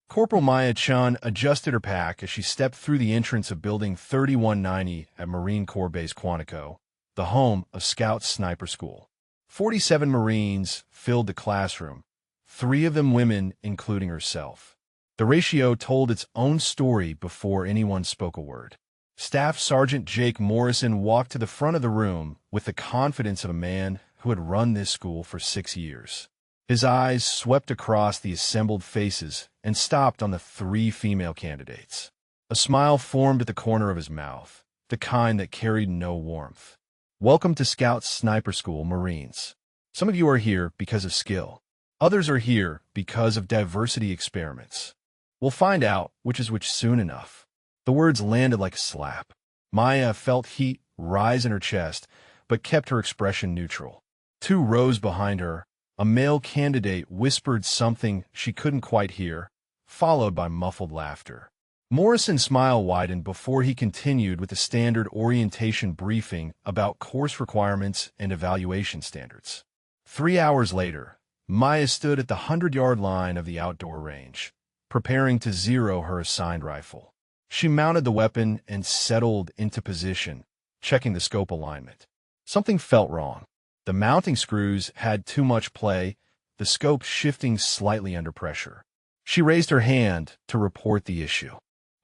Corporal Maya Chun adjusted her pack as she stepped through the entrance of Building 3190 at Marine Corps Base Quantico, the home of Scout Sniper School. 47 Marines filled the classroom, 3 of them women, including herself. The ratio told its own story before anyone spoke a word. Staff Sergeant Jake Morrison walked to the front of the room with the confidence of a man who had run this school for 6 years. His eyes swept across the assembled faces and stopped on the 3 female candidates. A smile formed at the corner of his mouth, the kind that carried no warmth. Welcome to Scout Sniper School, Marines. Some of you are here because of skill. Others are here because of diversity experiments. We'll find out which is which soon enough. The words landed like a slap. Maya felt heat rise in her chest, but kept her expression neutral. 2 rows behind her, a male candidate whispered something she couldn't quite hear, followed by muffled laughter. Morrison's smile widened before he continued with the standard orientation briefing about course requirements and evaluation standards. 3 hours later, Maya stood at the 100-yard line of the outdoor range, preparing to zero her assigned rifle. She mounted the weapon and settled into position, checking the scope alignment. Something felt wrong. The mounting screws had too much play, the scope shifting slightly under pressure. She raised her hand to report the issue.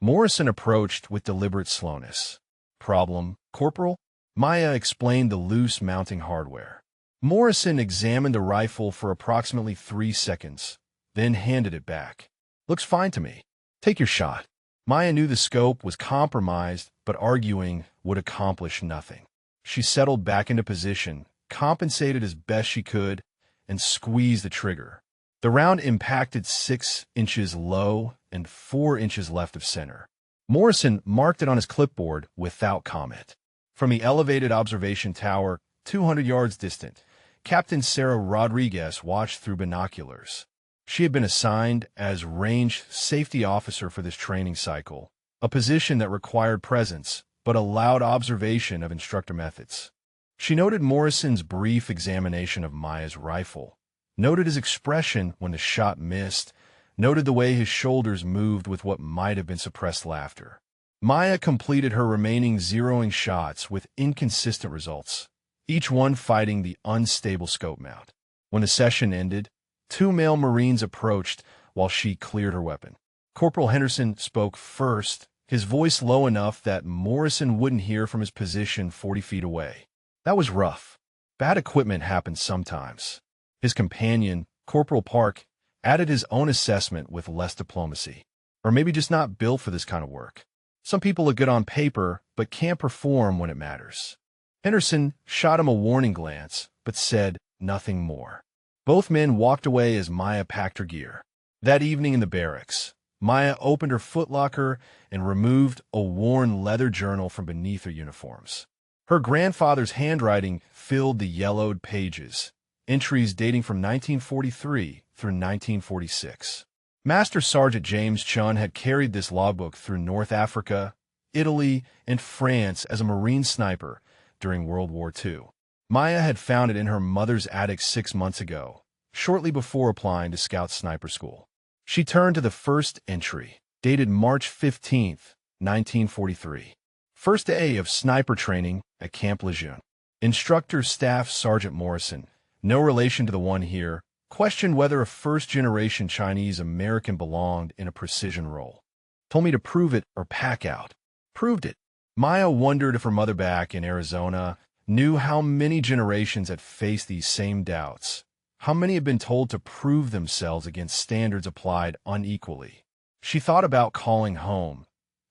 Morrison approached with deliberate slowness. Problem, Corporal? Maya explained the loose mounting hardware. Morrison examined the rifle for approximately 3 seconds, then handed it back. Looks fine to me. Take your shot. Maya knew the scope was compromised, but arguing would accomplish nothing. She settled back into position, compensated as best she could, and squeezed the trigger. The round impacted 6 inches low and 4 inches left of center. Morrison marked it on his clipboard without comment. From the elevated observation tower, 200 yards distant, Captain Sarah Rodriguez watched through binoculars. She had been assigned as range safety officer for this training cycle, a position that required presence but allowed observation of instructor methods. She noted Morrison's brief examination of Maya's rifle, noted his expression when the shot missed, noted the way his shoulders moved with what might have been suppressed laughter. Maya completed her remaining zeroing shots with inconsistent results, each one fighting the unstable scope mount. When the session ended, 2 male Marines approached while she cleared her weapon. Corporal Henderson spoke first, his voice low enough that Morrison wouldn't hear from his position 40 feet away. That was rough. Bad equipment happens sometimes. His companion, Corporal Park, added his own assessment with less diplomacy. Or maybe just not built for this kind of work. Some people look good on paper, but can't perform when it matters. Henderson shot him a warning glance, but said nothing more. Both men walked away as Maya packed her gear. That evening in the barracks, Maya opened her footlocker and removed a worn leather journal from beneath her uniforms. Her grandfather's handwriting filled the yellowed pages, entries dating from 1943 through 1946. Master Sergeant James Chun had carried this logbook through North Africa, Italy, and France as a Marine sniper during World War II. Maya had found it in her mother's attic 6 months ago, shortly before applying to Scout Sniper School. She turned to the first entry, dated March 15, 1943. First day of sniper training at Camp Lejeune. Instructor Staff Sergeant Morrison, no relation to the one here, questioned whether a first-generation Chinese-American belonged in a precision role. Told me to prove it or pack out. Proved it. Maya wondered if her mother back in Arizona knew how many generations had faced these same doubts, how many had been told to prove themselves against standards applied unequally. She thought about calling home,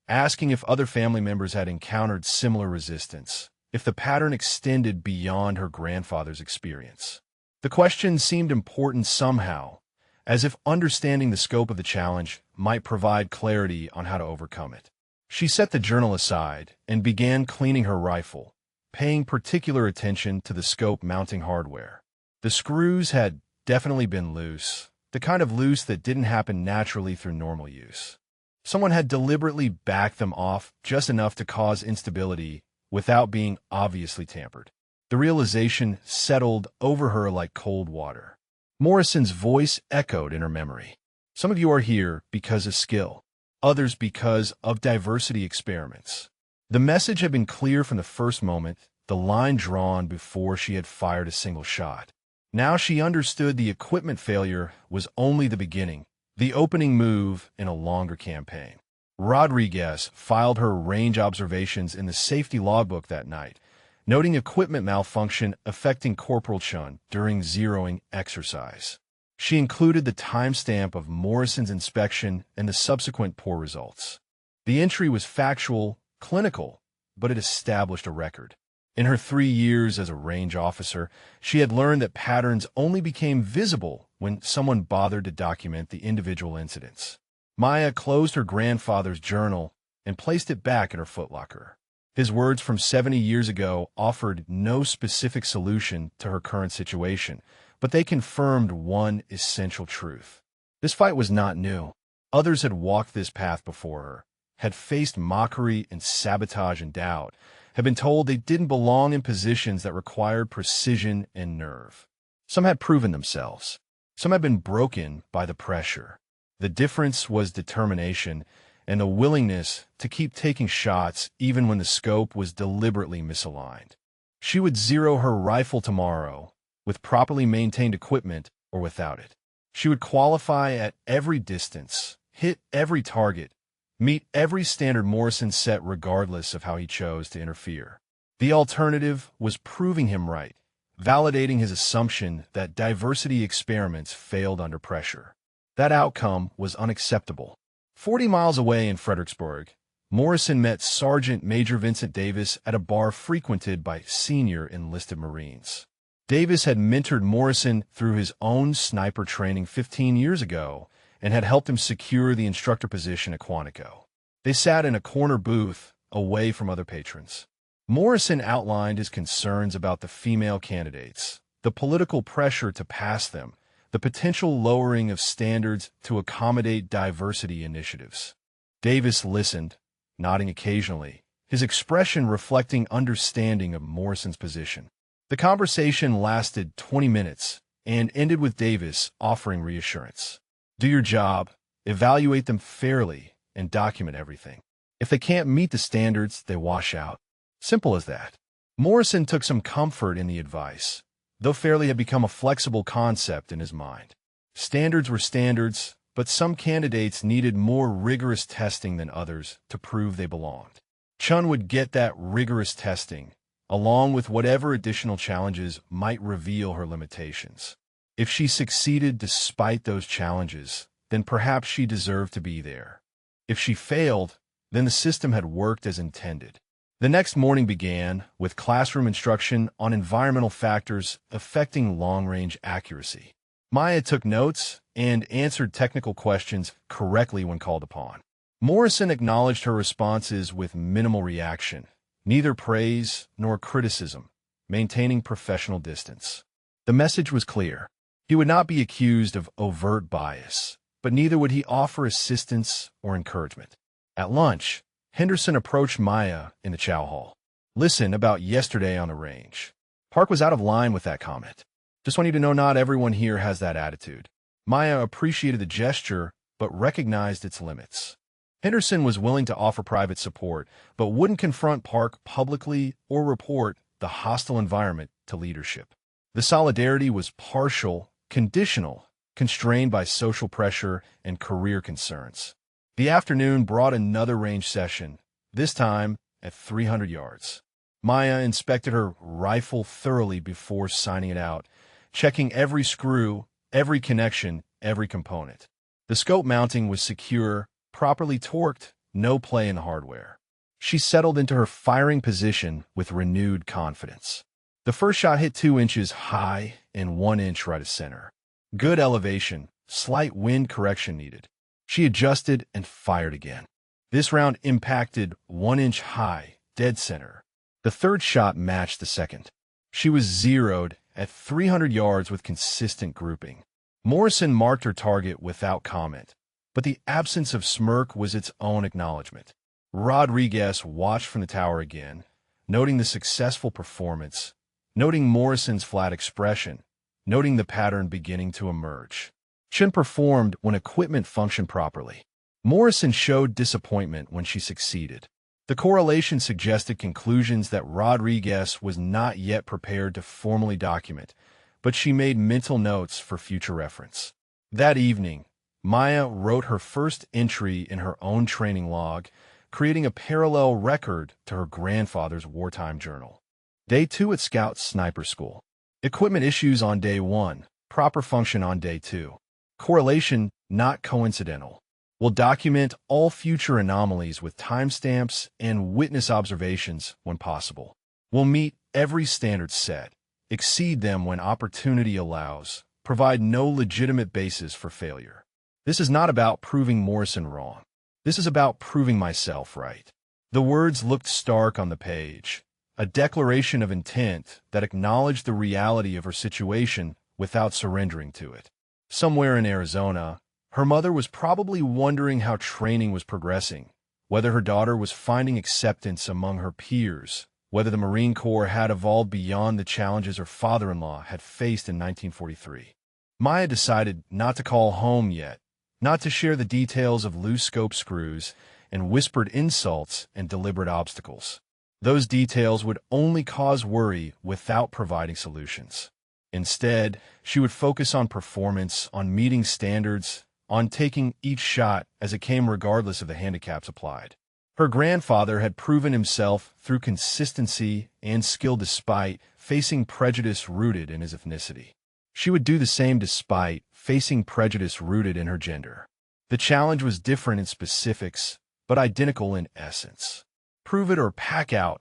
asking if other family members had encountered similar resistance, if the pattern extended beyond her grandfather's experience. The question seemed important somehow, as if understanding the scope of the challenge might provide clarity on how to overcome it. She set the journal aside and began cleaning her rifle, paying particular attention to the scope mounting hardware. The screws had definitely been loose, the kind of loose that didn't happen naturally through normal use. Someone had deliberately backed them off just enough to cause instability without being obviously tampered. The realization settled over her like cold water. Morrison's voice echoed in her memory. Some of you are here because of skill, others because of diversity experiments. The message had been clear from the first moment, the line drawn before she had fired a single shot. Now she understood the equipment failure was only the beginning, the opening move in a longer campaign. Rodriguez filed her range observations in the safety logbook that night, noting equipment malfunction affecting Corporal Chun during zeroing exercise. She included the timestamp of Morrison's inspection and the subsequent poor results. The entry was factual, clinical, but it established a record. In her 3 years as a range officer, she had learned that patterns only became visible when someone bothered to document the individual incidents. Maya closed her grandfather's journal and placed it back in her footlocker. His words from 70 years ago offered no specific solution to her current situation, but they confirmed one essential truth. This fight was not new. Others had walked this path before her, had faced mockery and sabotage and doubt, had been told they didn't belong in positions that required precision and nerve. Some had proven themselves. Some had been broken by the pressure. The difference was determination and the willingness to keep taking shots even when the scope was deliberately misaligned. She would zero her rifle tomorrow, with properly maintained equipment or without it. She would qualify at every distance, hit every target, meet every standard Morrison set regardless of how he chose to interfere. The alternative was proving him right, validating his assumption that diversity experiments failed under pressure. That outcome was unacceptable. 40 miles away in Fredericksburg, Morrison met Sergeant Major Vincent Davis at a bar frequented by senior enlisted Marines. Davis had mentored Morrison through his own sniper training 15 years ago and had helped him secure the instructor position at Quantico. They sat in a corner booth, away from other patrons. Morrison outlined his concerns about the female candidates, the political pressure to pass them, the potential lowering of standards to accommodate diversity initiatives. Davis listened, nodding occasionally, his expression reflecting understanding of Morrison's position. The conversation lasted 20 minutes and ended with Davis offering reassurance. Do your job, evaluate them fairly, and document everything. If they can't meet the standards, they wash out. Simple as that. Morrison took some comfort in the advice, though fairly had become a flexible concept in his mind. Standards were standards, but some candidates needed more rigorous testing than others to prove they belonged. Chun would get that rigorous testing, along with whatever additional challenges might reveal her limitations. If she succeeded despite those challenges, then perhaps she deserved to be there. If she failed, then the system had worked as intended. The next morning began with classroom instruction on environmental factors affecting long-range accuracy. Maya took notes and answered technical questions correctly when called upon. Morrison acknowledged her responses with minimal reaction, neither praise nor criticism, maintaining professional distance. The message was clear. He would not be accused of overt bias, but neither would he offer assistance or encouragement. At lunch, Henderson approached Maya in the chow hall. Listen, about yesterday on the range. Park was out of line with that comment. Just want you to know not everyone here has that attitude. Maya appreciated the gesture, but recognized its limits. Henderson was willing to offer private support, but wouldn't confront Park publicly or report the hostile environment to leadership. The solidarity was partial, conditional, constrained by social pressure and career concerns. The afternoon brought another range session, this time at 300 yards. Maya inspected her rifle thoroughly before signing it out, checking every screw, every connection, every component. The scope mounting was secure, properly torqued, no play in the hardware. She settled into her firing position with renewed confidence. The first shot hit 2 inches high and 1 inch right of center. Good elevation, slight wind correction needed. She adjusted and fired again. This round impacted 1 inch high, dead center. The third shot matched the second. She was zeroed at 300 yards with consistent grouping. Morrison marked her target without comment, but the absence of smirk was its own acknowledgement. Rodriguez watched from the tower again, noting the successful performance, noting Morrison's flat expression, noting the pattern beginning to emerge. Chen performed when equipment functioned properly. Morrison showed disappointment when she succeeded. The correlation suggested conclusions that Rodriguez was not yet prepared to formally document, but she made mental notes for future reference. That evening, Maya wrote her first entry in her own training log, creating a parallel record to her grandfather's wartime journal. Day 2 at Scout Sniper School. Equipment issues on Day 1, proper function on Day 2. Correlation not coincidental. Will document all future anomalies with timestamps and witness observations when possible. Will meet every standard set, exceed them when opportunity allows, provide no legitimate basis for failure. This is not about proving Morrison wrong. This is about proving myself right. The words looked stark on the page, a declaration of intent that acknowledged the reality of her situation without surrendering to it. Somewhere in Arizona, her mother was probably wondering how training was progressing, whether her daughter was finding acceptance among her peers, whether the Marine Corps had evolved beyond the challenges her father-in-law had faced in 1943. Maya decided not to call home yet, not to share the details of loose scope screws and whispered insults and deliberate obstacles. Those details would only cause worry without providing solutions. Instead, she would focus on performance, on meeting standards, on taking each shot as it came regardless of the handicaps applied. Her grandfather had proven himself through consistency and skill despite facing prejudice rooted in his ethnicity. She would do the same despite facing prejudice rooted in her gender. The challenge was different in specifics, but identical in essence. Prove it or pack out,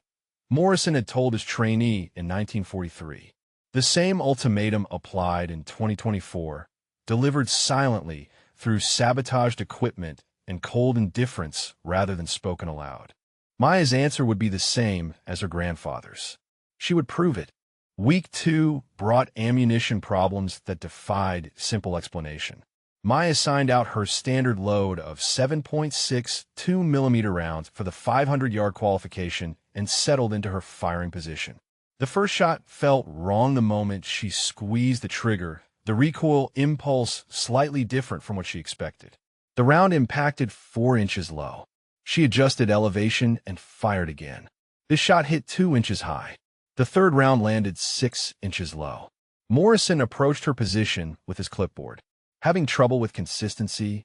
Morrison had told his trainee in 1943. The same ultimatum applied in 2024, delivered silently through sabotaged equipment and cold indifference rather than spoken aloud. Maya's answer would be the same as her grandfather's. She would prove it. Week 2 brought ammunition problems that defied simple explanation. Maya signed out her standard load of 7.62 mm rounds for the 500-yard qualification and settled into her firing position. The first shot felt wrong the moment she squeezed the trigger, the recoil impulse slightly different from what she expected. The round impacted 4 inches low. She adjusted elevation and fired again. This shot hit 2 inches high. The third round landed 6 inches low. Morrison approached her position with his clipboard. Having trouble with consistency,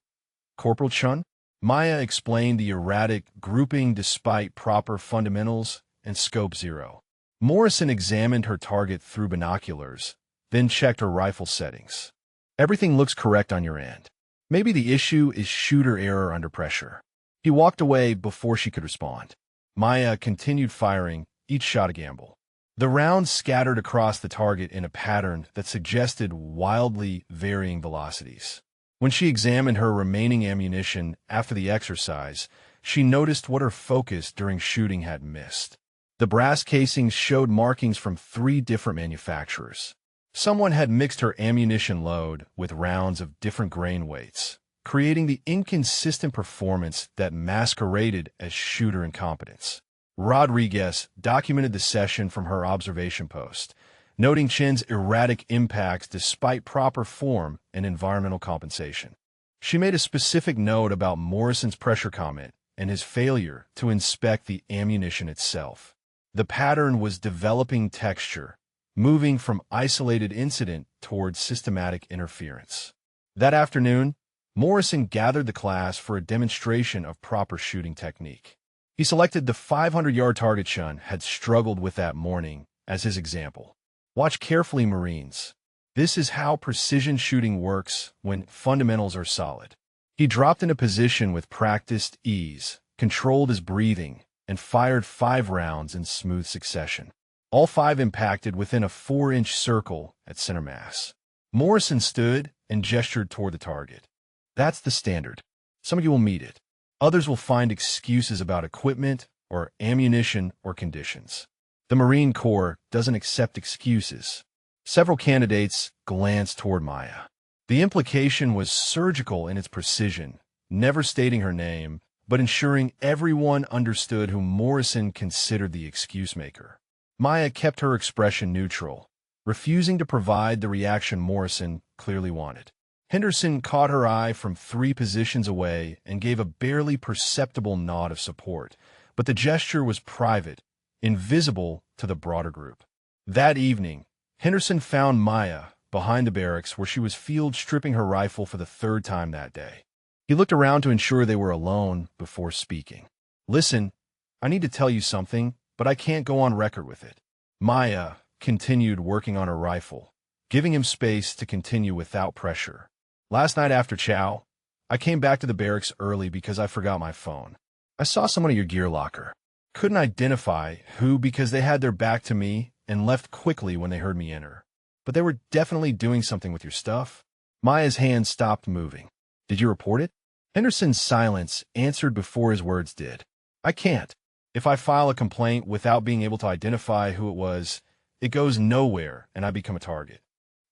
Corporal Chun? Maya explained the erratic grouping despite proper fundamentals and scope 0. Morrison examined her target through binoculars, then checked her rifle settings. Everything looks correct on your end. Maybe the issue is shooter error under pressure. He walked away before she could respond. Maya continued firing, each shot a gamble. The rounds scattered across the target in a pattern that suggested wildly varying velocities. When she examined her remaining ammunition after the exercise, she noticed what her focus during shooting had missed. The brass casings showed markings from 3 different manufacturers. Someone had mixed her ammunition load with rounds of different grain weights, creating the inconsistent performance that masqueraded as shooter incompetence. Rodriguez documented the session from her observation post, noting Chen's erratic impacts despite proper form and environmental compensation. She made a specific note about Morrison's pressure comment and his failure to inspect the ammunition itself. The pattern was developing texture, moving from isolated incident towards systematic interference. That afternoon, Morrison gathered the class for a demonstration of proper shooting technique. He selected the 500-yard target Chun had struggled with that morning as his example. Watch carefully, Marines. This is how precision shooting works when fundamentals are solid. He dropped into position with practiced ease, controlled his breathing, and fired 5 rounds in smooth succession. All 5 impacted within a 4-inch circle at center mass. Morrison stood and gestured toward the target. That's the standard. Some of you will meet it. Others will find excuses about equipment or ammunition or conditions. The Marine Corps doesn't accept excuses. Several candidates glanced toward Maya. The implication was surgical in its precision, never stating her name, but ensuring everyone understood who Morrison considered the excuse maker. Maya kept her expression neutral, refusing to provide the reaction Morrison clearly wanted. Henderson caught her eye from 3 positions away and gave a barely perceptible nod of support, but the gesture was private, invisible to the broader group. That evening, Henderson found Maya behind the barracks where she was field stripping her rifle for the 3rd time that day. He looked around to ensure they were alone before speaking. "Listen, I need to tell you something, but I can't go on record with it." Maya continued working on her rifle, giving him space to continue without pressure. "Last night after chow, I came back to the barracks early because I forgot my phone. I saw someone at your gear locker. Couldn't identify who because they had their back to me and left quickly when they heard me enter. But they were definitely doing something with your stuff." Maya's hand stopped moving. "Did you report it?" Henderson's silence answered before his words did. "I can't. If I file a complaint without being able to identify who it was, it goes nowhere and I become a target.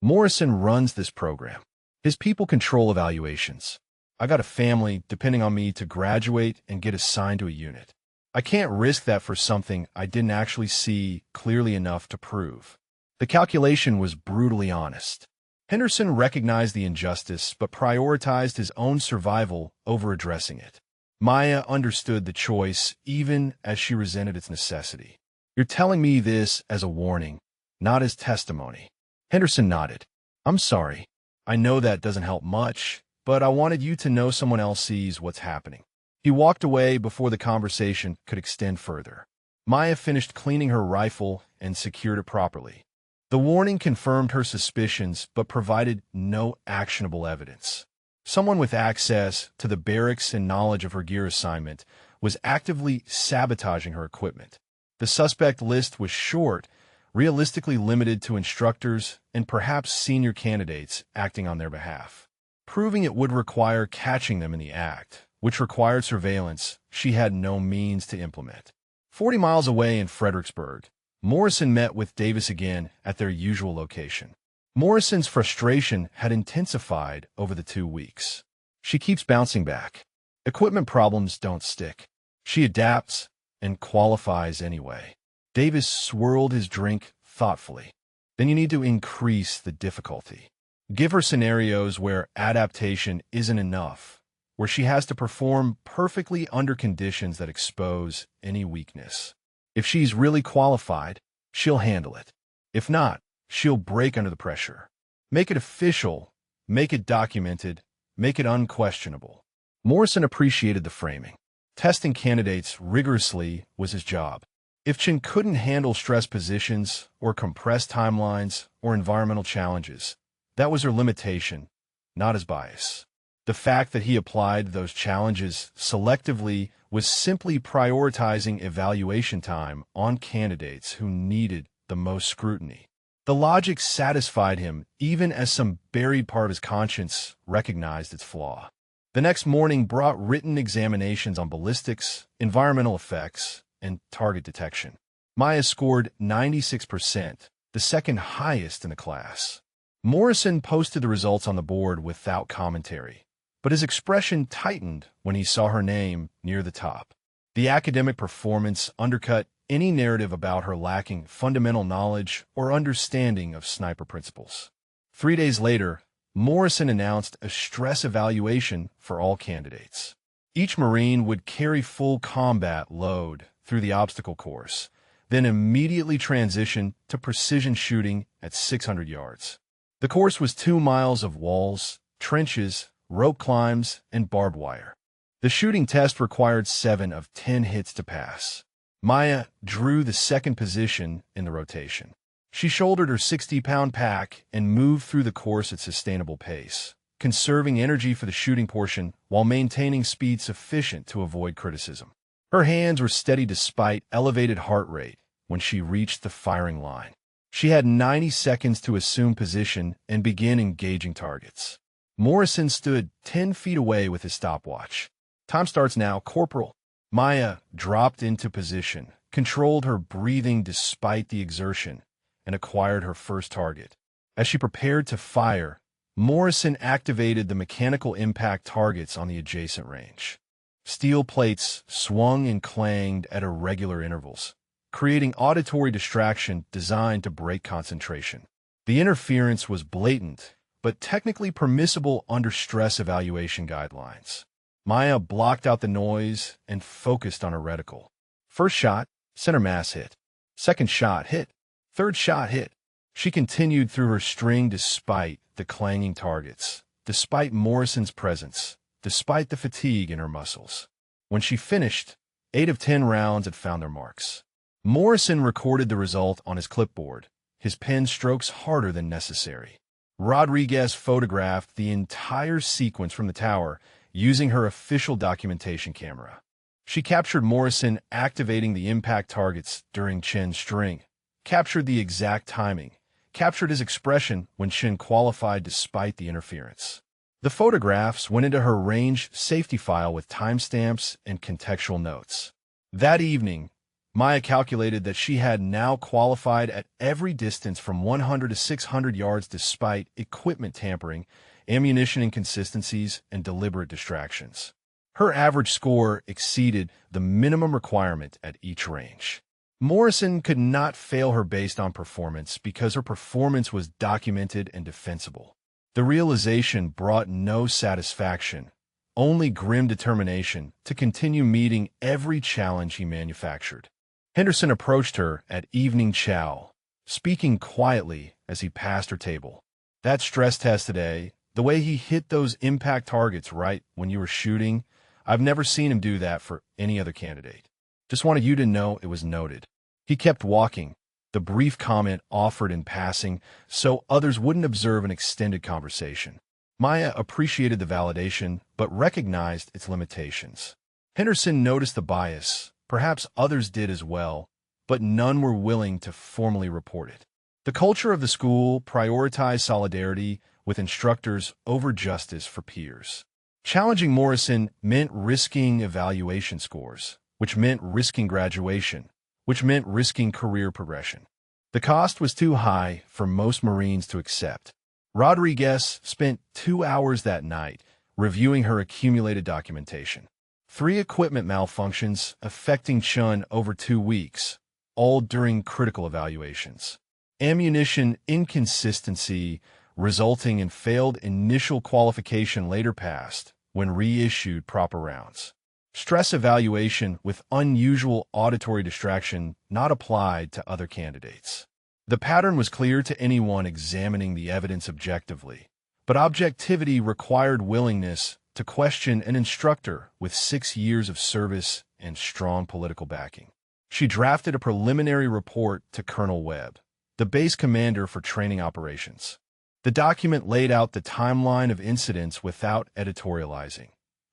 Morrison runs this program. His people control evaluations. I got a family depending on me to graduate and get assigned to a unit. I can't risk that for something I didn't actually see clearly enough to prove." The calculation was brutally honest. Henderson recognized the injustice but prioritized his own survival over addressing it. Maya understood the choice even as she resented its necessity. "You're telling me this as a warning, not as testimony." Henderson nodded. "I'm sorry. I know that doesn't help much, but I wanted you to know someone else sees what's happening." He walked away before the conversation could extend further. Maya finished cleaning her rifle and secured it properly. The warning confirmed her suspicions but provided no actionable evidence. Someone with access to the barracks and knowledge of her gear assignment was actively sabotaging her equipment. The suspect list was short, realistically limited to instructors and perhaps senior candidates acting on their behalf. Proving it would require catching them in the act, which required surveillance she had no means to implement. 40 miles away in Fredericksburg, Morrison met with Davis again at their usual location. Morrison's frustration had intensified over the 2 weeks. "She keeps bouncing back. Equipment problems don't stick. She adapts and qualifies anyway." Davis swirled his drink thoughtfully. "Then you need to increase the difficulty. Give her scenarios where adaptation isn't enough, where she has to perform perfectly under conditions that expose any weakness. If she's really qualified, she'll handle it. If not, she'll break under the pressure. Make it official, make it documented, make it unquestionable." Morrison appreciated the framing. Testing candidates rigorously was his job. If Chin couldn't handle stress positions or compressed timelines or environmental challenges, that was her limitation, not his bias. The fact that he applied those challenges selectively was simply prioritizing evaluation time on candidates who needed the most scrutiny. The logic satisfied him even as some buried part of his conscience recognized its flaw. The next morning brought written examinations on ballistics, environmental effects, and target detection. Maya scored 96%, the second highest in the class. Morrison posted the results on the board without commentary, but his expression tightened when he saw her name near the top. The academic performance undercut any narrative about her lacking fundamental knowledge or understanding of sniper principles. 3 days later, Morrison announced a stress evaluation for all candidates. Each Marine would carry full combat load through the obstacle course, then immediately transition to precision shooting at 600 yards. The course was 2 miles of walls, trenches, rope climbs, and barbed wire. The shooting test required 7 of 10 hits to pass. Maya drew the second position in the rotation. She shouldered her 60-pound pack and moved through the course at sustainable pace, conserving energy for the shooting portion while maintaining speed sufficient to avoid criticism. Her hands were steady despite elevated heart rate when she reached the firing line. She had 90 seconds to assume position and begin engaging targets. Morrison stood 10 feet away with his stopwatch. "Time starts now, Corporal." Maya dropped into position, controlled her breathing despite the exertion, and acquired her first target. As she prepared to fire, Morrison activated the mechanical impact targets on the adjacent range. Steel plates swung and clanged at irregular intervals, creating auditory distraction designed to break concentration. The interference was blatant, but technically permissible under stress evaluation guidelines. Maya blocked out the noise and focused on her reticle. First shot, center mass hit. Second shot, hit. Third shot, hit. She continued through her string despite the clanging targets, despite Morrison's presence, despite the fatigue in her muscles. When she finished, 8 of 10 rounds had found their marks. Morrison recorded the result on his clipboard, his pen strokes harder than necessary. Rodriguez photographed the entire sequence from the tower using her official documentation camera. She captured Morrison activating the impact targets during Chen's string, captured the exact timing, captured his expression when Chen qualified despite the interference. The photographs went into her range safety file with timestamps and contextual notes. That evening, Maya calculated that she had now qualified at every distance from 100 to 600 yards despite equipment tampering, ammunition inconsistencies, and deliberate distractions. Her average score exceeded the minimum requirement at each range. Morrison could not fail her based on performance because her performance was documented and defensible. The realization brought no satisfaction, only grim determination to continue meeting every challenge he manufactured. Henderson approached her at evening chow, speaking quietly as he passed her table. That stress test today, the way he hit those impact targets right when you were shooting, I've never seen him do that for any other candidate. Just wanted you to know it was noted. He kept walking, the brief comment offered in passing so others wouldn't observe an extended conversation. Maya appreciated the validation, but recognized its limitations. Henderson noticed the bias. Perhaps others did as well, but none were willing to formally report it. The culture of the school prioritized solidarity with instructors over justice for peers. Challenging Morrison meant risking evaluation scores, which meant risking graduation, which meant risking career progression. The cost was too high for most Marines to accept. Rodriguez spent 2 hours that night reviewing her accumulated documentation. 3 equipment malfunctions affecting Chun over 2 weeks, all during critical evaluations. Ammunition inconsistency resulting in failed initial qualification later passed when reissued proper rounds. Stress evaluation with unusual auditory distraction not applied to other candidates. The pattern was clear to anyone examining the evidence objectively, but objectivity required willingness to question an instructor with 6 years of service and strong political backing. She drafted a preliminary report to Colonel Webb, the base commander for training operations. The document laid out the timeline of incidents without editorializing,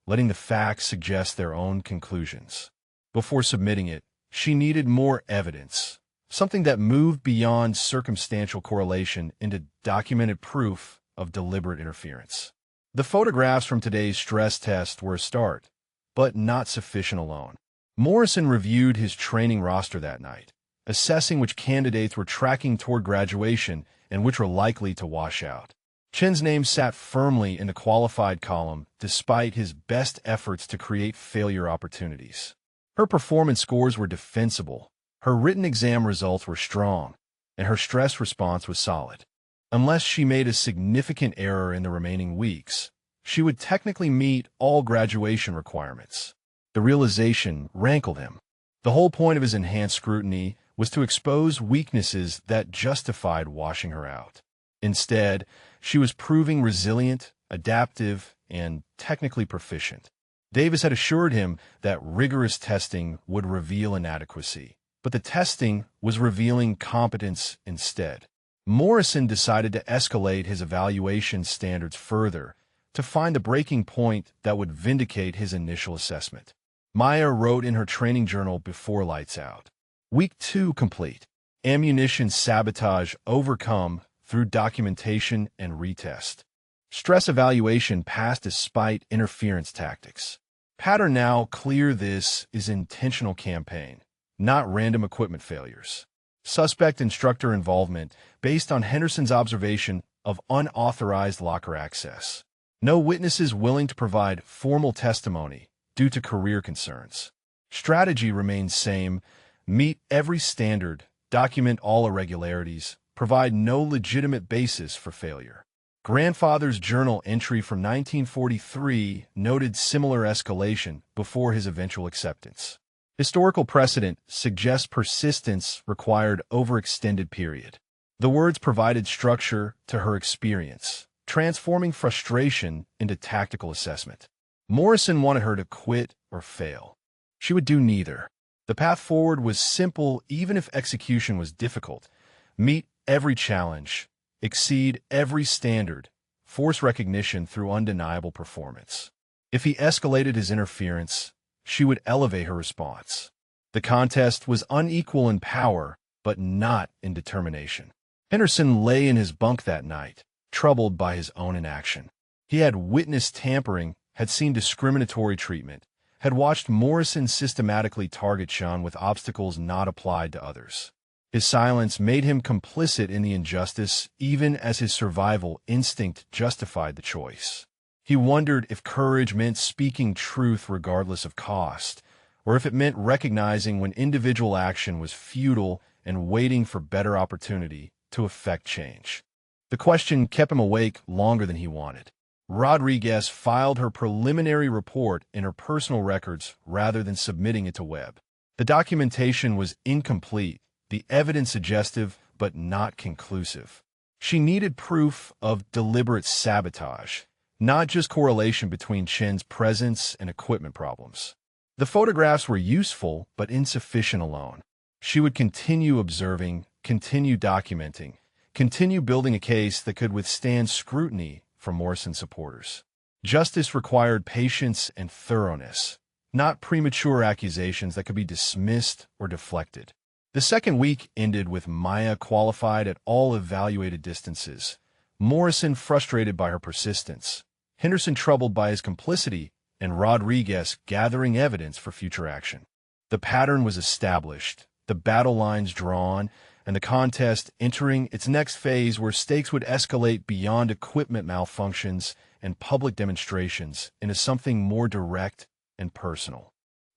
letting the facts suggest their own conclusions. Before submitting it, she needed more evidence, something that moved beyond circumstantial correlation into documented proof of deliberate interference. The photographs from today's stress test were a start, but not sufficient alone. Morrison reviewed his training roster that night, assessing which candidates were tracking toward graduation and which were likely to wash out. Chen's name sat firmly in the qualified column despite his best efforts to create failure opportunities. Her performance scores were defensible, her written exam results were strong, and her stress response was solid. Unless she made a significant error in the remaining weeks, she would technically meet all graduation requirements. The realization rankled him. The whole point of his enhanced scrutiny was to expose weaknesses that justified washing her out. Instead, she was proving resilient, adaptive, and technically proficient. Davis had assured him that rigorous testing would reveal inadequacy, but the testing was revealing competence instead. Morrison decided to escalate his evaluation standards further to find the breaking point that would vindicate his initial assessment. Maya wrote in her training journal before lights out. Week 2 complete. Ammunition sabotage overcome through documentation and retest. Stress evaluation passed despite interference tactics. Pattern now clear: this is intentional campaign, not random equipment failures. Suspect instructor involvement based on Henderson's observation of unauthorized locker access. No witnesses willing to provide formal testimony due to career concerns. Strategy remains same: meet every standard, document all irregularities, provide no legitimate basis for failure. Grandfather's journal entry from 1943 noted similar escalation before his eventual acceptance. Historical precedent suggests persistence required overextended period. The words provided structure to her experience, transforming frustration into tactical assessment. Morrison wanted her to quit or fail. She would do neither. The path forward was simple even if execution was difficult. Meet every challenge, exceed every standard, force recognition through undeniable performance. If he escalated his interference, she would elevate her response. The contest was unequal in power, but not in determination. Henderson lay in his bunk that night, troubled by his own inaction. He had witnessed tampering, had seen discriminatory treatment, had watched Morrison systematically target Sean with obstacles not applied to others. His silence made him complicit in the injustice, even as his survival instinct justified the choice. He wondered if courage meant speaking truth regardless of cost, or if it meant recognizing when individual action was futile and waiting for better opportunity to effect change. The question kept him awake longer than he wanted. Rodriguez filed her preliminary report in her personal records rather than submitting it to Webb. The documentation was incomplete, the evidence suggestive but not conclusive. She needed proof of deliberate sabotage, not just correlation between Chen's presence and equipment problems. The photographs were useful but insufficient alone. She would continue observing, continue documenting, continue building a case that could withstand scrutiny from Morrison supporters. Justice required patience and thoroughness, not premature accusations that could be dismissed or deflected. The second week ended with Maya qualified at all evaluated distances, Morrison frustrated by her persistence, Henderson troubled by his complicity, and Rodriguez gathering evidence for future action. The pattern was established, the battle lines drawn, and the contest entering its next phase where stakes would escalate beyond equipment malfunctions and public demonstrations into something more direct and personal.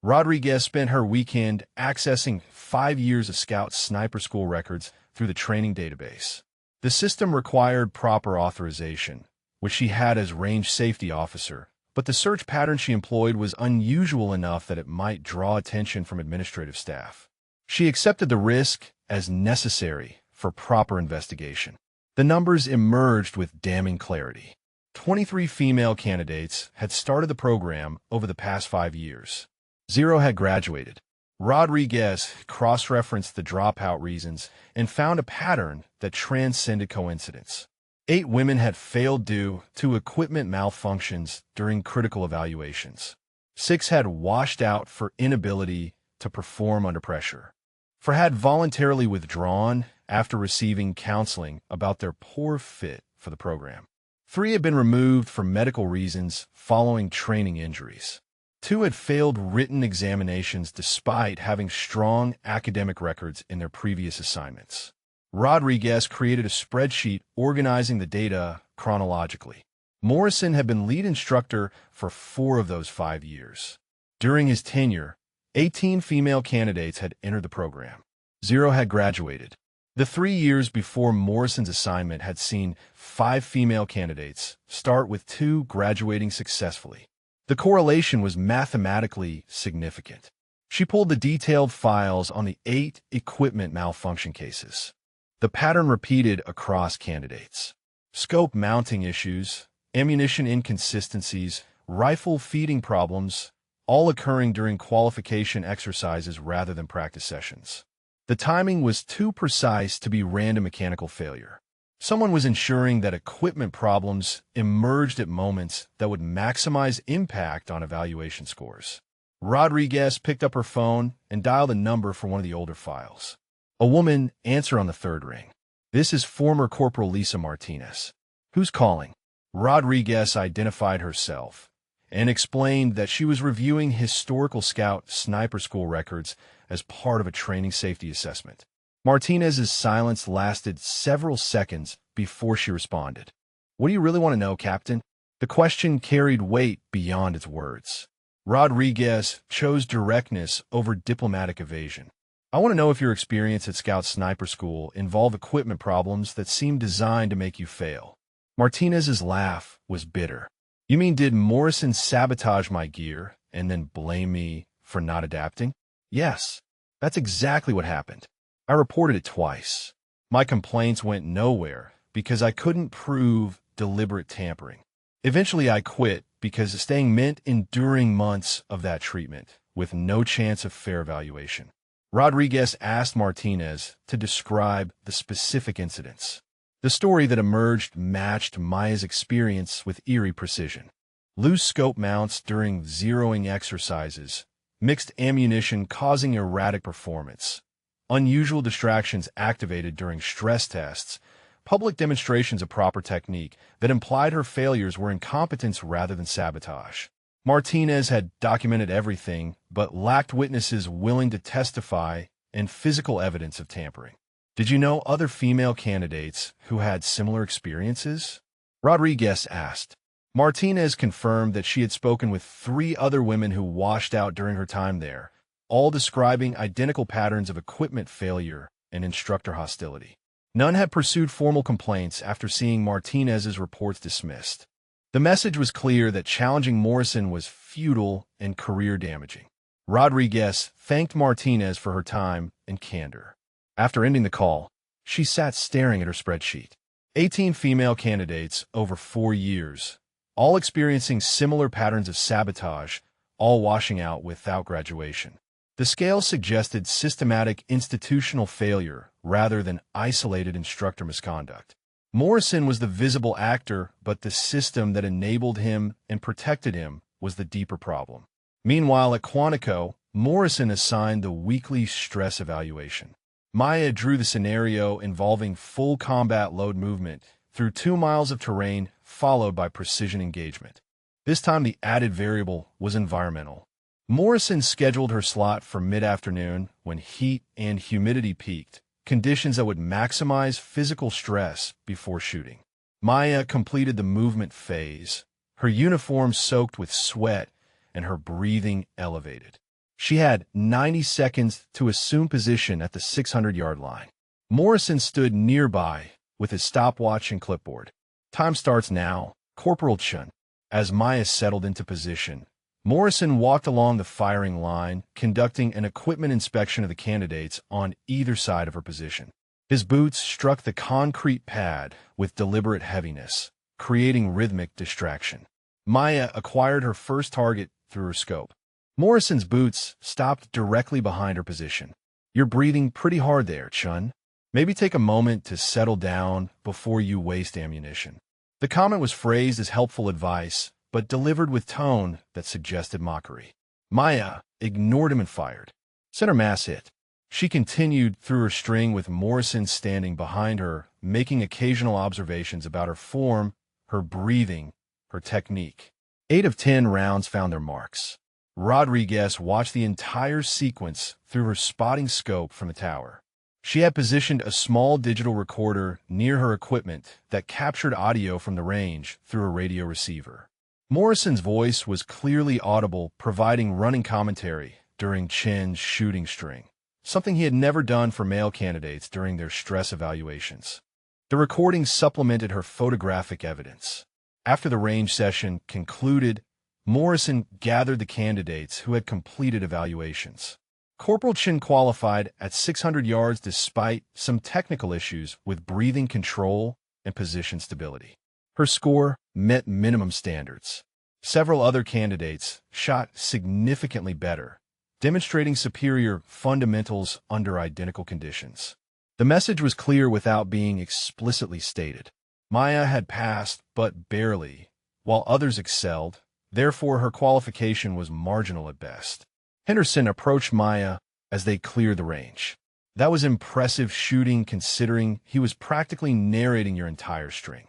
Rodriguez spent her weekend accessing 5 years of Scout Sniper School records through the training database. The system required proper authorization, which she had as range safety officer, but the search pattern she employed was unusual enough that it might draw attention from administrative staff. She accepted the risk as necessary for proper investigation. The numbers emerged with damning clarity. 23 female candidates had started the program over the past 5 years. 0 had graduated. Rodriguez cross-referenced the dropout reasons and found a pattern that transcended coincidence. 8 women had failed due to equipment malfunctions during critical evaluations. 6 had washed out for inability to perform under pressure. 4 had voluntarily withdrawn after receiving counseling about their poor fit for the program. 3 had been removed for medical reasons following training injuries. 2 had failed written examinations despite having strong academic records in their previous assignments. Rodriguez created a spreadsheet organizing the data chronologically. Morrison had been lead instructor for 4 of those 5 years. During his tenure, 18 female candidates had entered the program. 0 had graduated. The 3 years before Morrison's assignment had seen 5 female candidates start with 2 graduating successfully. The correlation was mathematically significant. She pulled the detailed files on the 8 equipment malfunction cases. The pattern repeated across candidates. Scope mounting issues, ammunition inconsistencies, rifle feeding problems, all occurring during qualification exercises rather than practice sessions. The timing was too precise to be random mechanical failure. Someone was ensuring that equipment problems emerged at moments that would maximize impact on evaluation scores. Rodriguez picked up her phone and dialed a number for one of the older files. A woman answered on the 3rd ring. "This is former Corporal Lisa Martinez." "Who's calling?" Rodriguez identified herself and explained that she was reviewing historical Scout Sniper School records as part of a training safety assessment. Martinez's silence lasted several seconds before she responded. "What do you really want to know, Captain?" The question carried weight beyond its words. Rodriguez chose directness over diplomatic evasion. "I want to know if your experience at Scout Sniper School involved equipment problems that seemed designed to make you fail." Martinez's laugh was bitter. You mean did Morrison sabotage my gear and then blame me for not adapting? Yes, that's exactly what happened. I reported it twice. My complaints went nowhere because I couldn't prove deliberate tampering. Eventually, I quit because staying meant enduring months of that treatment with no chance of fair evaluation. Rodriguez asked Martinez to describe the specific incidents. The story that emerged matched Maya's experience with eerie precision. Loose scope mounts during zeroing exercises, mixed ammunition causing erratic performance, unusual distractions activated during stress tests, public demonstrations of proper technique that implied her failures were incompetence rather than sabotage. Martinez had documented everything, but lacked witnesses willing to testify and physical evidence of tampering. Did you know other female candidates who had similar experiences? Rodriguez asked. Martinez confirmed that she had spoken with 3 other women who washed out during her time there, all describing identical patterns of equipment failure and instructor hostility. None had pursued formal complaints after seeing Martinez's reports dismissed. The message was clear that challenging Morrison was futile and career-damaging. Rodriguez thanked Martinez for her time and candor. After ending the call, she sat staring at her spreadsheet. 18 female candidates over 4 years, all experiencing similar patterns of sabotage, all washing out without graduation. The scale suggested systematic institutional failure rather than isolated instructor misconduct. Morrison was the visible actor, but the system that enabled him and protected him was the deeper problem. Meanwhile, at Quantico, Morrison assigned the weekly stress evaluation. Maya drew the scenario involving full combat load movement through 2 miles of terrain followed by precision engagement. This time the added variable was environmental. Morrison scheduled her slot for mid-afternoon when heat and humidity peaked, conditions that would maximize physical stress before shooting. Maya completed the movement phase, her uniform soaked with sweat and her breathing elevated. She had 90 seconds to assume position at the 600-yard line. Morrison stood nearby with his stopwatch and clipboard. Time starts now, Corporal Chun. As Maya settled into position, Morrison walked along the firing line, conducting an equipment inspection of the candidates on either side of her position. His boots struck the concrete pad with deliberate heaviness, creating rhythmic distraction. Maya acquired her first target through her scope. Morrison's boots stopped directly behind her position. You're breathing pretty hard there, Chun. Maybe take a moment to settle down before you waste ammunition. The comment was phrased as helpful advice, but delivered with tone that suggested mockery. Maya ignored him and fired. Center mass hit. She continued through her string with Morrison standing behind her, making occasional observations about her form, her breathing, her technique. 8 of 10 rounds found their marks. Rodriguez watched the entire sequence through her spotting scope from the tower. She had positioned a small digital recorder near her equipment that captured audio from the range through a radio receiver. Morrison's voice was clearly audible, providing running commentary during Chen's shooting string, something he had never done for male candidates during their stress evaluations. The recording supplemented her photographic evidence. After the range session concluded, Morrison gathered the candidates who had completed evaluations. Corporal Chen qualified at 600 yards despite some technical issues with breathing control and position stability. Her score met minimum standards. Several other candidates shot significantly better, demonstrating superior fundamentals under identical conditions. The message was clear without being explicitly stated. Maya had passed, but barely, while others excelled. Therefore, her qualification was marginal at best. Henderson approached Maya as they cleared the range. That was impressive shooting considering he was practically narrating your entire string.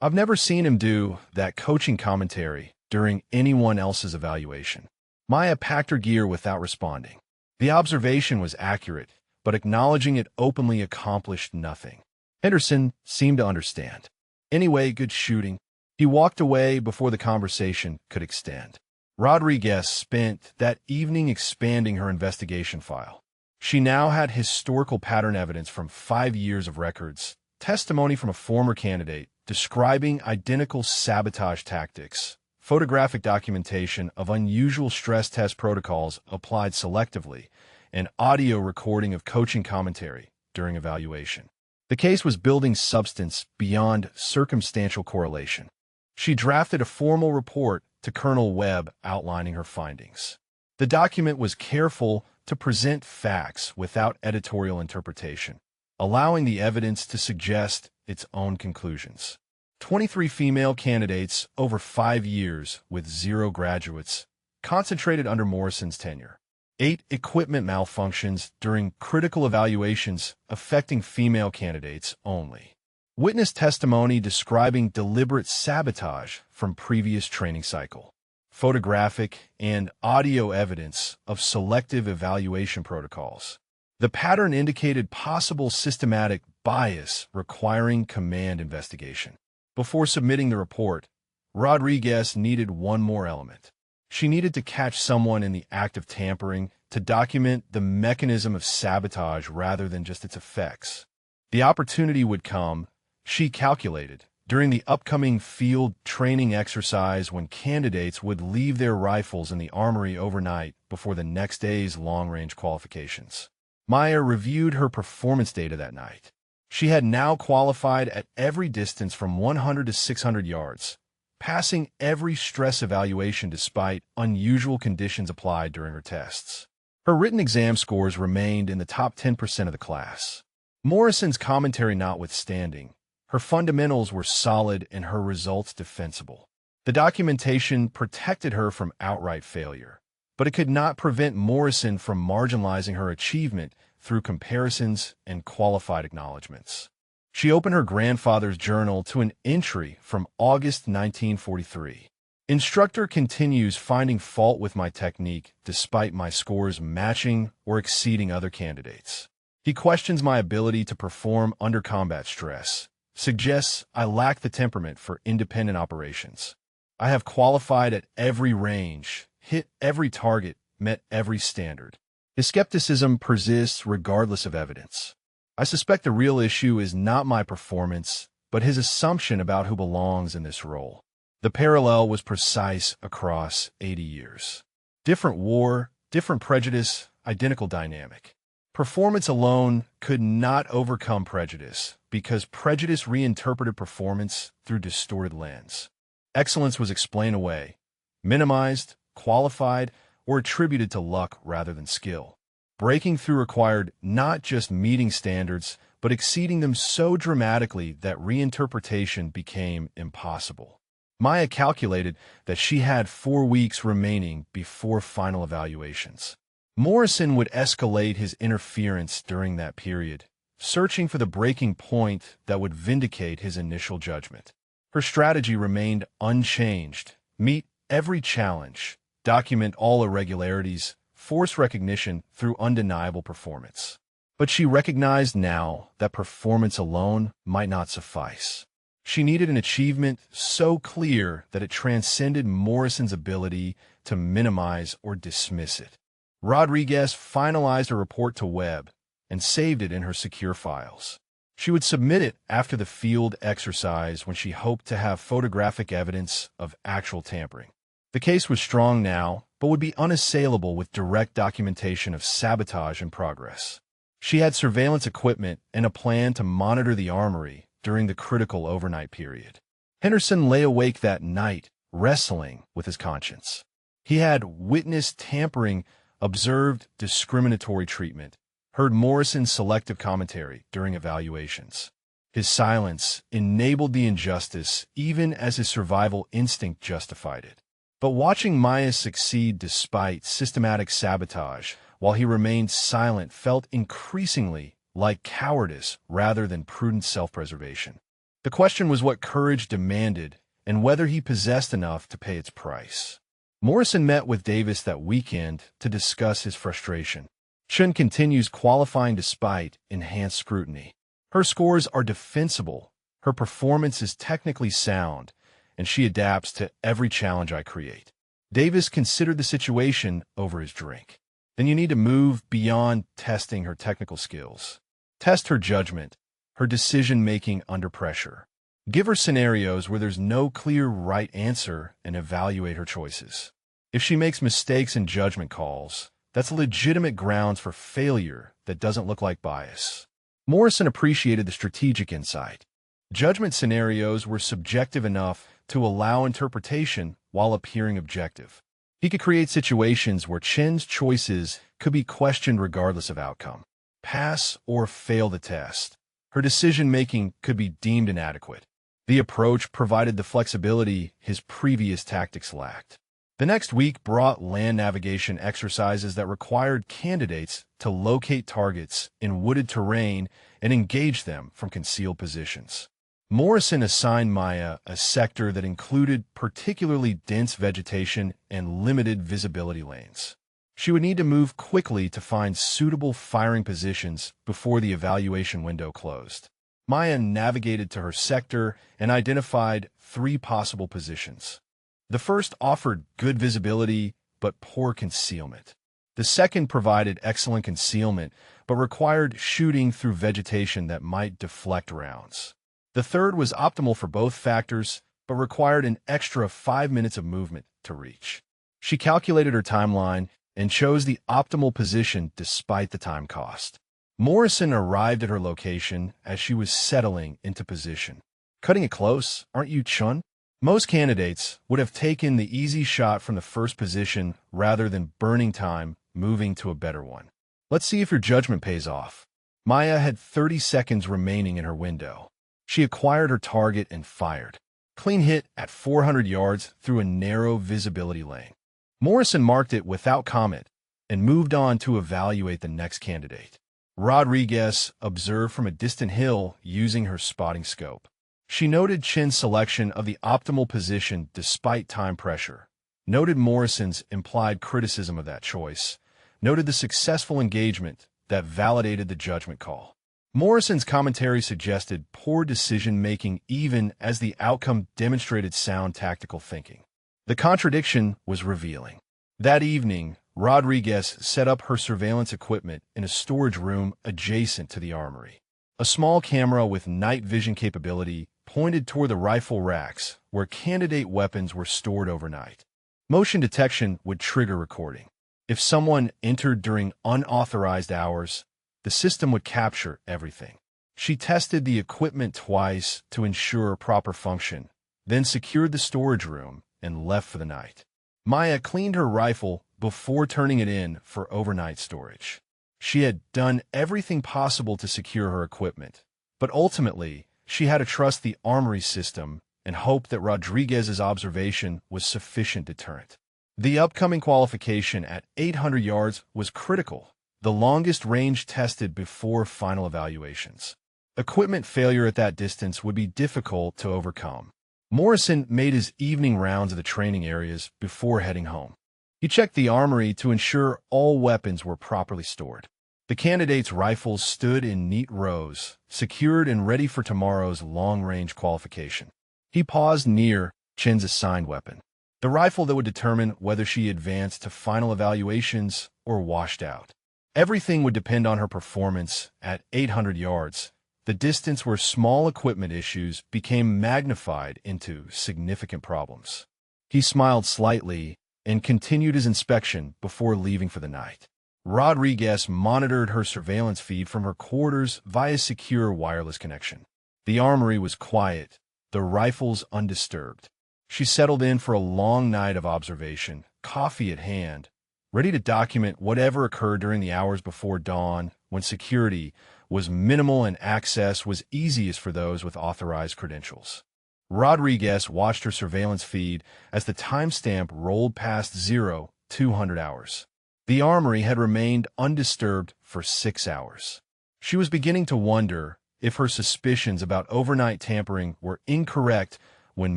I've never seen him do that coaching commentary during anyone else's evaluation. Maya packed her gear without responding. The observation was accurate, but acknowledging it openly accomplished nothing. Henderson seemed to understand. Anyway, good shooting. He walked away before the conversation could extend. Rodriguez spent that evening expanding her investigation file. She now had historical pattern evidence from 5 years of records, testimony from a former candidate, describing identical sabotage tactics, photographic documentation of unusual stress test protocols applied selectively, and audio recording of coaching commentary during evaluation. The case was building substance beyond circumstantial correlation. She drafted a formal report to Colonel Webb outlining her findings. The document was careful to present facts without editorial interpretation, allowing the evidence to suggest its own conclusions. 23 female candidates over 5 years with 0 graduates, concentrated under Morrison's tenure. 8 equipment malfunctions during critical evaluations affecting female candidates only. Witness testimony describing deliberate sabotage from previous training cycle. Photographic and audio evidence of selective evaluation protocols. The pattern indicated possible systematic bias requiring command investigation. Before submitting the report, Rodriguez needed one more element. She needed to catch someone in the act of tampering to document the mechanism of sabotage rather than just its effects. The opportunity would come, she calculated, during the upcoming field training exercise when candidates would leave their rifles in the armory overnight before the next day's long-range qualifications. Maya reviewed her performance data that night. She had now qualified at every distance from 100 to 600 yards, passing every stress evaluation despite unusual conditions applied during her tests. Her written exam scores remained in the top 10% of the class. Morrison's commentary notwithstanding, her fundamentals were solid and her results defensible. The documentation protected her from outright failure, but it could not prevent Morrison from marginalizing her achievement through comparisons and qualified acknowledgments. She opened her grandfather's journal to an entry from August 1943. Instructor continues finding fault with my technique despite my scores matching or exceeding other candidates. He questions my ability to perform under combat stress, suggests I lack the temperament for independent operations. I have qualified at every range, hit every target, met every standard. His skepticism persists regardless of evidence. I suspect the real issue is not my performance, but his assumption about who belongs in this role. The parallel was precise across 80 years. Different war, different prejudice, identical dynamic. Performance alone could not overcome prejudice because prejudice reinterpreted performance through distorted lens. Excellence was explained away, minimized, qualified, or attributed to luck rather than skill. Breaking through required not just meeting standards, but exceeding them so dramatically that reinterpretation became impossible. Maya calculated that she had 4 weeks remaining before final evaluations. Morrison would escalate his interference during that period, searching for the breaking point that would vindicate his initial judgment. Her strategy remained unchanged: meet every challenge, document all irregularities, force recognition through undeniable performance. But she recognized now that performance alone might not suffice. She needed an achievement so clear that it transcended Morrison's ability to minimize or dismiss it. Rodriguez finalized a report to Webb and saved it in her secure files. She would submit it after the field exercise when she hoped to have photographic evidence of actual tampering. The case was strong now, but would be unassailable with direct documentation of sabotage in progress. She had surveillance equipment and a plan to monitor the armory during the critical overnight period. Henderson lay awake that night, wrestling with his conscience. He had witnessed tampering, observed discriminatory treatment, heard Morrison's selective commentary during evaluations. His silence enabled the injustice even as his survival instinct justified it. But watching Maya succeed despite systematic sabotage while he remained silent felt increasingly like cowardice rather than prudent self-preservation. The question was what courage demanded and whether he possessed enough to pay its price. Morrison met with Davis that weekend to discuss his frustration. Chun continues qualifying despite enhanced scrutiny. Her scores are defensible, her performance is technically sound, and she adapts to every challenge I create. Davis considered the situation over his drink. Then you need to move beyond testing her technical skills. Test her judgment, her decision-making under pressure. Give her scenarios where there's no clear right answer and evaluate her choices. If she makes mistakes in judgment calls, that's legitimate grounds for failure that doesn't look like bias. Morrison appreciated the strategic insight. Judgment scenarios were subjective enough to allow interpretation while appearing objective. He could create situations where Chen's choices could be questioned regardless of outcome. Pass or fail the test. Her decision-making could be deemed inadequate. The approach provided the flexibility his previous tactics lacked. The next week brought land navigation exercises that required candidates to locate targets in wooded terrain and engage them from concealed positions. Morrison assigned Maya a sector that included particularly dense vegetation and limited visibility lanes. She would need to move quickly to find suitable firing positions before the evaluation window closed. Maya navigated to her sector and identified 3 possible positions. The first offered good visibility but poor concealment. The second provided excellent concealment but required shooting through vegetation that might deflect rounds. The third was optimal for both factors but required an extra 5 minutes of movement to reach. She calculated her timeline and chose the optimal position despite the time cost. Morrison arrived at her location as she was settling into position. Cutting it close, aren't you, Chun? Most candidates would have taken the easy shot from the first position rather than burning time moving to a better one. Let's see if your judgment pays off. Maya had 30 seconds remaining in her window. She acquired her target and fired. Clean hit at 400 yards through a narrow visibility lane. Morrison marked it without comment and moved on to evaluate the next candidate. Rodriguez observed from a distant hill using her spotting scope. She noted Chen's selection of the optimal position despite time pressure, noted Morrison's implied criticism of that choice, noted the successful engagement that validated the judgment call. Morrison's commentary suggested poor decision-making even as the outcome demonstrated sound tactical thinking. The contradiction was revealing. That evening, Rodriguez set up her surveillance equipment in a storage room adjacent to the armory. A small camera with night vision capability pointed toward the rifle racks where candidate weapons were stored overnight. Motion detection would trigger recording. If someone entered during unauthorized hours, the system would capture everything. She tested the equipment twice to ensure proper function, then secured the storage room and left for the night. Maya cleaned her rifle before turning it in for overnight storage. She had done everything possible to secure her equipment, but ultimately, she had to trust the armory system and hope that Rodriguez's observation was sufficient deterrent. The upcoming qualification at 800 yards was critical, the longest range tested before final evaluations. Equipment failure at that distance would be difficult to overcome. Morrison made his evening rounds of the training areas before heading home. He checked the armory to ensure all weapons were properly stored. The candidates' rifles stood in neat rows, secured and ready for tomorrow's long-range qualification. He paused near Chen's assigned weapon, the rifle that would determine whether she advanced to final evaluations or washed out. Everything would depend on her performance at 800 yards, the distance where small equipment issues became magnified into significant problems. He smiled slightly and continued his inspection before leaving for the night. Rodriguez monitored her surveillance feed from her quarters via secure wireless connection. The armory was quiet, the rifles undisturbed. She settled in for a long night of observation, coffee at hand, ready to document whatever occurred during the hours before dawn, when security was minimal and access was easiest for those with authorized credentials. Rodriguez watched her surveillance feed as the timestamp rolled past 200 hours. The armory had remained undisturbed for 6 hours. She was beginning to wonder if her suspicions about overnight tampering were incorrect when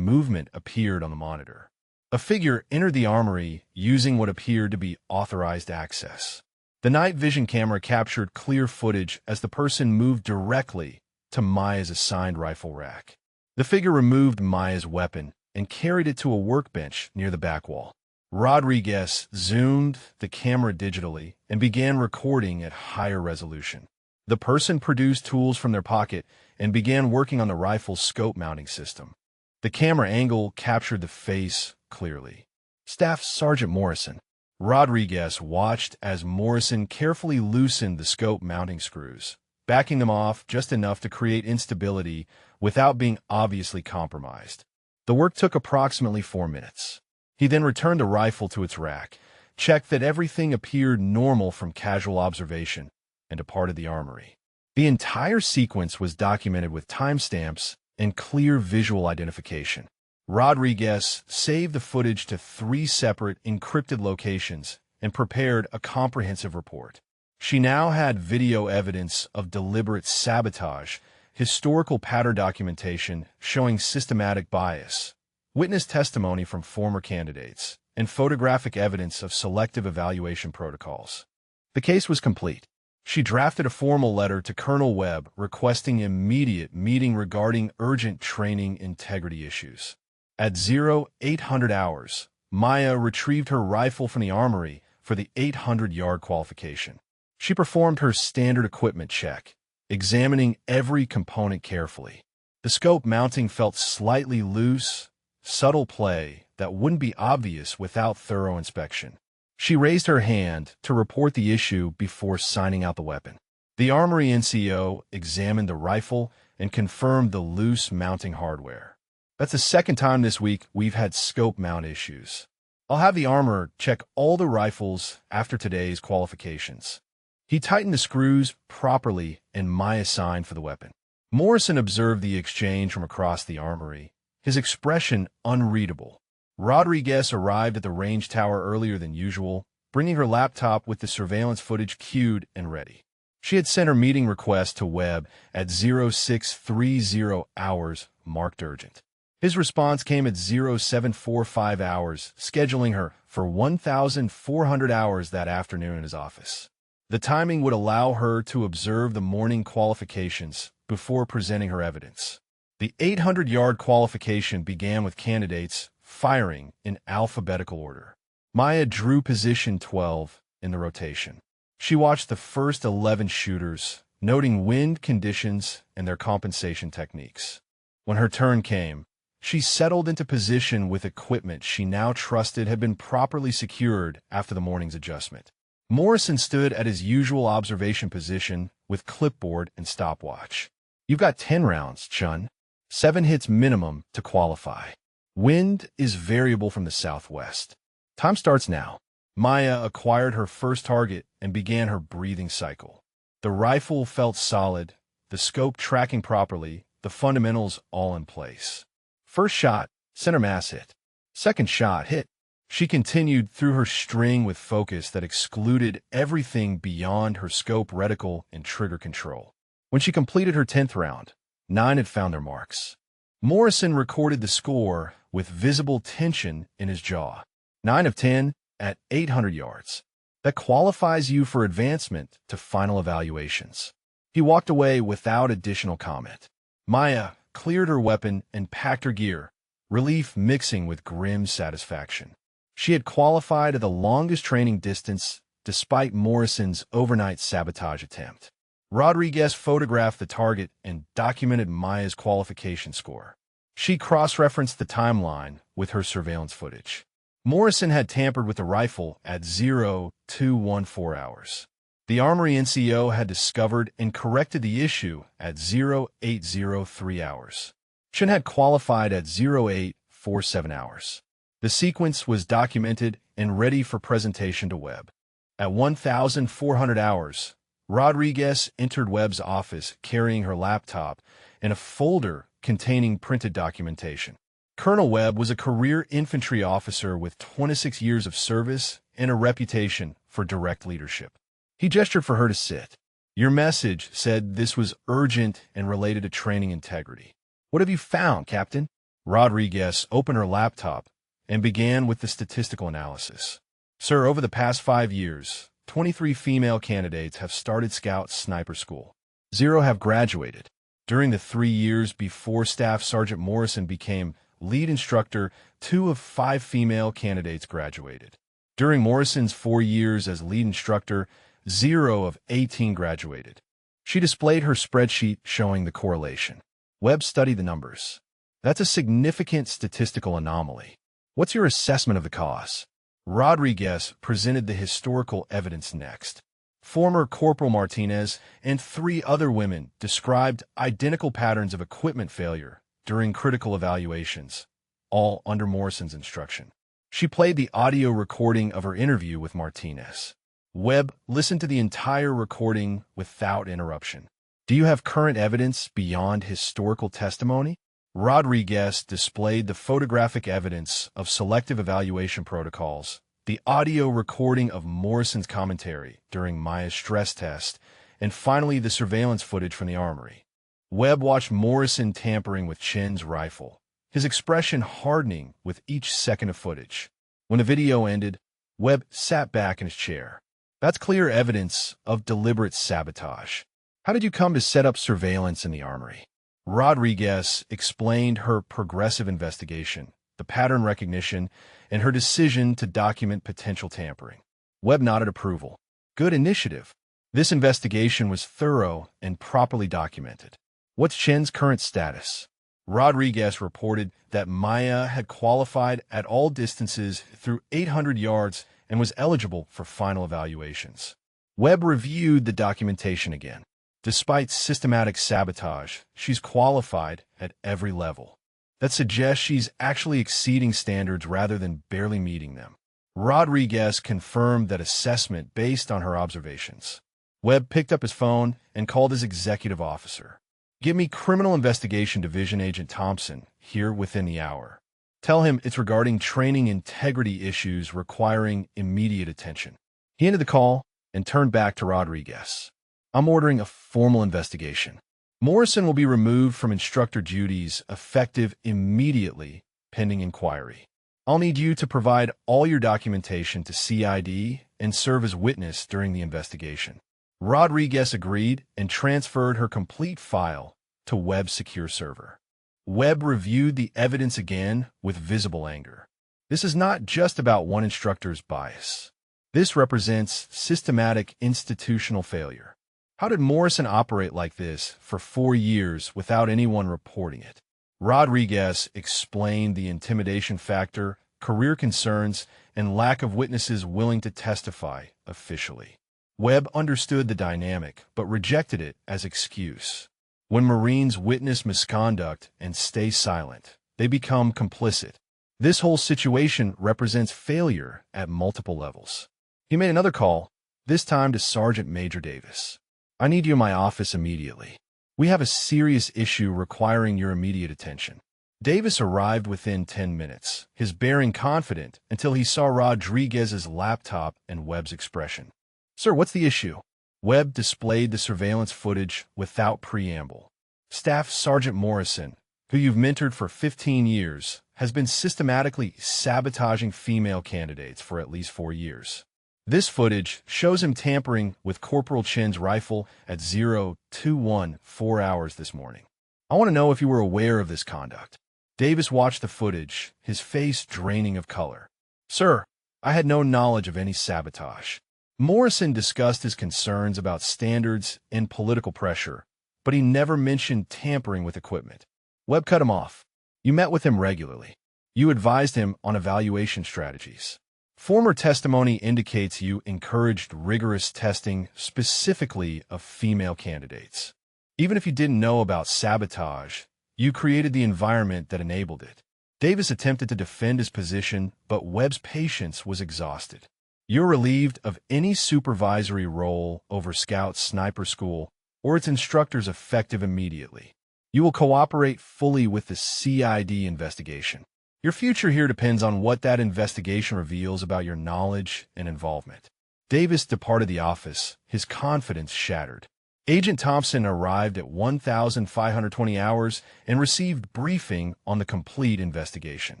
movement appeared on the monitor. A figure entered the armory using what appeared to be authorized access. The night vision camera captured clear footage as the person moved directly to Maya's assigned rifle rack. The figure removed Maya's weapon and carried it to a workbench near the back wall. Rodriguez zoomed the camera digitally and began recording at higher resolution. The person produced tools from their pocket and began working on the rifle's scope mounting system. The camera angle captured the face clearly. Staff Sergeant Morrison. Rodriguez watched as Morrison carefully loosened the scope mounting screws, backing them off just enough to create instability without being obviously compromised. The work took approximately 4 minutes. He then returned the rifle to its rack, checked that everything appeared normal from casual observation, and departed the armory. The entire sequence was documented with timestamps and clear visual identification. Rodriguez saved the footage to 3 separate encrypted locations and prepared a comprehensive report. She now had video evidence of deliberate sabotage, historical pattern documentation showing systematic bias, witness testimony from former candidates, and photographic evidence of selective evaluation protocols. The case was complete. She drafted a formal letter to Colonel Webb requesting immediate meeting regarding urgent training integrity issues. At 0800 hours, Maya retrieved her rifle from the armory for the 800-yard qualification. She performed her standard equipment check, examining every component carefully. The scope mounting felt slightly loose, subtle play that wouldn't be obvious without thorough inspection. She raised her hand to report the issue before signing out the weapon. The Armory NCO examined the rifle and confirmed the loose mounting hardware. That's the second time this week we've had scope mount issues. I'll have the armorer check all the rifles after today's qualifications. He tightened the screws properly and Maya signed for the weapon. Morrison observed the exchange from across the armory, his expression unreadable. Rodriguez arrived at the range tower earlier than usual, bringing her laptop with the surveillance footage queued and ready. She had sent her meeting request to Webb at 0630 hours, marked urgent. His response came at 0745 hours, scheduling her for 1,400 hours that afternoon in his office. The timing would allow her to observe the morning qualifications before presenting her evidence. The 800-yard qualification began with candidates firing in alphabetical order. Maya drew position 12 in the rotation. She watched the first 11 shooters, noting wind conditions and their compensation techniques. When her turn came, she settled into position with equipment she now trusted had been properly secured after the morning's adjustment. Morrison stood at his usual observation position with clipboard and stopwatch. "You've got 10 rounds, Chun. 7 hits minimum to qualify. Wind is variable from the southwest. Time starts now." Maya acquired her first target and began her breathing cycle. The rifle felt solid, the scope tracking properly, the fundamentals all in place. First shot, center mass hit. Second shot, hit. She continued through her string with focus that excluded everything beyond her scope reticle and trigger control. When she completed her 10th round, 9 had found their marks. Morrison recorded the score with visible tension in his jaw. 9 of 10 at 800 yards. That qualifies you for advancement to final evaluations. He walked away without additional comment. Maya cleared her weapon and packed her gear, relief mixing with grim satisfaction. She had qualified at the longest training distance despite Morrison's overnight sabotage attempt. Rodriguez photographed the target and documented Maya's qualification score. She cross-referenced the timeline with her surveillance footage. Morrison had tampered with the rifle at 0214 hours. The Armory NCO had discovered and corrected the issue at 0803 hours. Chun had qualified at 0847 hours. The sequence was documented and ready for presentation to Webb. At 1,400 hours, Rodriguez entered Webb's office carrying her laptop and a folder containing printed documentation. Colonel Webb was a career infantry officer with 26 years of service and a reputation for direct leadership. He gestured for her to sit. "Your message said this was urgent and related to training integrity. What have you found, Captain?" Rodriguez opened her laptop and began with the statistical analysis. "Sir, over the past 5 years, 23 female candidates have started Scout Sniper School. 0 have graduated. During the 3 years before Staff Sergeant Morrison became lead instructor, 2 of 5 female candidates graduated. During Morrison's 4 years as lead instructor, 0 of 18 graduated. She displayed her spreadsheet showing the correlation. Webb studied the numbers. That's a significant statistical anomaly. What's your assessment of the cause? Rodriguez presented the historical evidence next. Former Corporal Martinez and 3 other women described identical patterns of equipment failure during critical evaluations, all under Morrison's instruction. She played the audio recording of her interview with Martinez. Webb listened to the entire recording without interruption. Do you have current evidence beyond historical testimony? Rodriguez displayed the photographic evidence of selective evaluation protocols, the audio recording of Morrison's commentary during Maya's stress test, and finally the surveillance footage from the armory. Webb watched Morrison tampering with Chen's rifle, his expression hardening with each second of footage. When the video ended, Webb sat back in his chair. That's clear evidence of deliberate sabotage. How did you come to set up surveillance in the armory? Rodriguez explained her progressive investigation, the pattern recognition, and her decision to document potential tampering. Webb nodded approval. Good initiative. This investigation was thorough and properly documented. What's Chen's current status? Rodriguez reported that Maya had qualified at all distances through 800 yards and was eligible for final evaluations. Webb reviewed the documentation again. Despite systematic sabotage, she's qualified at every level. That suggests she's actually exceeding standards rather than barely meeting them. Rodriguez confirmed that assessment based on her observations. Webb picked up his phone and called his executive officer. Give me Criminal Investigation Division Agent Thompson here within the hour. Tell him it's regarding training integrity issues requiring immediate attention. He ended the call and turned back to Rodriguez. I'm ordering a formal investigation. Morrison will be removed from instructor duties effective immediately, pending inquiry. I'll need you to provide all your documentation to CID and serve as witness during the investigation. Rodriguez agreed and transferred her complete file to Webb's secure server. Webb reviewed the evidence again with visible anger. This is not just about one instructor's bias. This represents systematic institutional failure. How did Morrison operate like this for 4 years without anyone reporting it? Rodriguez explained the intimidation factor, career concerns, and lack of witnesses willing to testify officially. Webb understood the dynamic, but rejected it as excuse. When Marines witness misconduct and stay silent, they become complicit. This whole situation represents failure at multiple levels. He made another call, this time to Sergeant Major Davis. I need you in my office immediately. We have a serious issue requiring your immediate attention. Davis arrived within 10 minutes, his bearing confident until he saw Rodriguez's laptop and Webb's expression. Sir, what's the issue? Webb displayed the surveillance footage without preamble. Staff Sergeant Morrison, who you've mentored for 15 years, has been systematically sabotaging female candidates for at least 4 years. This footage shows him tampering with Corporal Chen's rifle at 0214 hours this morning. I want to know if you were aware of this conduct. Davis watched the footage, his face draining of color. Sir, I had no knowledge of any sabotage. Morrison discussed his concerns about standards and political pressure, but he never mentioned tampering with equipment. Webb cut him off. You met with him regularly. You advised him on evaluation strategies. Former testimony indicates you encouraged rigorous testing specifically of female candidates. Even if you didn't know about sabotage, you created the environment that enabled it. Davis attempted to defend his position, but Webb's patience was exhausted. You're relieved of any supervisory role over Scout Sniper School or its instructors effective immediately. You will cooperate fully with the CID investigation. Your future here depends on what that investigation reveals about your knowledge and involvement. Davis departed the office, his confidence shattered. Agent Thompson arrived at 1,520 hours and received briefing on the complete investigation.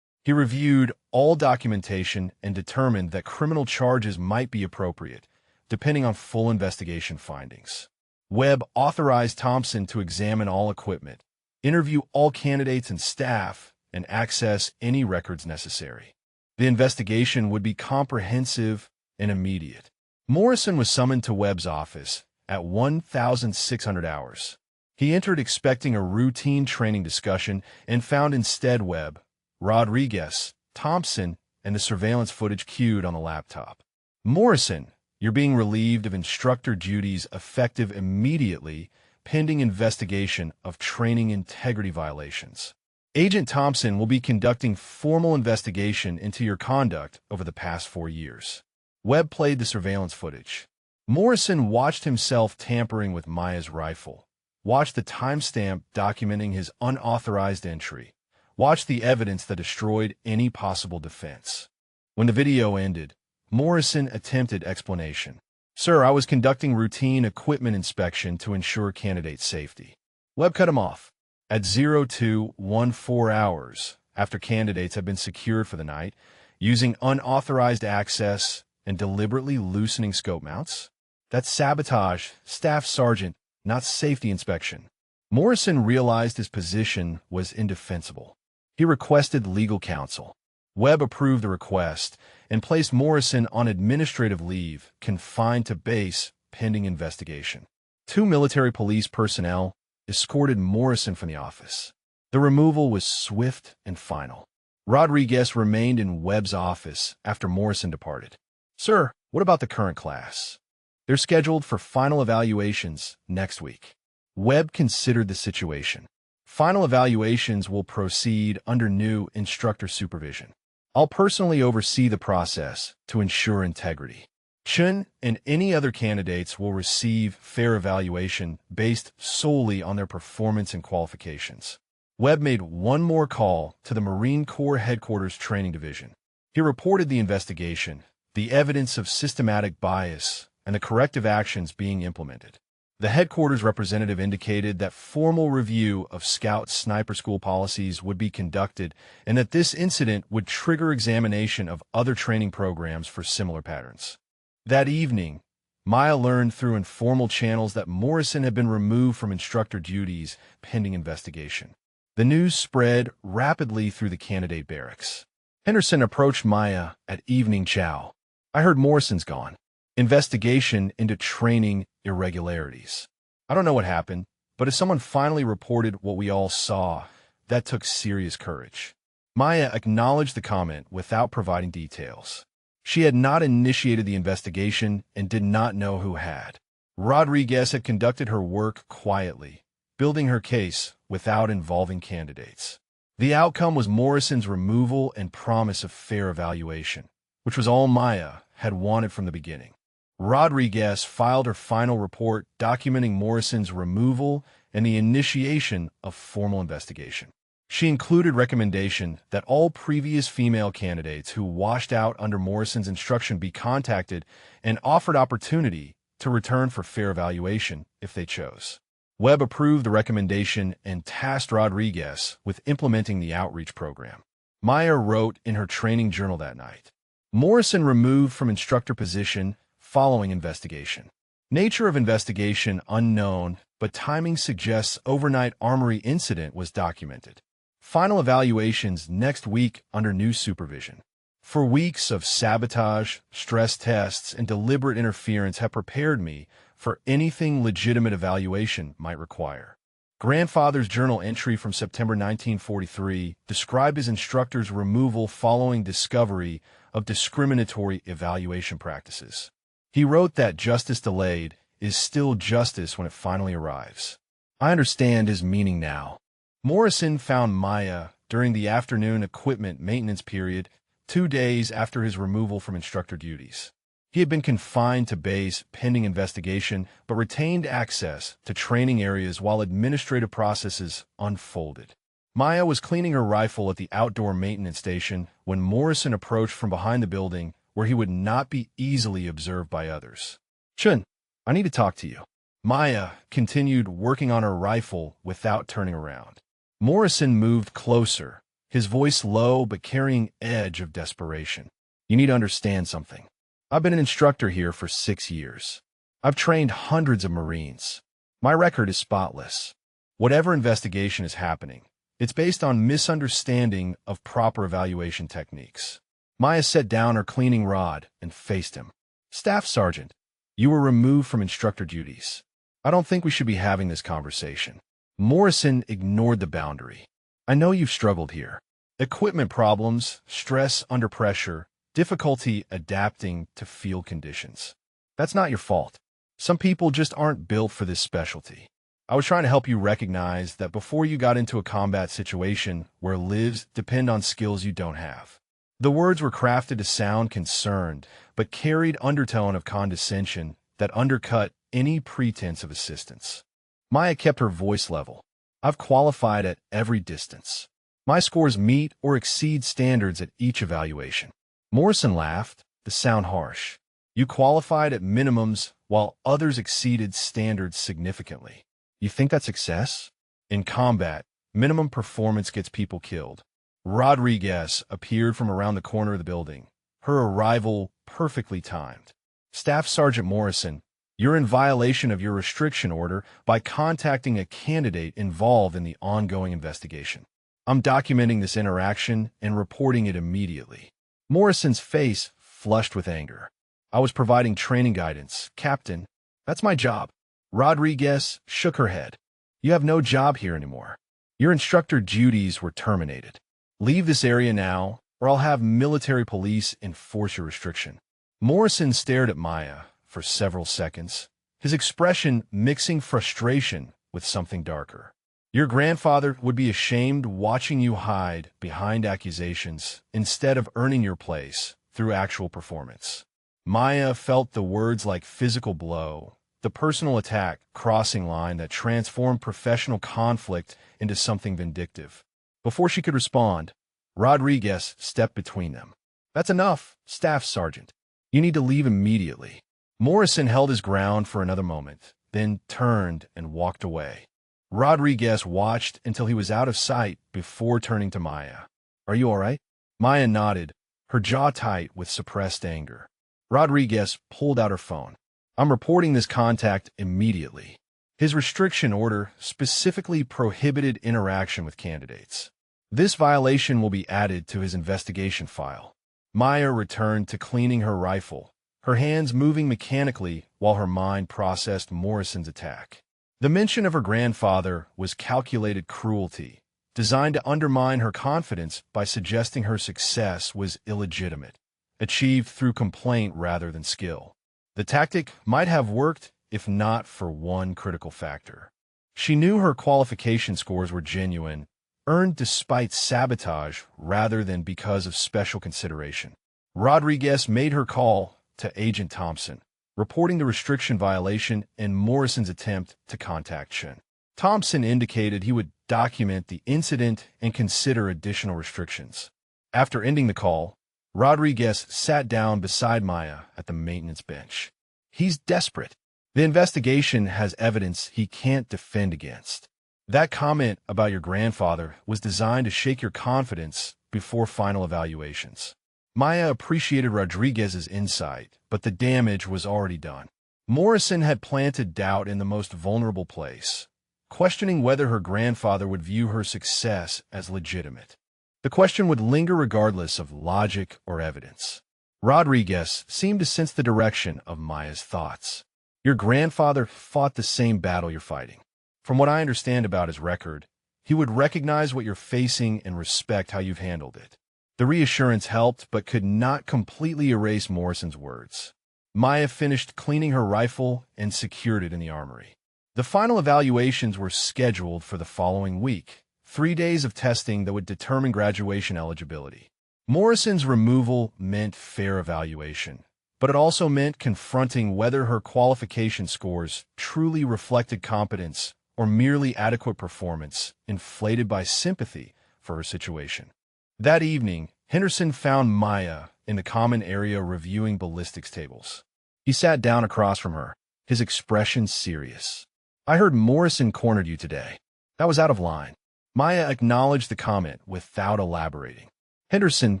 He reviewed all documentation and determined that criminal charges might be appropriate, depending on full investigation findings. Webb authorized Thompson to examine all equipment, interview all candidates and staff, and access any records necessary. The investigation would be comprehensive and immediate. Morrison was summoned to Webb's office, at 1,600 hours. He entered expecting a routine training discussion and found instead Webb, Rodriguez, Thompson, and the surveillance footage queued on the laptop. Morrison, you're being relieved of instructor duties effective immediately, pending investigation of training integrity violations. Agent Thompson will be conducting formal investigation into your conduct over the past 4 years. Webb played the surveillance footage. Morrison watched himself tampering with Maya's rifle, watched the timestamp documenting his unauthorized entry, watched the evidence that destroyed any possible defense. When the video ended, Morrison attempted explanation. "Sir, I was conducting routine equipment inspection to ensure candidate safety." Webb cut him off. At 0214 hours after candidates had been secured for the night, using unauthorized access and deliberately loosening scope mounts? That's sabotage, Staff Sergeant, not safety inspection. Morrison realized his position was indefensible. He requested legal counsel. Webb approved the request and placed Morrison on administrative leave, confined to base, pending investigation. 2 military police personnel escorted Morrison from the office. The removal was swift and final. Rodriguez remained in Webb's office after Morrison departed. "Sir, what about the current class? They're scheduled for final evaluations next week." Webb considered the situation. "Final evaluations will proceed under new instructor supervision. I'll personally oversee the process to ensure integrity. Chun and any other candidates will receive fair evaluation based solely on their performance and qualifications." Webb made one more call to the Marine Corps Headquarters Training Division. He reported the investigation, the evidence of systematic bias, and the corrective actions being implemented. The headquarters representative indicated that formal review of Scout Sniper School policies would be conducted and that this incident would trigger examination of other training programs for similar patterns. That evening, Maya learned through informal channels that Morrison had been removed from instructor duties pending investigation. The news spread rapidly through the candidate barracks. Henderson approached Maya at evening chow. "I heard Morrison's gone. Investigation into training irregularities. I don't know what happened, but as someone finally reported what we all saw, that took serious courage." Maya acknowledged the comment without providing details. She had not initiated the investigation and did not know who had. Rodriguez had conducted her work quietly, building her case without involving candidates. The outcome was Morrison's removal and promise of fair evaluation, which was all Maya had wanted from the beginning. Rodriguez filed her final report documenting Morrison's removal and the initiation of formal investigation. She included recommendation that all previous female candidates who washed out under Morrison's instruction be contacted and offered opportunity to return for fair evaluation if they chose. Webb approved the recommendation and tasked Rodriguez with implementing the outreach program. Maya wrote in her training journal that night, "Morrison removed from instructor position following investigation. Nature of investigation unknown, but timing suggests overnight armory incident was documented. Final evaluations next week under new supervision." For weeks of sabotage, stress tests, and deliberate interference have prepared me for anything legitimate evaluation might require. Grandfather's journal entry from September 1943 described his instructor's removal following discovery of discriminatory evaluation practices. He wrote that justice delayed is still justice when it finally arrives. I understand his meaning now. Morrison found Maya during the afternoon equipment maintenance period 2 days after his removal from instructor duties. He had been confined to base pending investigation, but retained access to training areas while administrative processes unfolded. Maya was cleaning her rifle at the outdoor maintenance station when Morrison approached from behind the building where he would not be easily observed by others. "Chun, I need to talk to you." Maya continued working on her rifle without turning around. Morrison moved closer, his voice low but carrying edge of desperation. "You need to understand something. I've been an instructor here for 6 years. I've trained hundreds of Marines. My record is spotless. Whatever investigation is happening, it's based on misunderstanding of proper evaluation techniques." Maya set down her cleaning rod and faced him. "Staff Sergeant, You were removed from instructor duties. I don't think we should be having this conversation. Morrison ignored the boundary. I know you've struggled here. Equipment problems, stress under pressure, difficulty adapting to field conditions. That's not your fault. Some people just aren't built for this specialty. I was trying to help you recognize that before you got into a combat situation where lives depend on skills you don't have. The words were crafted to sound concerned, but carried undertone of condescension that undercut any pretense of assistance. Maya kept her voice level. I've qualified at every distance. My scores meet or exceed standards at each evaluation. Morrison laughed, the sound harsh. You qualified at minimums while others exceeded standards significantly. You think that's success? In combat, minimum performance gets people killed. Rodriguez appeared from around the corner of the building, her arrival perfectly timed. Staff Sergeant Morrison, you're in violation of your restriction order by contacting a candidate involved in the ongoing investigation. I'm documenting this interaction and reporting it immediately. Morrison's face flushed with anger. I was providing training guidance, Captain. That's my job. Rodriguez shook her head. You have no job here anymore. Your instructor duties were terminated. Leave this area now, or I'll have military police enforce your restriction. Morrison stared at Maya for several seconds, his expression mixing frustration with something darker. Your grandfather would be ashamed watching you hide behind accusations instead of earning your place through actual performance. Maya felt the words like physical blow, the personal attack crossing line that transformed professional conflict into something vindictive. Before she could respond, Rodriguez stepped between them. That's enough, Staff Sergeant. You need to leave immediately. Morrison held his ground for another moment, then turned and walked away. Rodriguez watched until he was out of sight before turning to Maya. Are you all right? Maya nodded, her jaw tight with suppressed anger. Rodriguez pulled out her phone. I'm reporting this contact immediately. His restriction order specifically prohibited interaction with candidates. This violation will be added to his investigation file. Maya returned to cleaning her rifle, her hands moving mechanically while her mind processed Morrison's attack. The mention of her grandfather was calculated cruelty, designed to undermine her confidence by suggesting her success was illegitimate, achieved through complaint rather than skill. The tactic might have worked if not for one critical factor. She knew her qualification scores were genuine, earned despite sabotage rather than because of special consideration. Rodriguez made her call to Agent Thompson, reporting the restriction violation and Morrison's attempt to contact Shin. Thompson indicated he would document the incident and consider additional restrictions. After ending the call, Rodriguez sat down beside Maya at the maintenance bench. He's desperate. The investigation has evidence he can't defend against. That comment about your grandfather was designed to shake your confidence before final evaluations. Maya appreciated Rodriguez's insight, but the damage was already done. Morrison had planted doubt in the most vulnerable place, questioning whether her grandfather would view her success as legitimate. The question would linger regardless of logic or evidence. Rodriguez seemed to sense the direction of Maya's thoughts. Your grandfather fought the same battle you're fighting. From what I understand about his record, he would recognize what you're facing and respect how you've handled it. The reassurance helped, but could not completely erase Morrison's words. Maya finished cleaning her rifle and secured it in the armory. The final evaluations were scheduled for the following week, 3 days of testing that would determine graduation eligibility. Morrison's removal meant fair evaluation, but it also meant confronting whether her qualification scores truly reflected competence or merely adequate performance, inflated by sympathy for her situation. That evening, Henderson found Maya in the common area reviewing ballistics tables. He sat down across from her, his expression serious. I heard Morrison cornered you today. That was out of line. Maya acknowledged the comment without elaborating. Henderson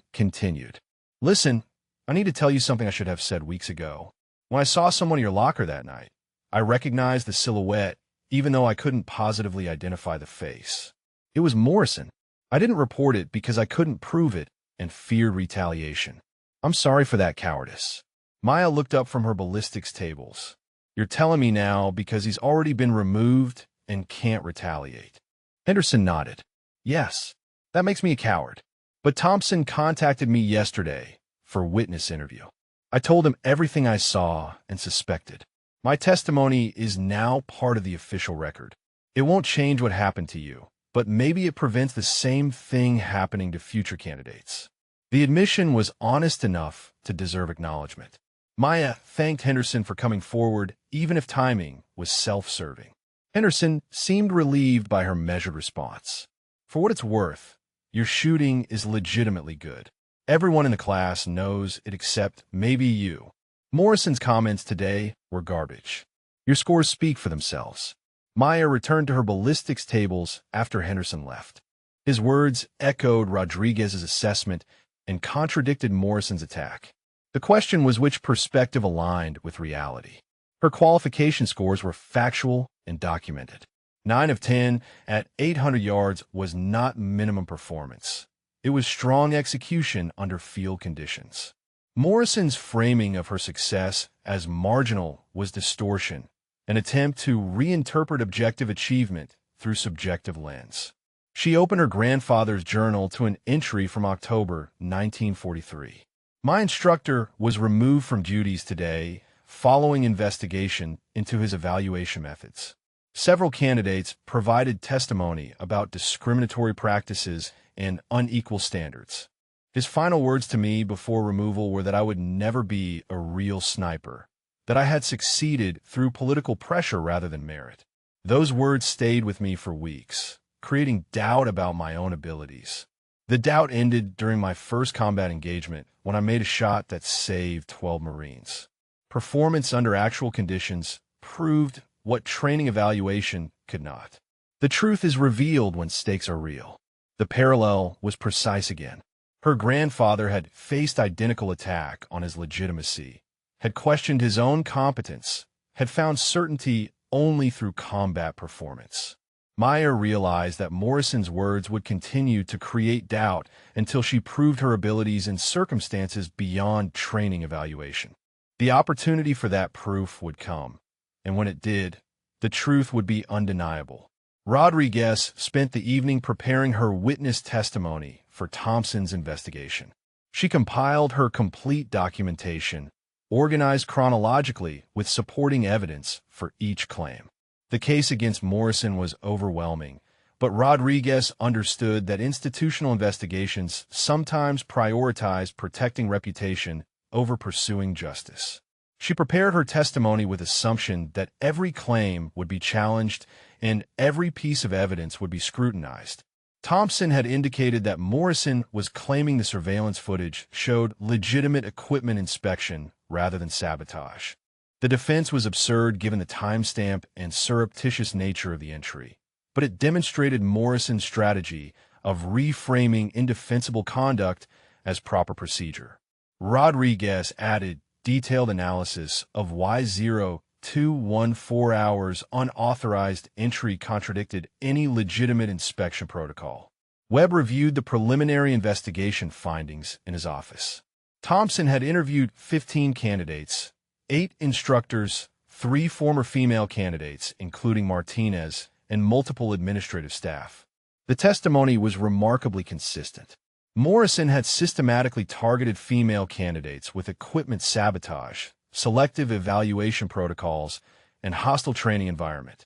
continued. Listen, I need to tell you something I should have said weeks ago. When I saw someone in your locker that night, I recognized the silhouette, even though I couldn't positively identify the face. It was Morrison. I didn't report it because I couldn't prove it and feared retaliation. I'm sorry for that cowardice. Maya looked up from her ballistics tables. You're telling me now because he's already been removed and can't retaliate. Henderson nodded. Yes, that makes me a coward. But Thompson contacted me yesterday for a witness interview. I told him everything I saw and suspected. My testimony is now part of the official record. It won't change what happened to you, but maybe it prevents the same thing happening to future candidates. The admission was honest enough to deserve acknowledgement. Maya thanked Henderson for coming forward, even if timing was self-serving. Henderson seemed relieved by her measured response. For what it's worth, your shooting is legitimately good. Everyone in the class knows it except maybe you. Morrison's comments today were garbage. Your scores speak for themselves. Maya returned to her ballistics tables after Henderson left. His words echoed Rodriguez's assessment and contradicted Morrison's attack. The question was which perspective aligned with reality. Her qualification scores were factual and documented. 9 of 10 at 800 yards was not minimum performance. It was strong execution under field conditions. Morrison's framing of her success as marginal was distortion, an attempt to reinterpret objective achievement through subjective lens. She opened her grandfather's journal to an entry from October 1943. My instructor was removed from duties today following investigation into his evaluation methods. Several candidates provided testimony about discriminatory practices and unequal standards. His final words to me before removal were that I would never be a real sniper, that I had succeeded through political pressure rather than merit. Those words stayed with me for weeks, creating doubt about my own abilities. The doubt ended during my first combat engagement when I made a shot that saved 12 Marines. Performance under actual conditions proved what training evaluation could not. The truth is revealed when stakes are real. The parallel was precise again. Her grandfather had faced identical attack on his legitimacy, had questioned his own competence, had found certainty only through combat performance. Maya realized that Morrison's words would continue to create doubt until she proved her abilities in circumstances beyond training evaluation. The opportunity for that proof would come, and when it did, the truth would be undeniable. Rodriguez spent the evening preparing her witness testimony for Thompson's investigation. She compiled her complete documentation, organized chronologically with supporting evidence for each claim. The case against Morrison was overwhelming, but Rodriguez understood that institutional investigations sometimes prioritize protecting reputation over pursuing justice. She prepared her testimony with assumption that every claim would be challenged and every piece of evidence would be scrutinized. Thompson had indicated that Morrison was claiming the surveillance footage showed legitimate equipment inspection rather than sabotage. The defense was absurd given the timestamp and surreptitious nature of the entry, but it demonstrated Morrison's strategy of reframing indefensible conduct as proper procedure. Rodriguez added detailed analysis of why 0214 hours unauthorized entry contradicted any legitimate inspection protocol. Webb reviewed the preliminary investigation findings in his office. Thompson had interviewed 15 candidates, 8 instructors, 3 former female candidates, including Martinez, and multiple administrative staff. The testimony was remarkably consistent. Morrison had systematically targeted female candidates with equipment sabotage, selective evaluation protocols, and hostile training environment.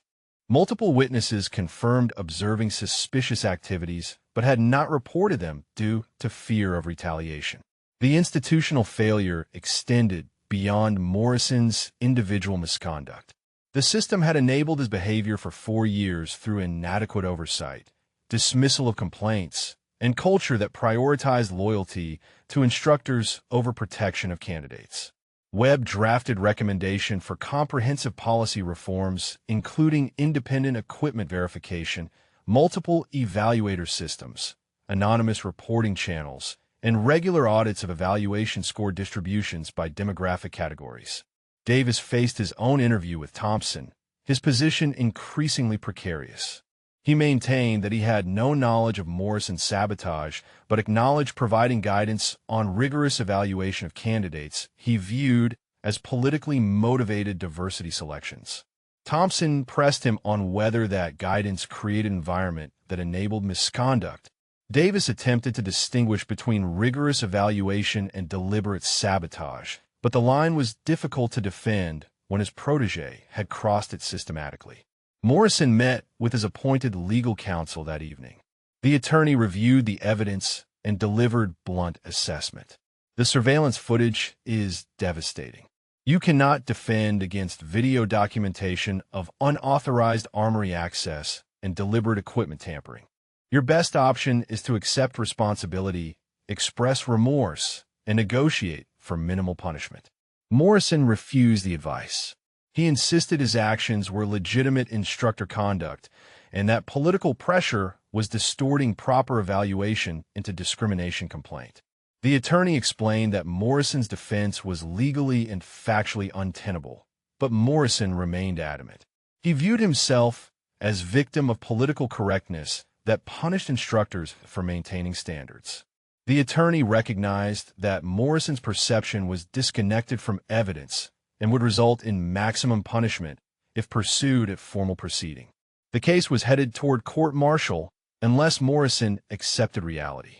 Multiple witnesses confirmed observing suspicious activities, but had not reported them due to fear of retaliation. The institutional failure extended beyond Morrison's individual misconduct. The system had enabled his behavior for 4 years through inadequate oversight, dismissal of complaints, and culture that prioritized loyalty to instructors over protection of candidates. Webb drafted recommendation for comprehensive policy reforms, including independent equipment verification, multiple evaluator systems, anonymous reporting channels, and regular audits of evaluation score distributions by demographic categories. Davis faced his own interview with Thompson, his position increasingly precarious. He maintained that he had no knowledge of Morrison's sabotage, but acknowledged providing guidance on rigorous evaluation of candidates he viewed as politically motivated diversity selections. Thompson pressed him on whether that guidance created an environment that enabled misconduct. Davis attempted to distinguish between rigorous evaluation and deliberate sabotage, but the line was difficult to defend when his protege had crossed it systematically. Morrison met with his appointed legal counsel that evening. The attorney reviewed the evidence and delivered blunt assessment. The surveillance footage is devastating. You cannot defend against video documentation of unauthorized armory access and deliberate equipment tampering. Your best option is to accept responsibility, express remorse, and negotiate for minimal punishment. Morrison refused the advice. He insisted his actions were legitimate instructor conduct and that political pressure was distorting proper evaluation into discrimination complaint. The attorney explained that Morrison's defense was legally and factually untenable, but Morrison remained adamant. He viewed himself as victim of political correctness that punished instructors for maintaining standards. The attorney recognized that Morrison's perception was disconnected from evidence and would result in maximum punishment if pursued at formal proceeding. The case was headed toward court-martial unless Morrison accepted reality.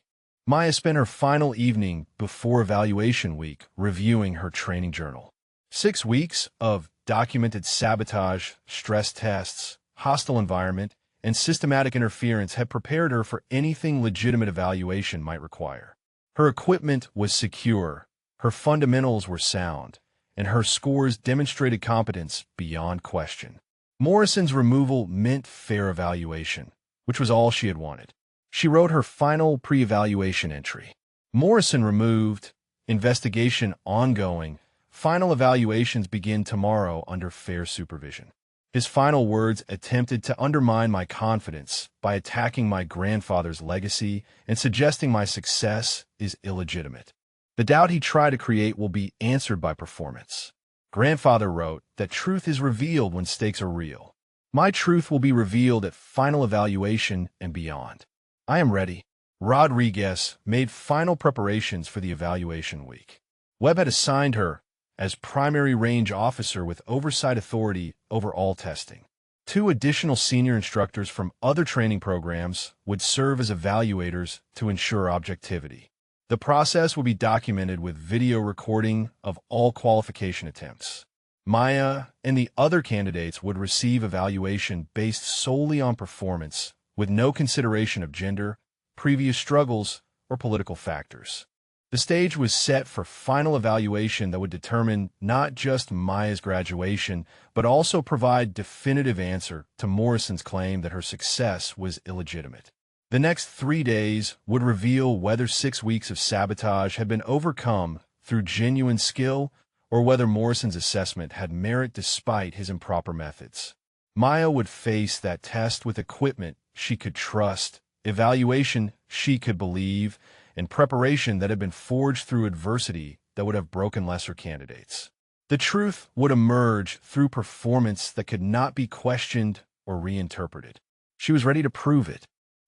Maya spent her final evening before evaluation week reviewing her training journal. 6 weeks of documented sabotage, stress tests, hostile environment, and systematic interference had prepared her for anything legitimate evaluation might require. Her equipment was secure, her fundamentals were sound, and her scores demonstrated competence beyond question. Morrison's removal meant fair evaluation, which was all she had wanted. She wrote her final pre-evaluation entry. Morrison removed, investigation ongoing, final evaluations begin tomorrow under fair supervision. His final words attempted to undermine my confidence by attacking my grandfather's legacy and suggesting my success is illegitimate. The doubt he tried to create will be answered by performance. Grandfather wrote that truth is revealed when stakes are real. My truth will be revealed at final evaluation and beyond. I am ready. Rodriguez made final preparations for the evaluation week. Webb had assigned her as primary range officer with oversight authority over all testing. 2 additional senior instructors from other training programs would serve as evaluators to ensure objectivity. The process will be documented with video recording of all qualification attempts. Maya and the other candidates would receive evaluation based solely on performance, with no consideration of gender, previous struggles, or political factors. The stage was set for final evaluation that would determine not just Maya's graduation, but also provide definitive answer to Morrison's claim that her success was illegitimate. The next 3 days would reveal whether 6 weeks of sabotage had been overcome through genuine skill or whether Morrison's assessment had merit despite his improper methods. Maya would face that test with equipment she could trust, evaluation she could believe, and preparation that had been forged through adversity that would have broken lesser candidates. The truth would emerge through performance that could not be questioned or reinterpreted. She was ready to prove it.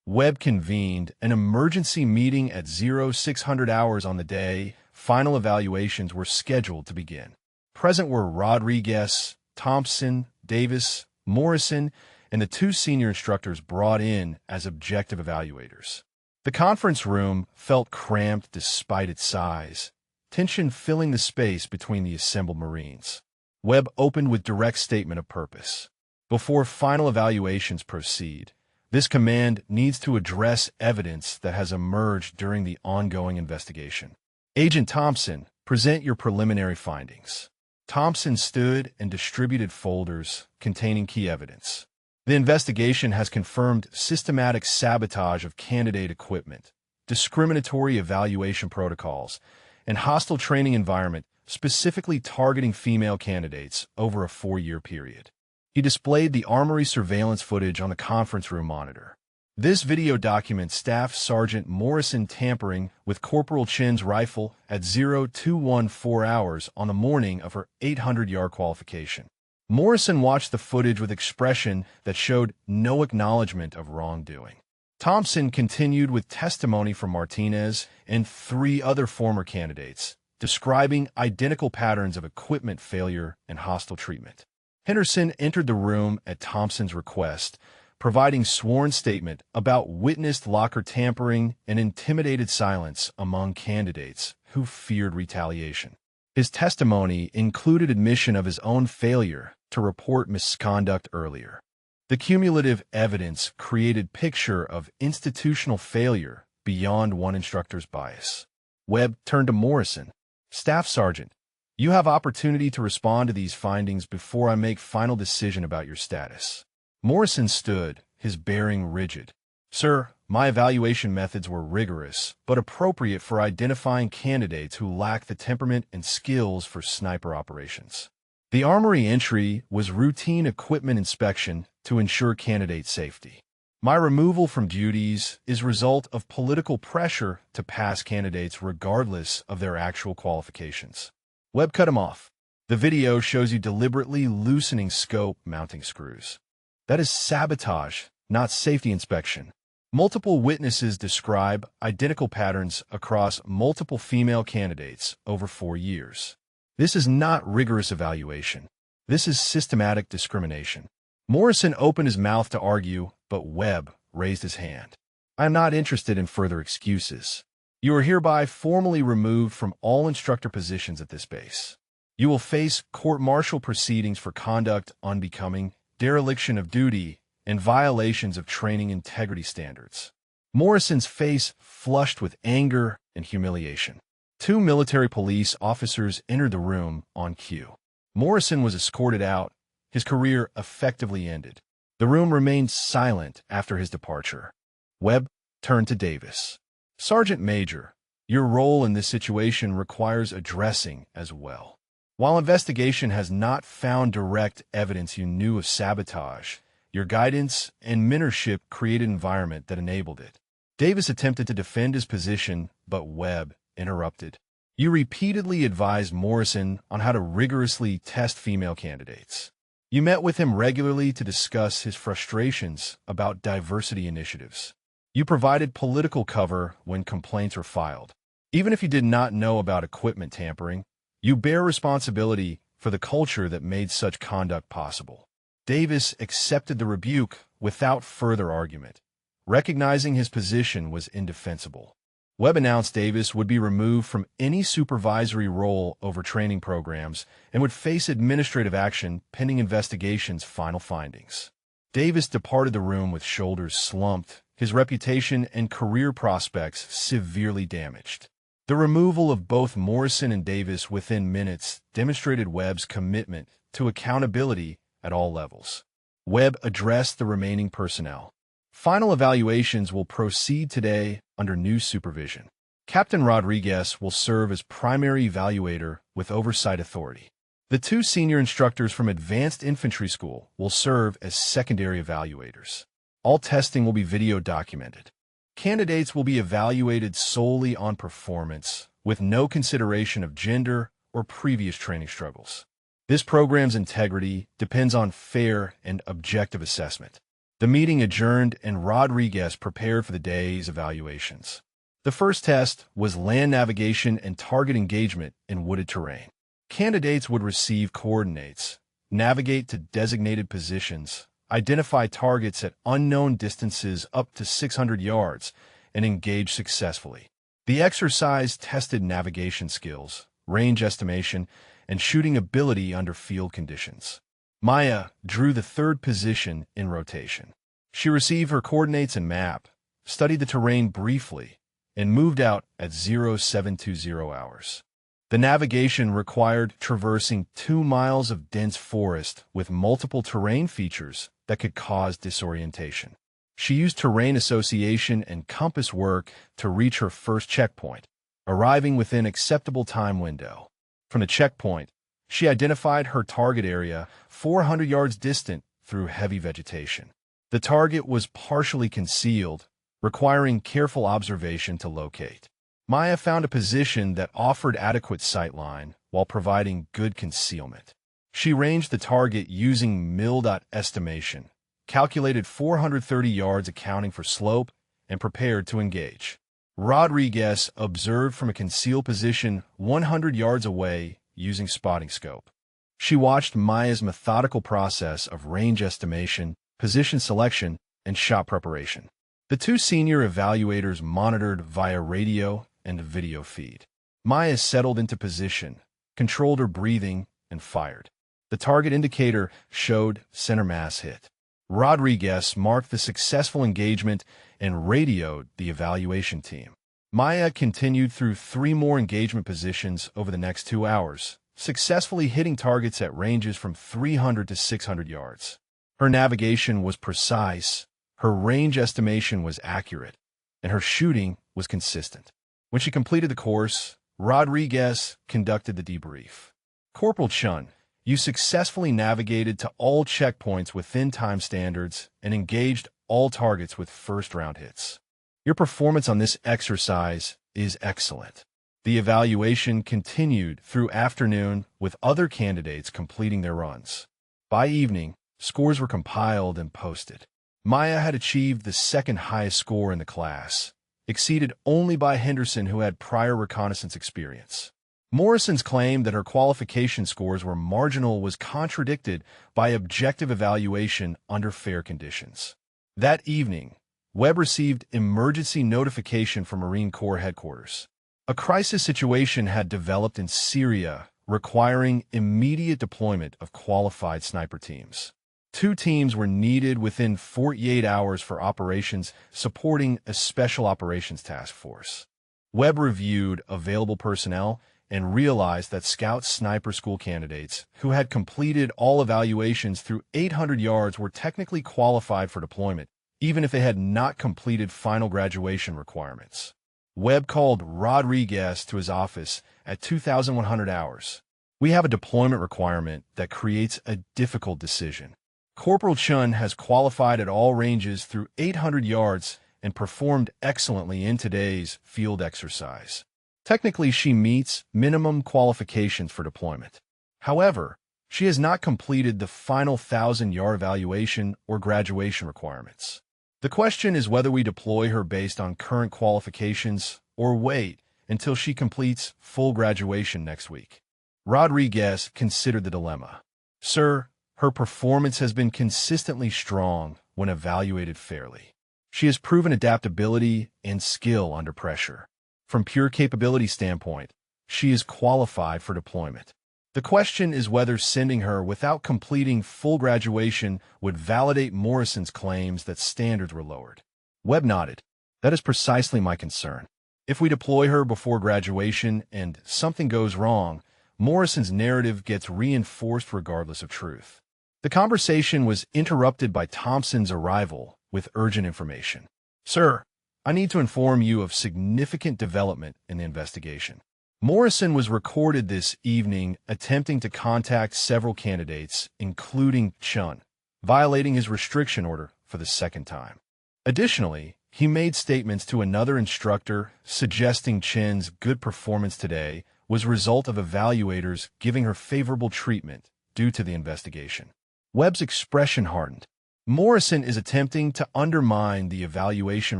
Webb convened an emergency meeting at 0600 hours on the day final evaluations were scheduled to begin. Present were Rodriguez, Thompson, Davis, Morrison, and the 2 senior instructors brought in as objective evaluators. The conference room felt cramped despite its size, tension filling the space between the assembled Marines. Webb opened with direct statement of purpose. Before final evaluations proceed, this command needs to address evidence that has emerged during the ongoing investigation. Agent Thompson, present your preliminary findings. Thompson stood and distributed folders containing key evidence. The investigation has confirmed systematic sabotage of candidate equipment, discriminatory evaluation protocols, and hostile training environment specifically targeting female candidates over a 4-year period. He displayed the armory surveillance footage on the conference room monitor. This video documents Staff Sergeant Morrison tampering with Corporal Chin's rifle at 0214 hours on the morning of her 800-yard qualification. Morrison watched the footage with expression that showed no acknowledgement of wrongdoing. Thompson continued with testimony from Martinez and 3 other former candidates, describing identical patterns of equipment failure and hostile treatment. Henderson entered the room at Thompson's request, providing sworn statement about witnessed locker tampering and intimidated silence among candidates who feared retaliation. His testimony included admission of his own failure to report misconduct earlier. The cumulative evidence created picture of institutional failure beyond one instructor's bias. Webb turned to Morrison. Staff Sergeant, you have opportunity to respond to these findings before I make final decision about your status. Morrison stood, his bearing rigid. Sir, my evaluation methods were rigorous, but appropriate for identifying candidates who lack the temperament and skills for sniper operations. The armory entry was routine equipment inspection to ensure candidate safety. My removal from duties is result of political pressure to pass candidates regardless of their actual qualifications. Webb cut him off. The video shows you deliberately loosening scope mounting screws. That is sabotage, not safety inspection. Multiple witnesses describe identical patterns across multiple female candidates over 4 years. This is not rigorous evaluation. This is systematic discrimination. Morrison opened his mouth to argue, but Webb raised his hand. I am not interested in further excuses. You are hereby formally removed from all instructor positions at this base. You will face court-martial proceedings for conduct unbecoming, dereliction of duty, and violations of training integrity standards. Morrison's face flushed with anger and humiliation. 2 military police officers entered the room on cue. Morrison was escorted out. His career effectively ended. The room remained silent after his departure. Webb turned to Davis. Sergeant Major, your role in this situation requires addressing as well. While investigation has not found direct evidence you knew of sabotage, your guidance and mentorship created an environment that enabled it. Davis attempted to defend his position, but Webb interrupted. You repeatedly advised Morrison on how to rigorously test female candidates. You met with him regularly to discuss his frustrations about diversity initiatives. You provided political cover when complaints were filed. Even if you did not know about equipment tampering, you bear responsibility for the culture that made such conduct possible. Davis accepted the rebuke without further argument, recognizing his position was indefensible. Webb announced Davis would be removed from any supervisory role over training programs and would face administrative action pending investigation's final findings. Davis departed the room with shoulders slumped, his reputation and career prospects severely damaged. The removal of both Morrison and Davis within minutes demonstrated Webb's commitment to accountability at all levels. Webb addressed the remaining personnel. Final evaluations will proceed today under new supervision. Captain Rodriguez will serve as primary evaluator with oversight authority. The 2 senior instructors from Advanced Infantry School will serve as secondary evaluators. All testing will be video documented. Candidates will be evaluated solely on performance, with no consideration of gender or previous training struggles. This program's integrity depends on fair and objective assessment. The meeting adjourned and Rodriguez prepared for the day's evaluations. The first test was land navigation and target engagement in wooded terrain. Candidates would receive coordinates, navigate to designated positions, identify targets at unknown distances up to 600 yards, and engage successfully. The exercise tested navigation skills, range estimation, and shooting ability under field conditions. Maya drew the 3rd position in rotation. She received her coordinates and map, studied the terrain briefly, and moved out at 0720 hours. The navigation required traversing 2 miles of dense forest with multiple terrain features that could cause disorientation. She used terrain association and compass work to reach her first checkpoint, arriving within acceptable time window. From the checkpoint, she identified her target area 400 yards distant through heavy vegetation. The target was partially concealed, requiring careful observation to locate. Maya found a position that offered adequate sightline while providing good concealment. She ranged the target using mil-dot estimation, calculated 430 yards accounting for slope, and prepared to engage. Rodriguez observed from a concealed position 100 yards away using spotting scope. She watched Maya's methodical process of range estimation, position selection, and shot preparation. The two senior evaluators monitored via radio and video feed. Maya settled into position, controlled her breathing, and fired. The target indicator showed center mass hit. Rodriguez marked the successful engagement and radioed the evaluation team. Maya continued through 3 more engagement positions over the next 2 hours, successfully hitting targets at ranges from 300 to 600 yards. Her navigation was precise, her range estimation was accurate, and her shooting was consistent. When she completed the course, Rodriguez conducted the debrief. Corporal Chun, you successfully navigated to all checkpoints within time standards and engaged all targets with first-round hits. Your performance on this exercise is excellent. The evaluation continued through afternoon with other candidates completing their runs. By evening, scores were compiled and posted. Maya had achieved the second highest score in the class, exceeded only by Henderson, who had prior reconnaissance experience. Morrison's claim that her qualification scores were marginal was contradicted by objective evaluation under fair conditions. That evening, Webb received emergency notification from Marine Corps headquarters. A crisis situation had developed in Syria, requiring immediate deployment of qualified sniper teams. 2 teams were needed within 48 hours for operations supporting a special operations task force. Webb reviewed available personnel and realized that Scout Sniper School candidates who had completed all evaluations through 800 yards were technically qualified for deployment, even if they had not completed final graduation requirements. Webb called Rodriguez to his office at 2,100 hours. We have a deployment requirement that creates a difficult decision. Corporal Chun has qualified at all ranges through 800 yards and performed excellently in today's field exercise. Technically, she meets minimum qualifications for deployment. However, she has not completed the final 1,000-yard evaluation or graduation requirements. The question is whether we deploy her based on current qualifications or wait until she completes full graduation next week. Rodriguez considered the dilemma. Sir, her performance has been consistently strong when evaluated fairly. She has proven adaptability and skill under pressure. From pure capability standpoint, she is qualified for deployment. The question is whether sending her without completing full graduation would validate Morrison's claims that standards were lowered. Webb nodded. That is precisely my concern. If we deploy her before graduation and something goes wrong, Morrison's narrative gets reinforced regardless of truth. The conversation was interrupted by Thompson's arrival with urgent information. Sir, I need to inform you of significant development in the investigation. Morrison was recorded this evening attempting to contact several candidates, including Chun, violating his restriction order for the second time. Additionally, he made statements to another instructor suggesting Chen's good performance today was a result of evaluators giving her favorable treatment due to the investigation. Webb's expression hardened. Morrison is attempting to undermine the evaluation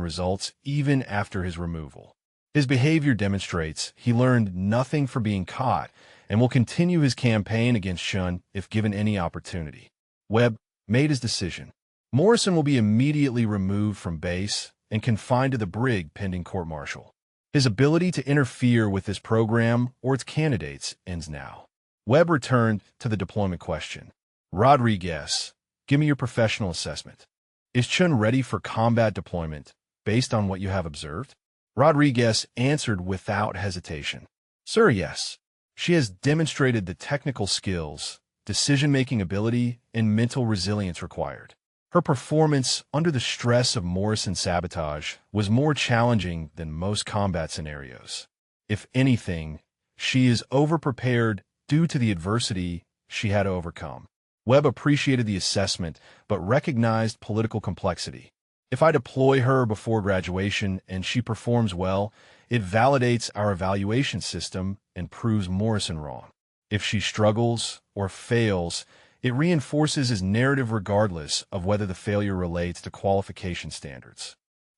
results even after his removal. His behavior demonstrates he learned nothing from being caught and will continue his campaign against Chun if given any opportunity. Webb made his decision. Morrison will be immediately removed from base and confined to the brig pending court-martial. His ability to interfere with this program or its candidates ends now. Webb returned to the deployment question. Rodriguez, give me your professional assessment. Is Chun ready for combat deployment based on what you have observed? Rodriguez answered without hesitation. Sir, yes. She has demonstrated the technical skills, decision-making ability, and mental resilience required. Her performance under the stress of Morrison's sabotage was more challenging than most combat scenarios. If anything, she is overprepared due to the adversity she had to overcome. Webb appreciated the assessment, but recognized political complexity. If I deploy her before graduation and she performs well, it validates our evaluation system and proves Morrison wrong. If she struggles or fails, it reinforces his narrative regardless of whether the failure relates to qualification standards.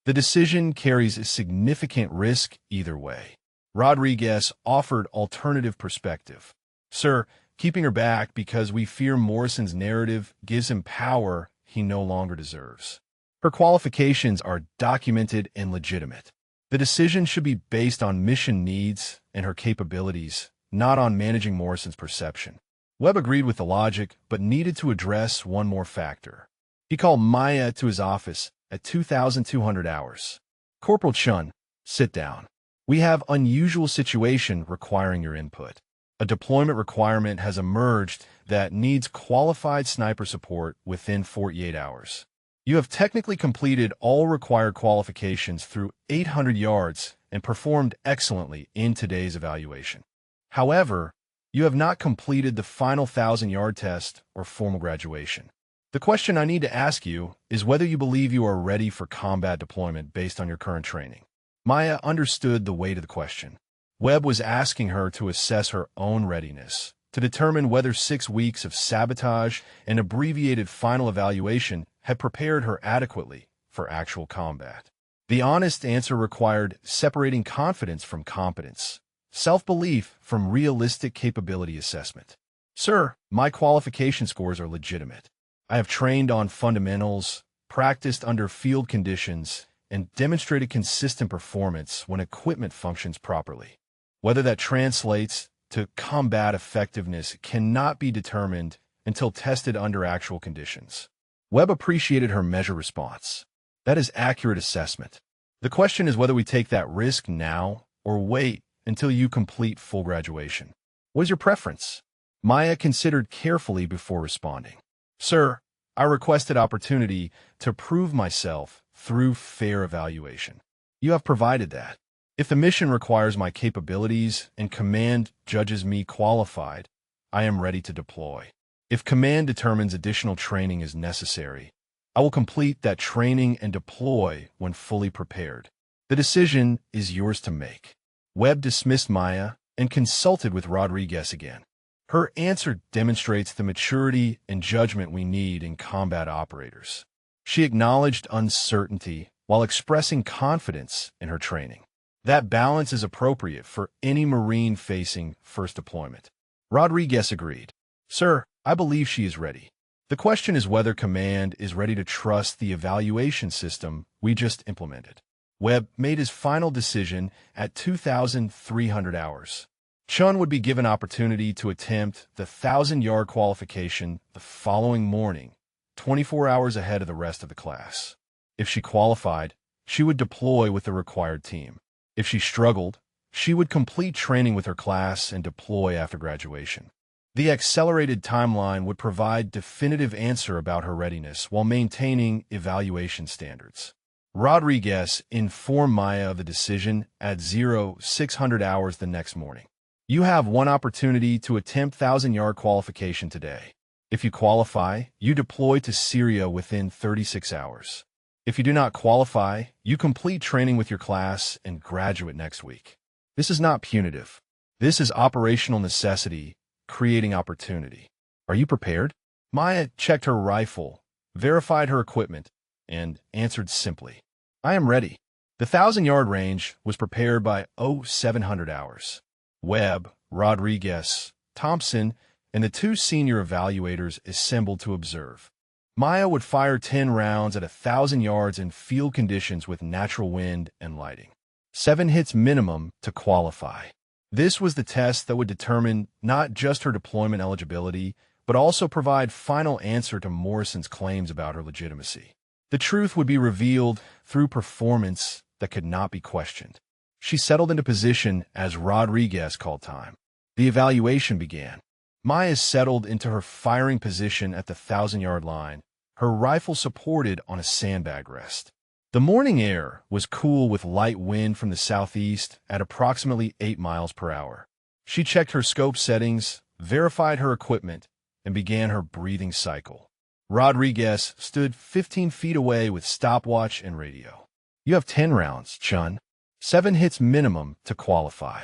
The decision carries a significant risk either way. Rodriguez offered alternative perspective. Sir, keeping her back because we fear Morrison's narrative gives him power he no longer deserves. Her qualifications are documented and legitimate. The decision should be based on mission needs and her capabilities, not on managing Morrison's perception. Webb agreed with the logic, but needed to address one more factor. He called Maya to his office at 2,200 hours. Corporal Chun, sit down. We have unusual situation requiring your input. A deployment requirement has emerged that needs qualified sniper support within 48 hours. You have technically completed all required qualifications through 800 yards and performed excellently in today's evaluation. However, you have not completed the final 1,000-yard test or formal graduation. The question I need to ask you is whether you believe you are ready for combat deployment based on your current training. Maya understood the weight of the question. Webb was asking her to assess her own readiness, to determine whether 6 weeks of sabotage and abbreviated final evaluation had prepared her adequately for actual combat. The honest answer required separating confidence from competence, self-belief from realistic capability assessment. Sir, my qualification scores are legitimate. I have trained on fundamentals, practiced under field conditions, and demonstrated consistent performance when equipment functions properly. Whether that translates to combat effectiveness cannot be determined until tested under actual conditions. Webb appreciated her measured response. That is accurate assessment. The question is whether we take that risk now or wait until you complete full graduation. What is your preference? Maya considered carefully before responding. Sir, I requested opportunity to prove myself through fair evaluation. You have provided that. If the mission requires my capabilities and command judges me qualified, I am ready to deploy. If command determines additional training is necessary, I will complete that training and deploy when fully prepared. The decision is yours to make. Webb dismissed Maya and consulted with Rodriguez again. Her answer demonstrates the maturity and judgment we need in combat operators. She acknowledged uncertainty while expressing confidence in her training. That balance is appropriate for any Marine facing first deployment. Rodriguez agreed. Sir, I believe she is ready. The question is whether command is ready to trust the evaluation system we just implemented. Webb made his final decision at 2,300 hours. Chun would be given opportunity to attempt the 1,000-yard qualification the following morning, 24 hours ahead of the rest of the class. If she qualified, she would deploy with the required team. If she struggled, she would complete training with her class and deploy after graduation. The accelerated timeline would provide definitive answer about her readiness while maintaining evaluation standards. Rodriguez informed Maya of the decision at 0600 hours the next morning. You have one opportunity to attempt 1,000-yard qualification today. If you qualify, you deploy to Syria within 36 hours. If you do not qualify, you complete training with your class and graduate next week. This is not punitive. This is operational necessity, creating opportunity. Are you prepared? Maya checked her rifle, verified her equipment, and answered simply, I am ready. The 1,000-yard range was prepared by 0700 hours. Webb, Rodriguez, Thompson, and the 2 senior evaluators assembled to observe. Maya would fire 10 rounds at 1,000 yards in field conditions with natural wind and lighting. 7 hits minimum to qualify. This was the test that would determine not just her deployment eligibility, but also provide final answer to Morrison's claims about her legitimacy. The truth would be revealed through performance that could not be questioned. She settled into position as Rodriguez called time. The evaluation began. Maya settled into her firing position at the 1,000-yard line, her rifle supported on a sandbag rest. The morning air was cool with light wind from the southeast at approximately 8 miles per hour. She checked her scope settings, verified her equipment, and began her breathing cycle. Rodriguez stood 15 feet away with stopwatch and radio. You have 10 rounds, Chun. 7 hits minimum to qualify.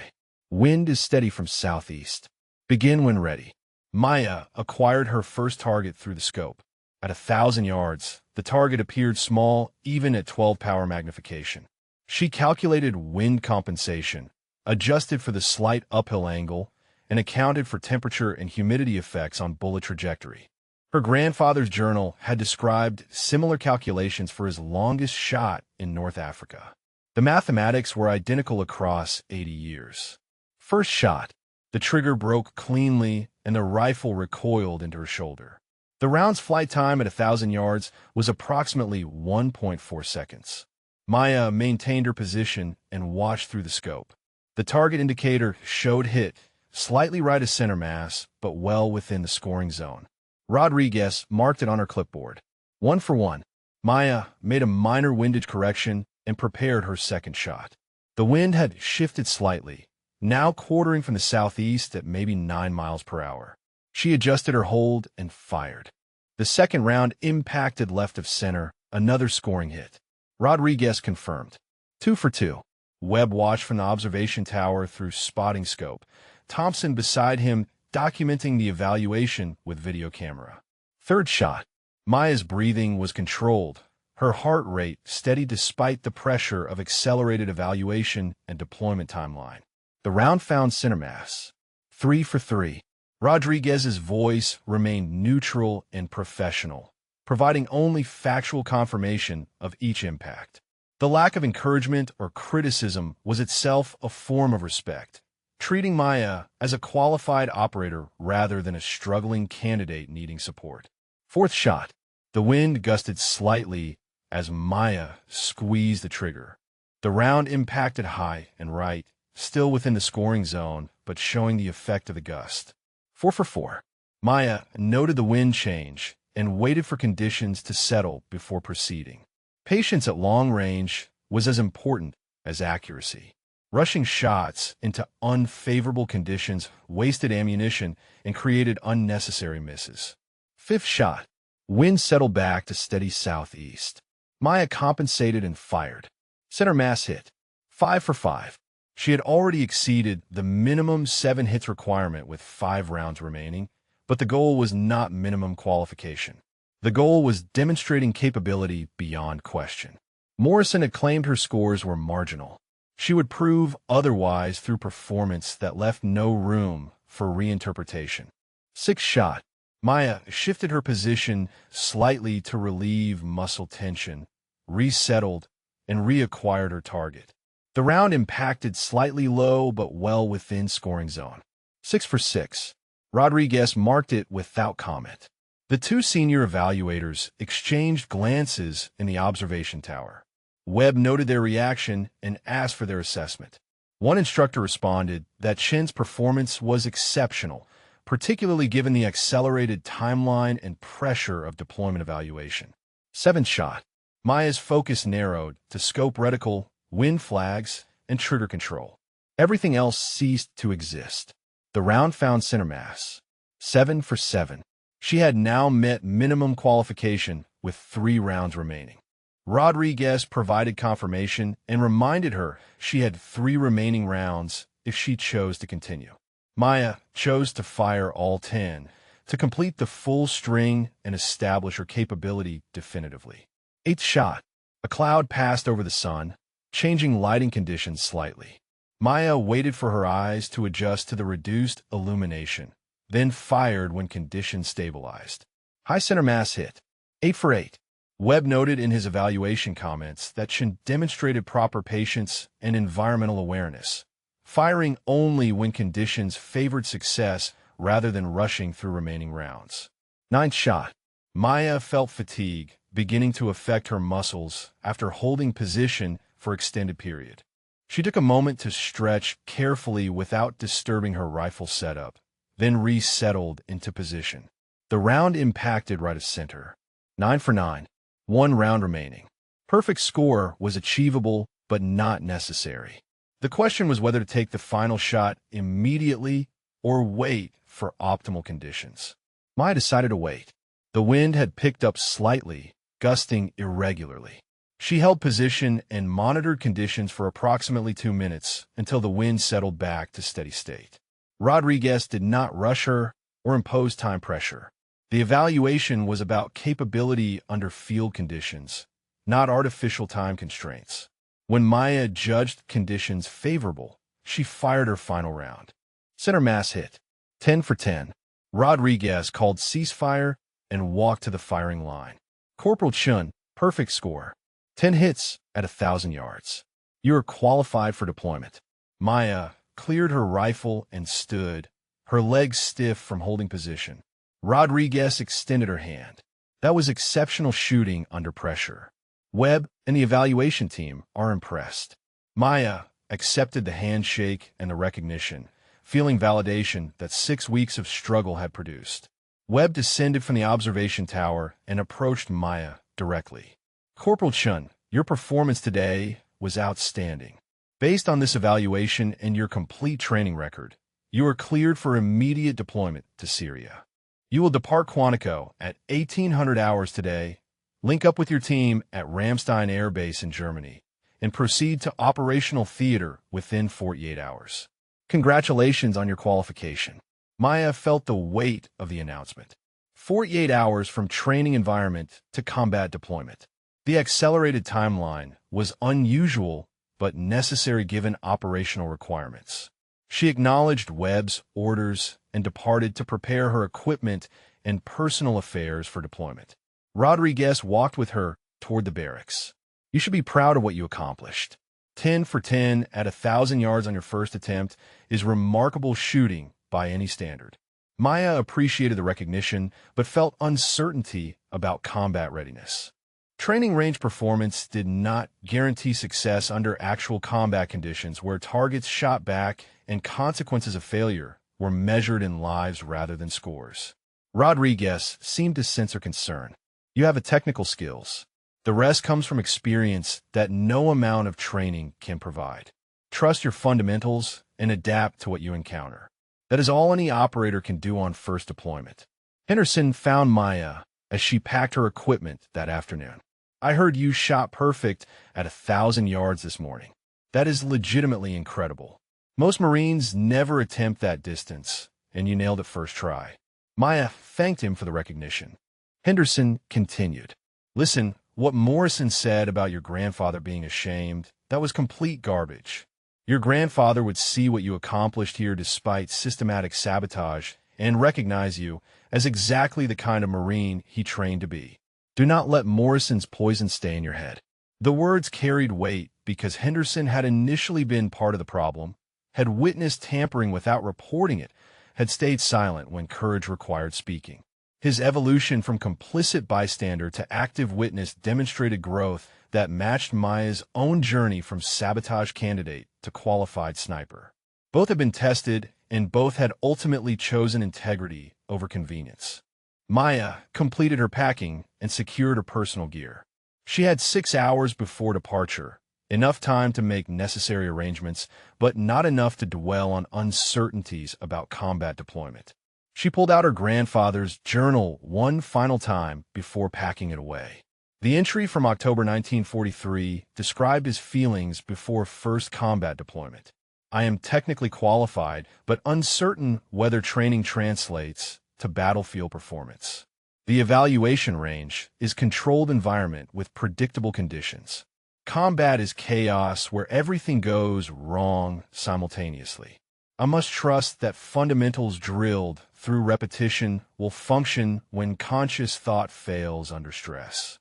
Wind is steady from southeast. Begin when ready. Maya acquired her first target through the scope. At 1,000 yards, The target appeared small even at 12 power magnification. She calculated wind compensation, adjusted for the slight uphill angle, and accounted for temperature and humidity effects on bullet trajectory. Her grandfather's journal had described similar calculations for his longest shot in North Africa. The mathematics were identical across 80 years. First shot. The trigger broke cleanly and the rifle recoiled into her shoulder. The round's flight time at 1,000 yards was approximately 1.4 seconds. Maya maintained her position and watched through the scope. The target indicator showed hit, slightly right of center mass, but well within the scoring zone. Rodriguez marked it on her clipboard. 1 for 1. Maya made a minor windage correction and prepared her second shot. The wind had shifted slightly, now quartering from the southeast at maybe 9 miles per hour. She adjusted her hold and fired. The second round impacted left of center, another scoring hit. Rodriguez confirmed. 2 for 2. Webb watched from the observation tower through spotting scope. Thompson beside him documenting the evaluation with video camera. Third shot. Maya's breathing was controlled, her heart rate steady despite the pressure of accelerated evaluation and deployment timeline. The round found center mass. 3 for 3. Rodriguez's voice remained neutral and professional, providing only factual confirmation of each impact. The lack of encouragement or criticism was itself a form of respect, treating Maya as a qualified operator rather than a struggling candidate needing support. Fourth shot. The wind gusted slightly as Maya squeezed the trigger. The round impacted high and right, still within the scoring zone, but showing the effect of the gust. 4 for 4. Maya noted the wind change and waited for conditions to settle before proceeding. Patience at long range was as important as accuracy. Rushing shots into unfavorable conditions wasted ammunition and created unnecessary misses. Fifth shot. Wind settled back to steady southeast. Maya compensated and fired. Center mass hit. 5 for 5. She had already exceeded the minimum 7 hits requirement with 5 rounds remaining, but the goal was not minimum qualification. The goal was demonstrating capability beyond question. Morrison had claimed her scores were marginal. She would prove otherwise through performance that left no room for reinterpretation. Sixth shot. Maya shifted her position slightly to relieve muscle tension, resettled, and reacquired her target. The round impacted slightly low but well within scoring zone. 6 for 6. Rodriguez marked it without comment. The two senior evaluators exchanged glances in the observation tower. Webb noted their reaction and asked for their assessment. One instructor responded that Chen's performance was exceptional, particularly given the accelerated timeline and pressure of deployment evaluation. Seventh shot. Maya's focus narrowed to scope reticle, wind flags, and trigger control. Everything else ceased to exist. The round found center mass. 7 for 7. She had now met minimum qualification with 3 rounds remaining. Rodriguez provided confirmation and reminded her she had 3 remaining rounds if she chose to continue. Maya chose to fire all 10 to complete the full string and establish her capability definitively. Eighth shot. A cloud passed over the sun, changing lighting conditions slightly. Maya waited for her eyes to adjust to the reduced illumination, then fired when conditions stabilized. High center mass hit. 8 for 8. Webb noted in his evaluation comments that Chen demonstrated proper patience and environmental awareness, firing only when conditions favored success rather than rushing through remaining rounds. Ninth shot. Maya felt fatigue beginning to affect her muscles after holding position for extended period. She took a moment to stretch carefully without disturbing her rifle setup, then resettled into position. The round impacted right of center. 9 for 9. 1 round remaining. Perfect score was achievable, but not necessary. The question was whether to take the final shot immediately or wait for optimal conditions. Maya decided to wait. The wind had picked up slightly, gusting irregularly. She held position and monitored conditions for approximately 2 minutes until the wind settled back to steady state. Rodriguez did not rush her or impose time pressure. The evaluation was about capability under field conditions, not artificial time constraints. When Maya judged conditions favorable, she fired her final round. Center mass hit. 10 for 10. Rodriguez called ceasefire and walked to the firing line. Corporal Chun, perfect score. 10 hits at 1,000 yards. You are qualified for deployment. Maya cleared her rifle and stood, her legs stiff from holding position. Rodriguez extended her hand. That was exceptional shooting under pressure. Webb and the evaluation team are impressed. Maya accepted the handshake and the recognition, feeling validation that 6 weeks of struggle had produced. Webb descended from the observation tower and approached Maya directly. Corporal Chun, your performance today was outstanding. Based on this evaluation and your complete training record, you are cleared for immediate deployment to Syria. You will depart Quantico at 1800 hours today, link up with your team at Ramstein Air Base in Germany, and proceed to operational theater within 48 hours. Congratulations on your qualification. Maya felt the weight of the announcement. 48 hours from training environment to combat deployment. The accelerated timeline was unusual but necessary given operational requirements. She acknowledged Webb's orders and departed to prepare her equipment and personal affairs for deployment. Rodriguez walked with her toward the barracks. You should be proud of what you accomplished. 10 for 10 at 1,000 yards on your first attempt is remarkable shooting by any standard. Maya appreciated the recognition, but felt uncertainty about combat readiness. Training range performance did not guarantee success under actual combat conditions where targets shot back and consequences of failure were measured in lives rather than scores. Rodriguez seemed to sense her concern. You have the technical skills. The rest comes from experience that no amount of training can provide. Trust your fundamentals and adapt to what you encounter. That is all any operator can do on first deployment. Henderson found Maya as she packed her equipment that afternoon. I heard you shot perfect at 1,000 yards this morning. That is legitimately incredible. Most Marines never attempt that distance, and you nailed it first try. Maya thanked him for the recognition. Henderson continued. Listen, what Morrison said about your grandfather being ashamed, that was complete garbage. Your grandfather would see what you accomplished here despite systematic sabotage and recognize you as exactly the kind of Marine he trained to be. Do not let Morrison's poison stay in your head. The words carried weight because Henderson had initially been part of the problem, had witnessed tampering without reporting it, had stayed silent when courage required speaking. His evolution from complicit bystander to active witness demonstrated growth that matched Maya's own journey from sabotage candidate to qualified sniper. Both had been tested, and both had ultimately chosen integrity over convenience. Maya completed her packing and secured her personal gear. She had 6 hours before departure, enough time to make necessary arrangements, but not enough to dwell on uncertainties about combat deployment. She pulled out her grandfather's journal one final time before packing it away. The entry from October 1943 described his feelings before first combat deployment. I am technically qualified, but uncertain whether training translates to battlefield performance. The evaluation range is controlled environment with predictable conditions. Combat is chaos where everything goes wrong simultaneously. I must trust that fundamentals drilled through repetition will function when conscious thought fails under stress.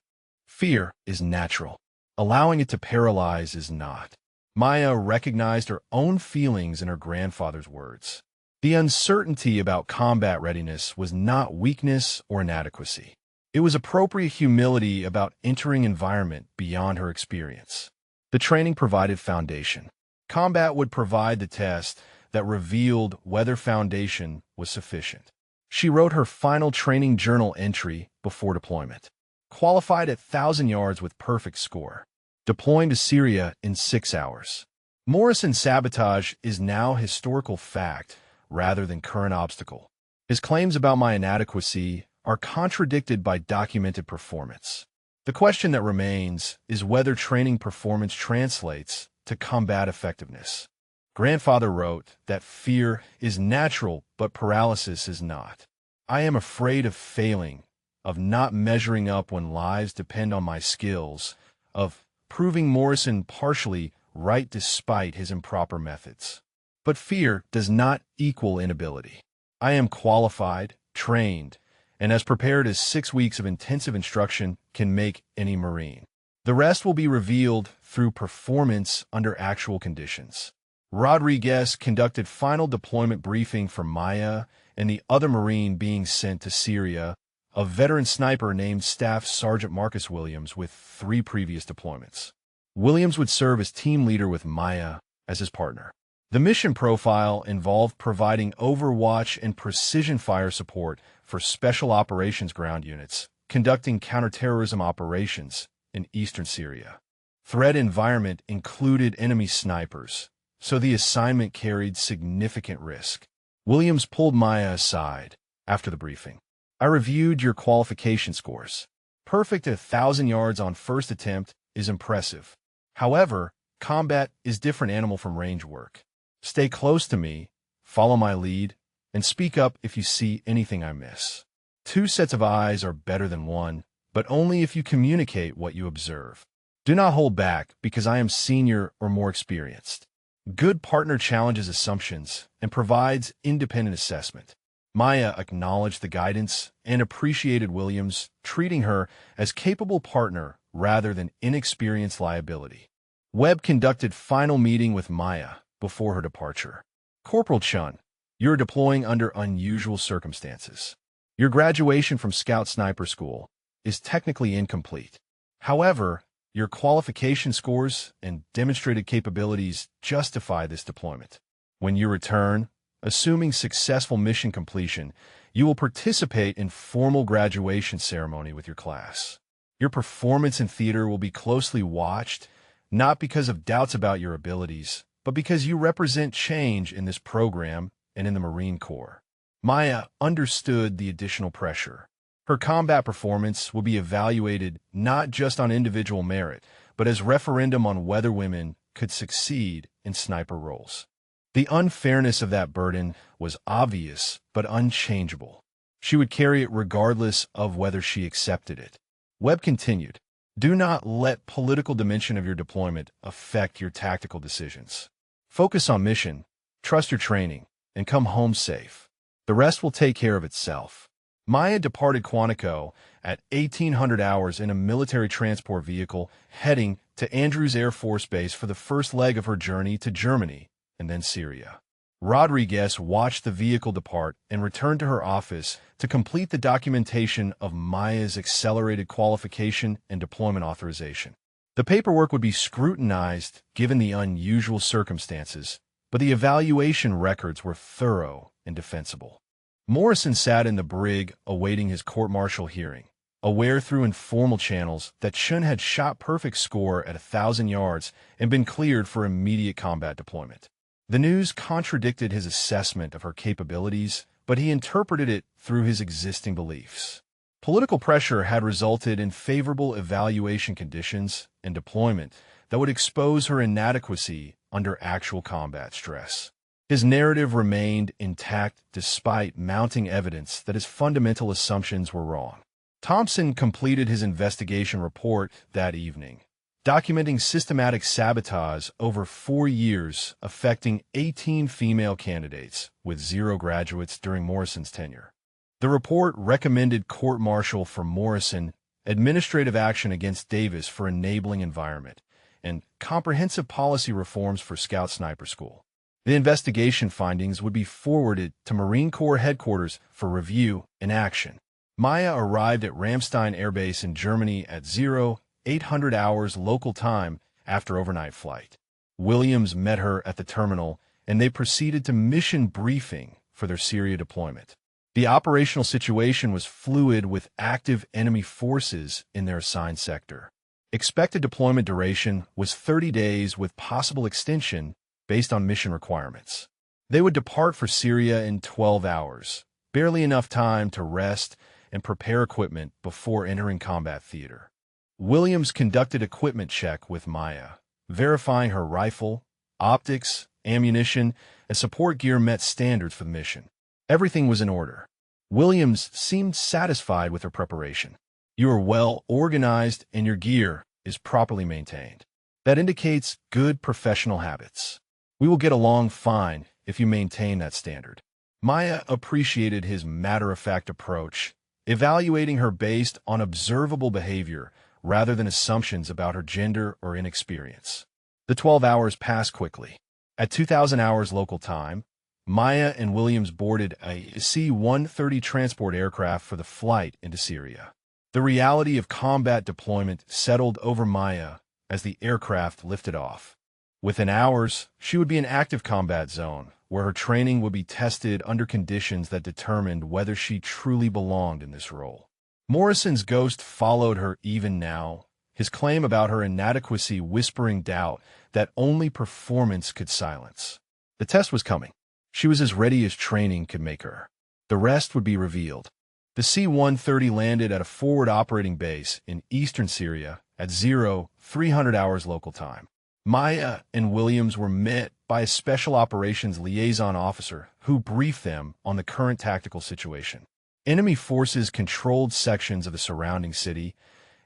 Fear is natural. Allowing it to paralyze is not. Maya recognized her own feelings in her grandfather's words. The uncertainty about combat readiness was not weakness or inadequacy. It was appropriate humility about entering environment beyond her experience. The training provided foundation. Combat would provide the test that revealed whether foundation was sufficient. She wrote her final training journal entry before deployment. Qualified at 1,000 yards with perfect score. Deploying to Syria in 6 hours. Morrison's sabotage is now historical fact rather than current obstacle. His claims about my inadequacy are contradicted by documented performance. The question that remains is whether training performance translates to combat effectiveness. Grandfather wrote that fear is natural, but paralysis is not. I am afraid of failing, of not measuring up when lives depend on my skills, of proving Morrison partially right despite his improper methods. But fear does not equal inability. I am qualified, trained, and as prepared as 6 weeks of intensive instruction can make any Marine. The rest will be revealed through performance under actual conditions. Rodriguez conducted final deployment briefing for Maya and the other Marine being sent to Syria, a veteran sniper named Staff Sergeant Marcus Williams with 3 previous deployments. Williams would serve as team leader with Maya as his partner. The mission profile involved providing overwatch and precision fire support for Special Operations ground units, conducting counterterrorism operations in eastern Syria. Threat environment included enemy snipers, so the assignment carried significant risk. Williams pulled Maya aside after the briefing. I reviewed your qualification scores. Perfect at 1,000 yards on first attempt is impressive. However, combat is different animal from range work. Stay close to me, follow my lead, and speak up if you see anything I miss. 2 sets of eyes are better than 1, but only if you communicate what you observe. Do not hold back because I am senior or more experienced. Good partner challenges assumptions and provides independent assessment. Maya acknowledged the guidance and appreciated Williams, treating her as capable partner rather than inexperienced liability. Webb conducted final meeting with Maya before her departure. Corporal Chun, you're deploying under unusual circumstances. Your graduation from Scout Sniper School is technically incomplete. However, your qualification scores and demonstrated capabilities justify this deployment. When you return, assuming successful mission completion, you will participate in formal graduation ceremony with your class. Your performance in theater will be closely watched, not because of doubts about your abilities, but because you represent change in this program and in the Marine Corps. Maya understood the additional pressure. Her combat performance will be evaluated not just on individual merit, but as referendum on whether women could succeed in sniper roles. The unfairness of that burden was obvious but unchangeable. She would carry it regardless of whether she accepted it. Webb continued, do not let political dimension of your deployment affect your tactical decisions. Focus on mission, trust your training, and come home safe. The rest will take care of itself. Maya departed Quantico at 1800 hours in a military transport vehicle heading to Andrews Air Force Base for the first leg of her journey to Germany and then Syria. Rodriguez watched the vehicle depart and returned to her office to complete the documentation of Maya's accelerated qualification and deployment authorization. The paperwork would be scrutinized given the unusual circumstances, but the evaluation records were thorough and defensible. Morrison sat in the brig awaiting his court-martial hearing, aware through informal channels that Chun had shot perfect score at 1,000 yards and been cleared for immediate combat deployment. The news contradicted his assessment of her capabilities, but he interpreted it through his existing beliefs. Political pressure had resulted in favorable evaluation conditions and deployment that would expose her inadequacy under actual combat stress. His narrative remained intact despite mounting evidence that his fundamental assumptions were wrong. Thompson completed his investigation report that evening, documenting systematic sabotage over 4 years affecting 18 female candidates, with 0 graduates during Morrison's tenure. The report recommended court-martial for Morrison, administrative action against Davis for enabling environment, and comprehensive policy reforms for Scout Sniper School. The investigation findings would be forwarded to Marine Corps headquarters for review and action. Maya arrived at Ramstein Air Base in Germany at 0800 hours local time after overnight flight. Williams met her at the terminal, and they proceeded to mission briefing for their Syria deployment. The operational situation was fluid with active enemy forces in their assigned sector. Expected deployment duration was 30 days with possible extension based on mission requirements. They would depart for Syria in 12 hours, barely enough time to rest and prepare equipment before entering combat theater. Williams conducted equipment check with Maya, verifying her rifle, optics, ammunition, and support gear met standards for the mission. Everything was in order. Williams seemed satisfied with her preparation. You are well organized and your gear is properly maintained. That indicates good professional habits. We will get along fine if you maintain that standard. Maya appreciated his matter-of-fact approach, evaluating her based on observable behavior rather than assumptions about her gender or inexperience. The 12 hours passed quickly. At 2000 hours local time, Maya and Williams boarded a C-130 transport aircraft for the flight into Syria. The reality of combat deployment settled over Maya as the aircraft lifted off. Within hours, she would be in active combat zone, where her training would be tested under conditions that determined whether she truly belonged in this role. Morrison's ghost followed her even now, his claim about her inadequacy whispering doubt that only performance could silence. The test was coming. She was as ready as training could make her. The rest would be revealed. The C-130 landed at a forward operating base in eastern Syria at 0300 hours local time. Maya and Williams were met by a special operations liaison officer who briefed them on the current tactical situation. Enemy forces controlled sections of the surrounding city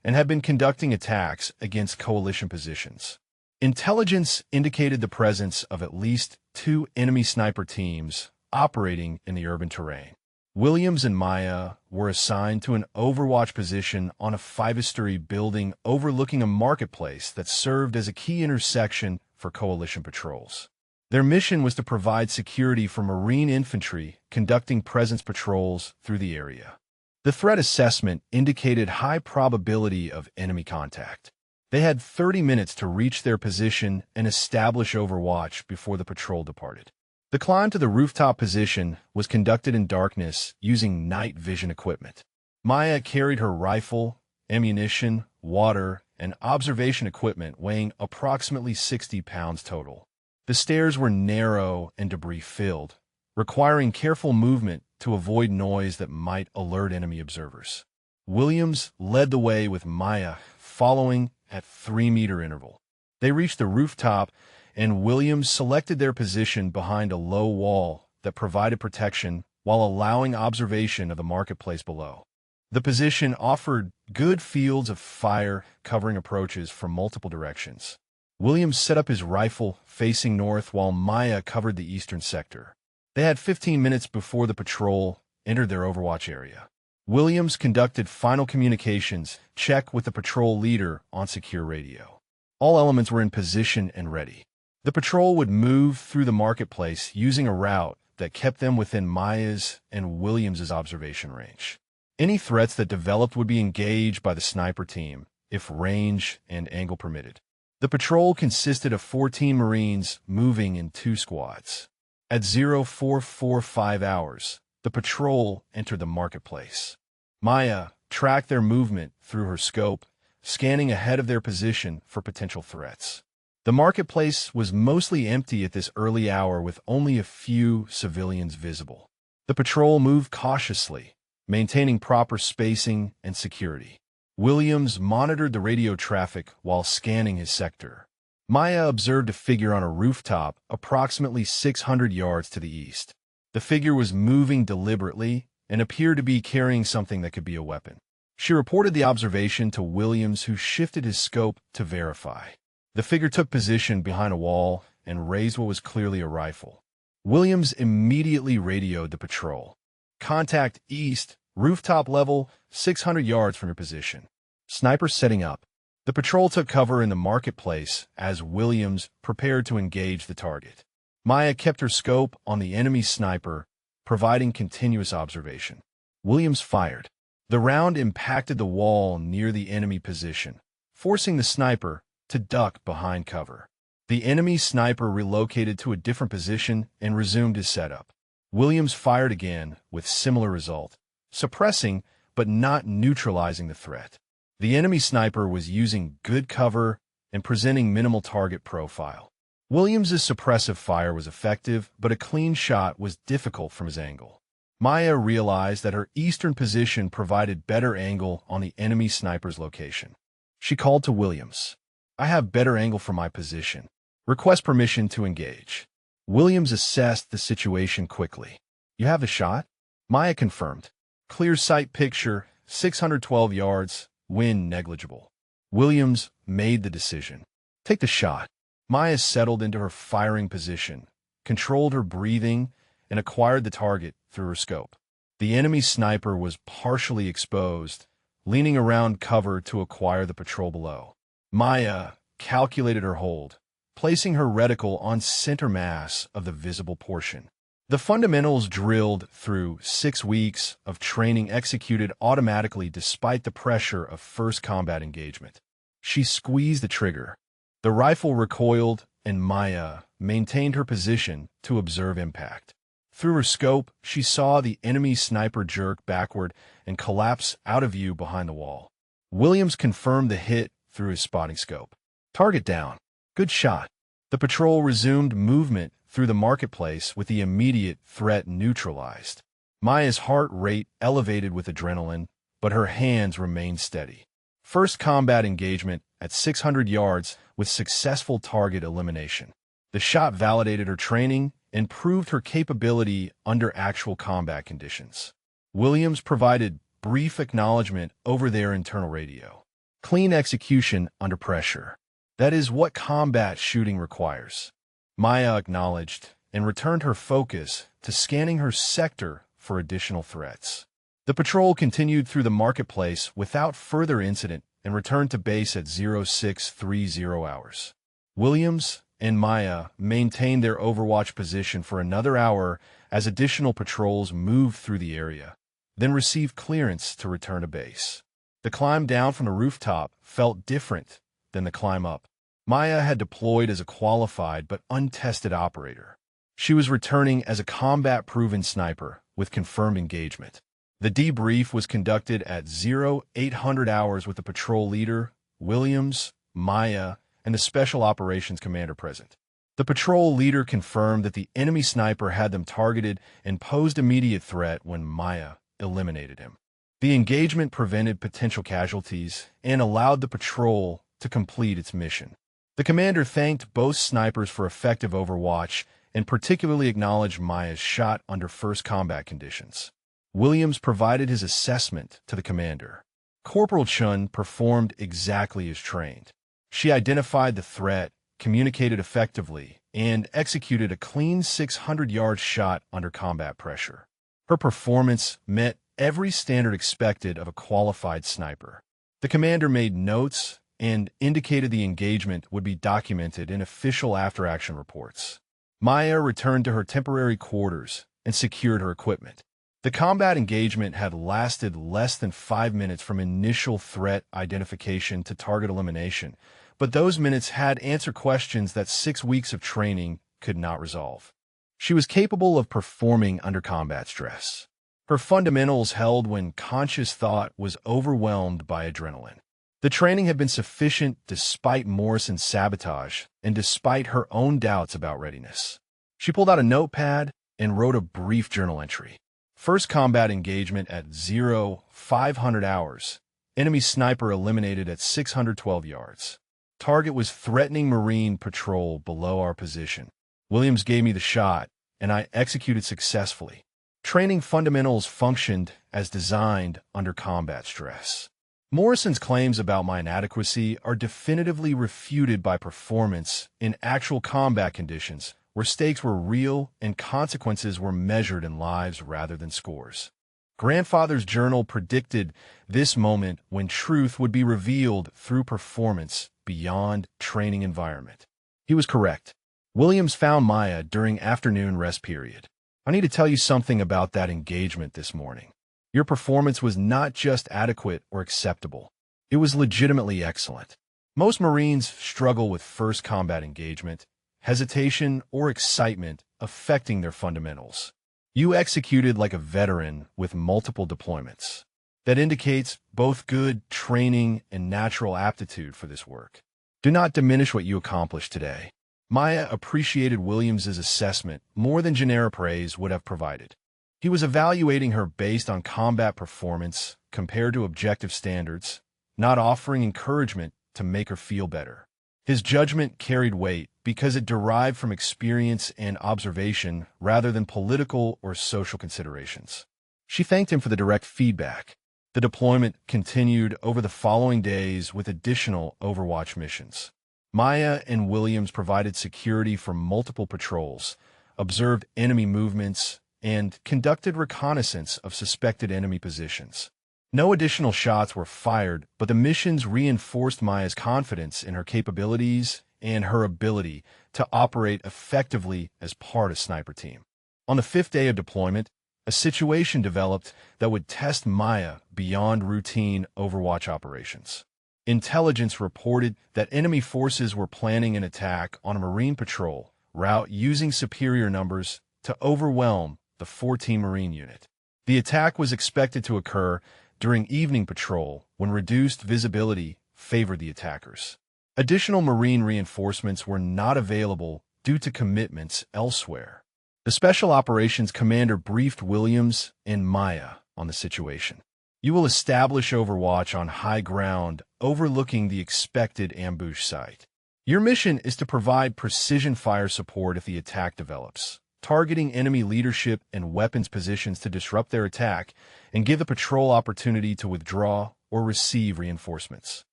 and had been conducting attacks against coalition positions. Intelligence indicated the presence of at least 2 enemy sniper teams operating in the urban terrain. Williams and Maya were assigned to an overwatch position on a 5-story building overlooking a marketplace that served as a key intersection for coalition patrols. Their mission was to provide security for Marine infantry conducting presence patrols through the area. The threat assessment indicated high probability of enemy contact. They had 30 minutes to reach their position and establish overwatch before the patrol departed. The climb to the rooftop position was conducted in darkness using night vision equipment. Maya carried her rifle, ammunition, water, and observation equipment weighing approximately 60 pounds total. The stairs were narrow and debris-filled, requiring careful movement to avoid noise that might alert enemy observers. Williams led the way with Maya following at 3-meter interval. They reached the rooftop and Williams selected their position behind a low wall that provided protection while allowing observation of the marketplace below. The position offered good fields of fire covering approaches from multiple directions. Williams set up his rifle facing north while Maya covered the eastern sector. They had 15 minutes before the patrol entered their overwatch area. Williams conducted final communications check with the patrol leader on secure radio. All elements were in position and ready. The patrol would move through the marketplace using a route that kept them within Maya's and Williams's observation range. Any threats that developed would be engaged by the sniper team, if range and angle permitted. The patrol consisted of 14 Marines moving in 2 squads. At 0445 hours, the patrol entered the marketplace. Maya tracked their movement through her scope, scanning ahead of their position for potential threats. The marketplace was mostly empty at this early hour with only a few civilians visible. The patrol moved cautiously, maintaining proper spacing and security. Williams monitored the radio traffic while scanning his sector. Maya observed a figure on a rooftop approximately 600 yards to the east. The figure was moving deliberately and appeared to be carrying something that could be a weapon. She reported the observation to Williams, who shifted his scope to verify. The figure took position behind a wall and raised what was clearly a rifle. Williams immediately radioed the patrol. Contact east, rooftop level, 600 yards from your position. Sniper setting up. The patrol took cover in the marketplace as Williams prepared to engage the target. Maya kept her scope on the enemy sniper, providing continuous observation. Williams fired. The round impacted the wall near the enemy position, forcing the sniper to duck behind cover. The enemy sniper relocated to a different position and resumed his setup. Williams fired again with similar result, suppressing but not neutralizing the threat. The enemy sniper was using good cover and presenting minimal target profile. Williams's suppressive fire was effective, but a clean shot was difficult from his angle. Maya realized that her eastern position provided better angle on the enemy sniper's location. She called to Williams. I have better angle from my position. Request permission to engage. Williams assessed the situation quickly. You have the shot? Maya confirmed. Clear sight picture, 612 yards, wind negligible. Williams made the decision. Take the shot. Maya settled into her firing position, controlled her breathing, and acquired the target through her scope. The enemy sniper was partially exposed, leaning around cover to acquire the patrol below. Maya calculated her hold, placing her reticle on center mass of the visible portion. The fundamentals drilled through 6 weeks of training executed automatically despite the pressure of first combat engagement. She squeezed the trigger. The rifle recoiled, and Maya maintained her position to observe impact. Through her scope, she saw the enemy sniper jerk backward and collapse out of view behind the wall. Williams confirmed the hit through his spotting scope. Target down. Good shot. The patrol resumed movement through the marketplace with the immediate threat neutralized. Maya's heart rate elevated with adrenaline, but her hands remained steady. First combat engagement at 600 yards with successful target elimination. The shot validated her training and proved her capability under actual combat conditions. Williams provided brief acknowledgement over their internal radio. Clean execution under pressure. That is what combat shooting requires. Maya acknowledged and returned her focus to scanning her sector for additional threats. The patrol continued through the marketplace without further incident and returned to base at 0630 hours. Williams and Maya maintained their overwatch position for another hour as additional patrols moved through the area, then received clearance to return to base. The climb down from the rooftop felt different than the climb up. Maya had deployed as a qualified but untested operator. She was returning as a combat-proven sniper with confirmed engagement. The debrief was conducted at 0800 hours with the patrol leader, Williams, Maya, and the Special Operations Commander present. The patrol leader confirmed that the enemy sniper had them targeted and posed immediate threat when Maya eliminated him. The engagement prevented potential casualties and allowed the patrol to complete its mission. The commander thanked both snipers for effective overwatch and particularly acknowledged Maya's shot under first combat conditions. Williams provided his assessment to the commander. Corporal Chun performed exactly as trained. She identified the threat, communicated effectively, and executed a clean 600-yard shot under combat pressure. Her performance met every standard expected of a qualified sniper. The commander made notes and indicated the engagement would be documented in official after-action reports. Maya returned to her temporary quarters and secured her equipment. The combat engagement had lasted less than 5 minutes from initial threat identification to target elimination, but those minutes had answered questions that 6 weeks of training could not resolve. She was capable of performing under combat stress. Her fundamentals held when conscious thought was overwhelmed by adrenaline. The training had been sufficient despite Morrison's sabotage and despite her own doubts about readiness. She pulled out a notepad and wrote a brief journal entry. First combat engagement at 0500 hours. Enemy sniper eliminated at 612 yards. Target was threatening Marine patrol below our position. Williams gave me the shot, and I executed successfully. Training fundamentals functioned as designed under combat stress. Morrison's claims about my inadequacy are definitively refuted by performance in actual combat conditions where stakes were real and consequences were measured in lives rather than scores. Grandfather's journal predicted this moment when truth would be revealed through performance beyond training environment. He was correct. Williams found Maya during afternoon rest period. I need to tell you something about that engagement this morning. Your performance was not just adequate or acceptable. It was legitimately excellent. Most Marines struggle with first combat engagement, hesitation, or excitement affecting their fundamentals. You executed like a veteran with multiple deployments. That indicates both good training and natural aptitude for this work. Do not diminish what you accomplished today. Maya appreciated Williams's assessment more than generic praise would have provided. He was evaluating her based on combat performance compared to objective standards, not offering encouragement to make her feel better. His judgment carried weight because it derived from experience and observation rather than political or social considerations. She thanked him for the direct feedback. The deployment continued over the following days with additional Overwatch missions. Maya and Williams provided security for multiple patrols, observed enemy movements, and conducted reconnaissance of suspected enemy positions. No additional shots were fired, but the missions reinforced Maya's confidence in her capabilities and her ability to operate effectively as part of Sniper Team. On the fifth day of deployment, a situation developed that would test Maya beyond routine Overwatch operations. Intelligence reported that enemy forces were planning an attack on a Marine patrol route using superior numbers to overwhelm the 14 Marine unit. The attack was expected to occur during evening patrol when reduced visibility favored the attackers. Additional Marine reinforcements were not available due to commitments elsewhere. The Special Operations Commander briefed Williams and Maya on the situation. You will establish Overwatch on high ground overlooking the expected ambush site. Your mission is to provide precision fire support if the attack develops, targeting enemy leadership and weapons positions to disrupt their attack and give the patrol opportunity to withdraw or receive reinforcements.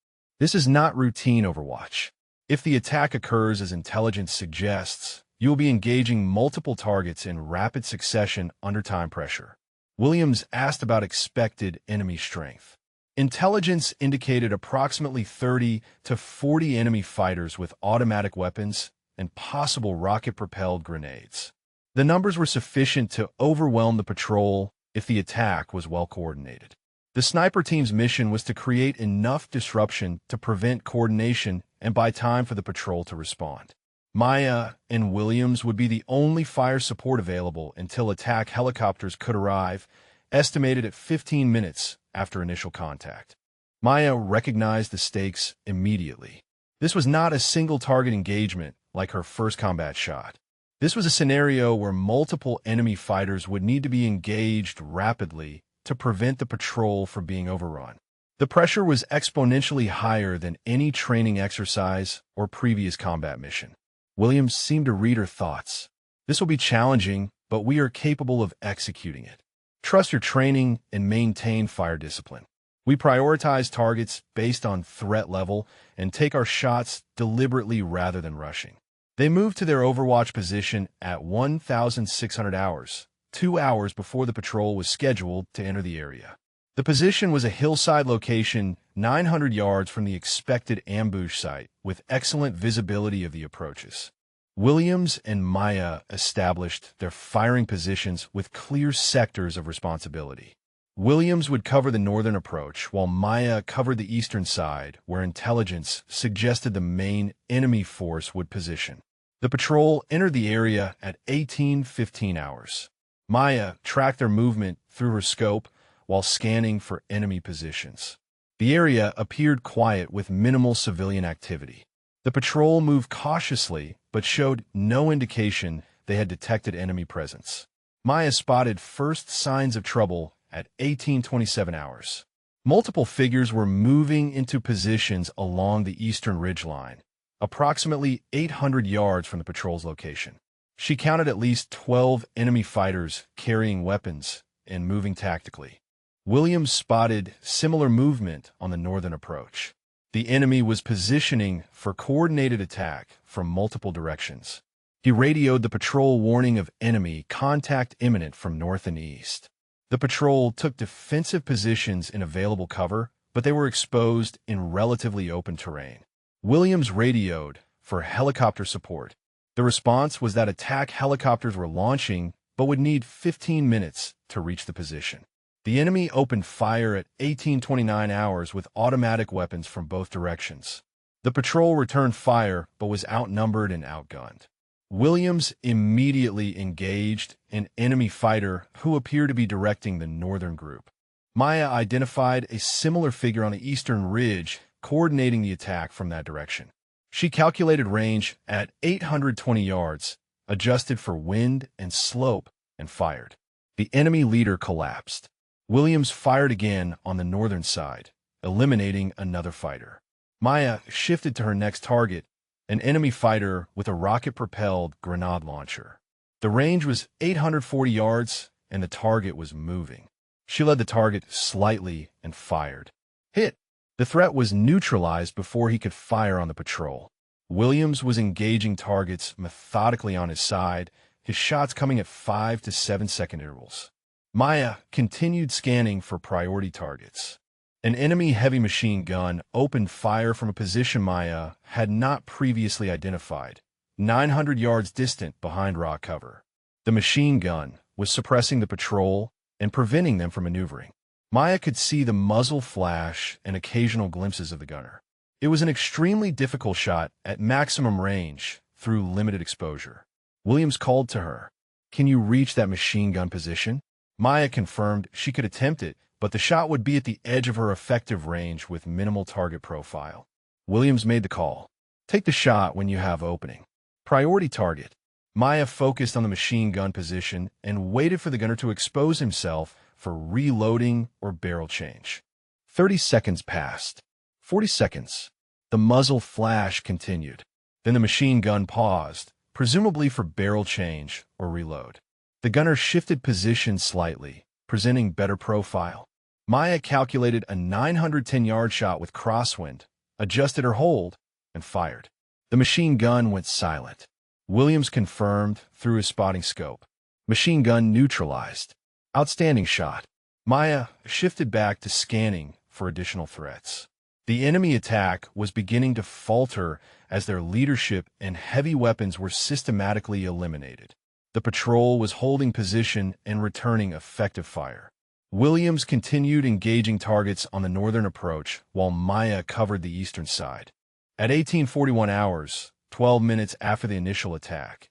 This is not routine Overwatch. If the attack occurs as intelligence suggests, you will be engaging multiple targets in rapid succession under time pressure. Williams asked about expected enemy strength. Intelligence indicated approximately 30 to 40 enemy fighters with automatic weapons and possible rocket-propelled grenades. The numbers were sufficient to overwhelm the patrol if the attack was well coordinated. The Sniper Team's mission was to create enough disruption to prevent coordination and buy time for the patrol to respond. Maya and Williams would be the only fire support available until attack helicopters could arrive, estimated at 15 minutes after initial contact. Maya recognized the stakes immediately. This was not a single-target engagement like her first combat shot. This was a scenario where multiple enemy fighters would need to be engaged rapidly to prevent the patrol from being overrun. The pressure was exponentially higher than any training exercise or previous combat mission. Williams seemed to read her thoughts. This will be challenging, but we are capable of executing it. Trust your training and maintain fire discipline. We prioritize targets based on threat level and take our shots deliberately rather than rushing. They moved to their Overwatch position at 1,600 hours, 2 hours before the patrol was scheduled to enter the area. The position was a hillside location 900 yards from the expected ambush site, with excellent visibility of the approaches. Williams and Maya established their firing positions with clear sectors of responsibility. Williams would cover the northern approach, while Maya covered the eastern side, where intelligence suggested the main enemy force would position. The patrol entered the area at 18:15 hours. Maya tracked their movement through her scope while scanning for enemy positions. The area appeared quiet with minimal civilian activity. The patrol moved cautiously but showed no indication they had detected enemy presence. Maya spotted first signs of trouble at 18:27 hours. Multiple figures were moving into positions along the eastern ridgeline, approximately 800 yards from the patrol's location. She counted at least 12 enemy fighters carrying weapons and moving tactically. Williams spotted similar movement on the northern approach. The enemy was positioning for coordinated attack from multiple directions. He radioed the patrol warning of enemy contact imminent from north and east. The patrol took defensive positions in available cover, but they were exposed in relatively open terrain. Williams radioed for helicopter support. The response was that attack helicopters were launching but would need 15 minutes to reach the position. The enemy opened fire at 18:29 hours with automatic weapons from both directions. The patrol returned fire but was outnumbered and outgunned. Williams immediately engaged an enemy fighter who appeared to be directing the northern group. Maya identified a similar figure on the eastern ridge, coordinating the attack from that direction. She calculated range at 820 yards, adjusted for wind and slope, and fired. The enemy leader collapsed. Williams fired again on the northern side, eliminating another fighter. Maya shifted to her next target, an enemy fighter with a rocket-propelled grenade launcher. The range was 840 yards, and the target was moving. She led the target slightly and fired. Hit. The threat was neutralized before he could fire on the patrol. Williams was engaging targets methodically on his side, his shots coming at 5 to 7 second intervals. Maya continued scanning for priority targets. An enemy heavy machine gun opened fire from a position Maya had not previously identified, 900 yards distant behind rock cover. The machine gun was suppressing the patrol and preventing them from maneuvering. Maya could see the muzzle flash and occasional glimpses of the gunner. It was an extremely difficult shot at maximum range through limited exposure. Williams called to her, "Can you reach that machine gun position?" Maya confirmed she could attempt it, but the shot would be at the edge of her effective range with minimal target profile. Williams made the call. "Take the shot when you have opening." Priority target. Maya focused on the machine gun position and waited for the gunner to expose himself for reloading or barrel change. 30 seconds passed. 40 seconds. The muzzle flash continued. Then the machine gun paused, presumably for barrel change or reload. The gunner shifted position slightly, presenting better profile. Maya calculated a 910-yard shot with crosswind, adjusted her hold, and fired. The machine gun went silent. Williams confirmed through his spotting scope. Machine gun neutralized. Outstanding shot. Maya shifted back to scanning for additional threats. The enemy attack was beginning to falter as their leadership and heavy weapons were systematically eliminated. The patrol was holding position and returning effective fire. Williams continued engaging targets on the northern approach while Maya covered the eastern side. At 1841 hours, 12 minutes after the initial attack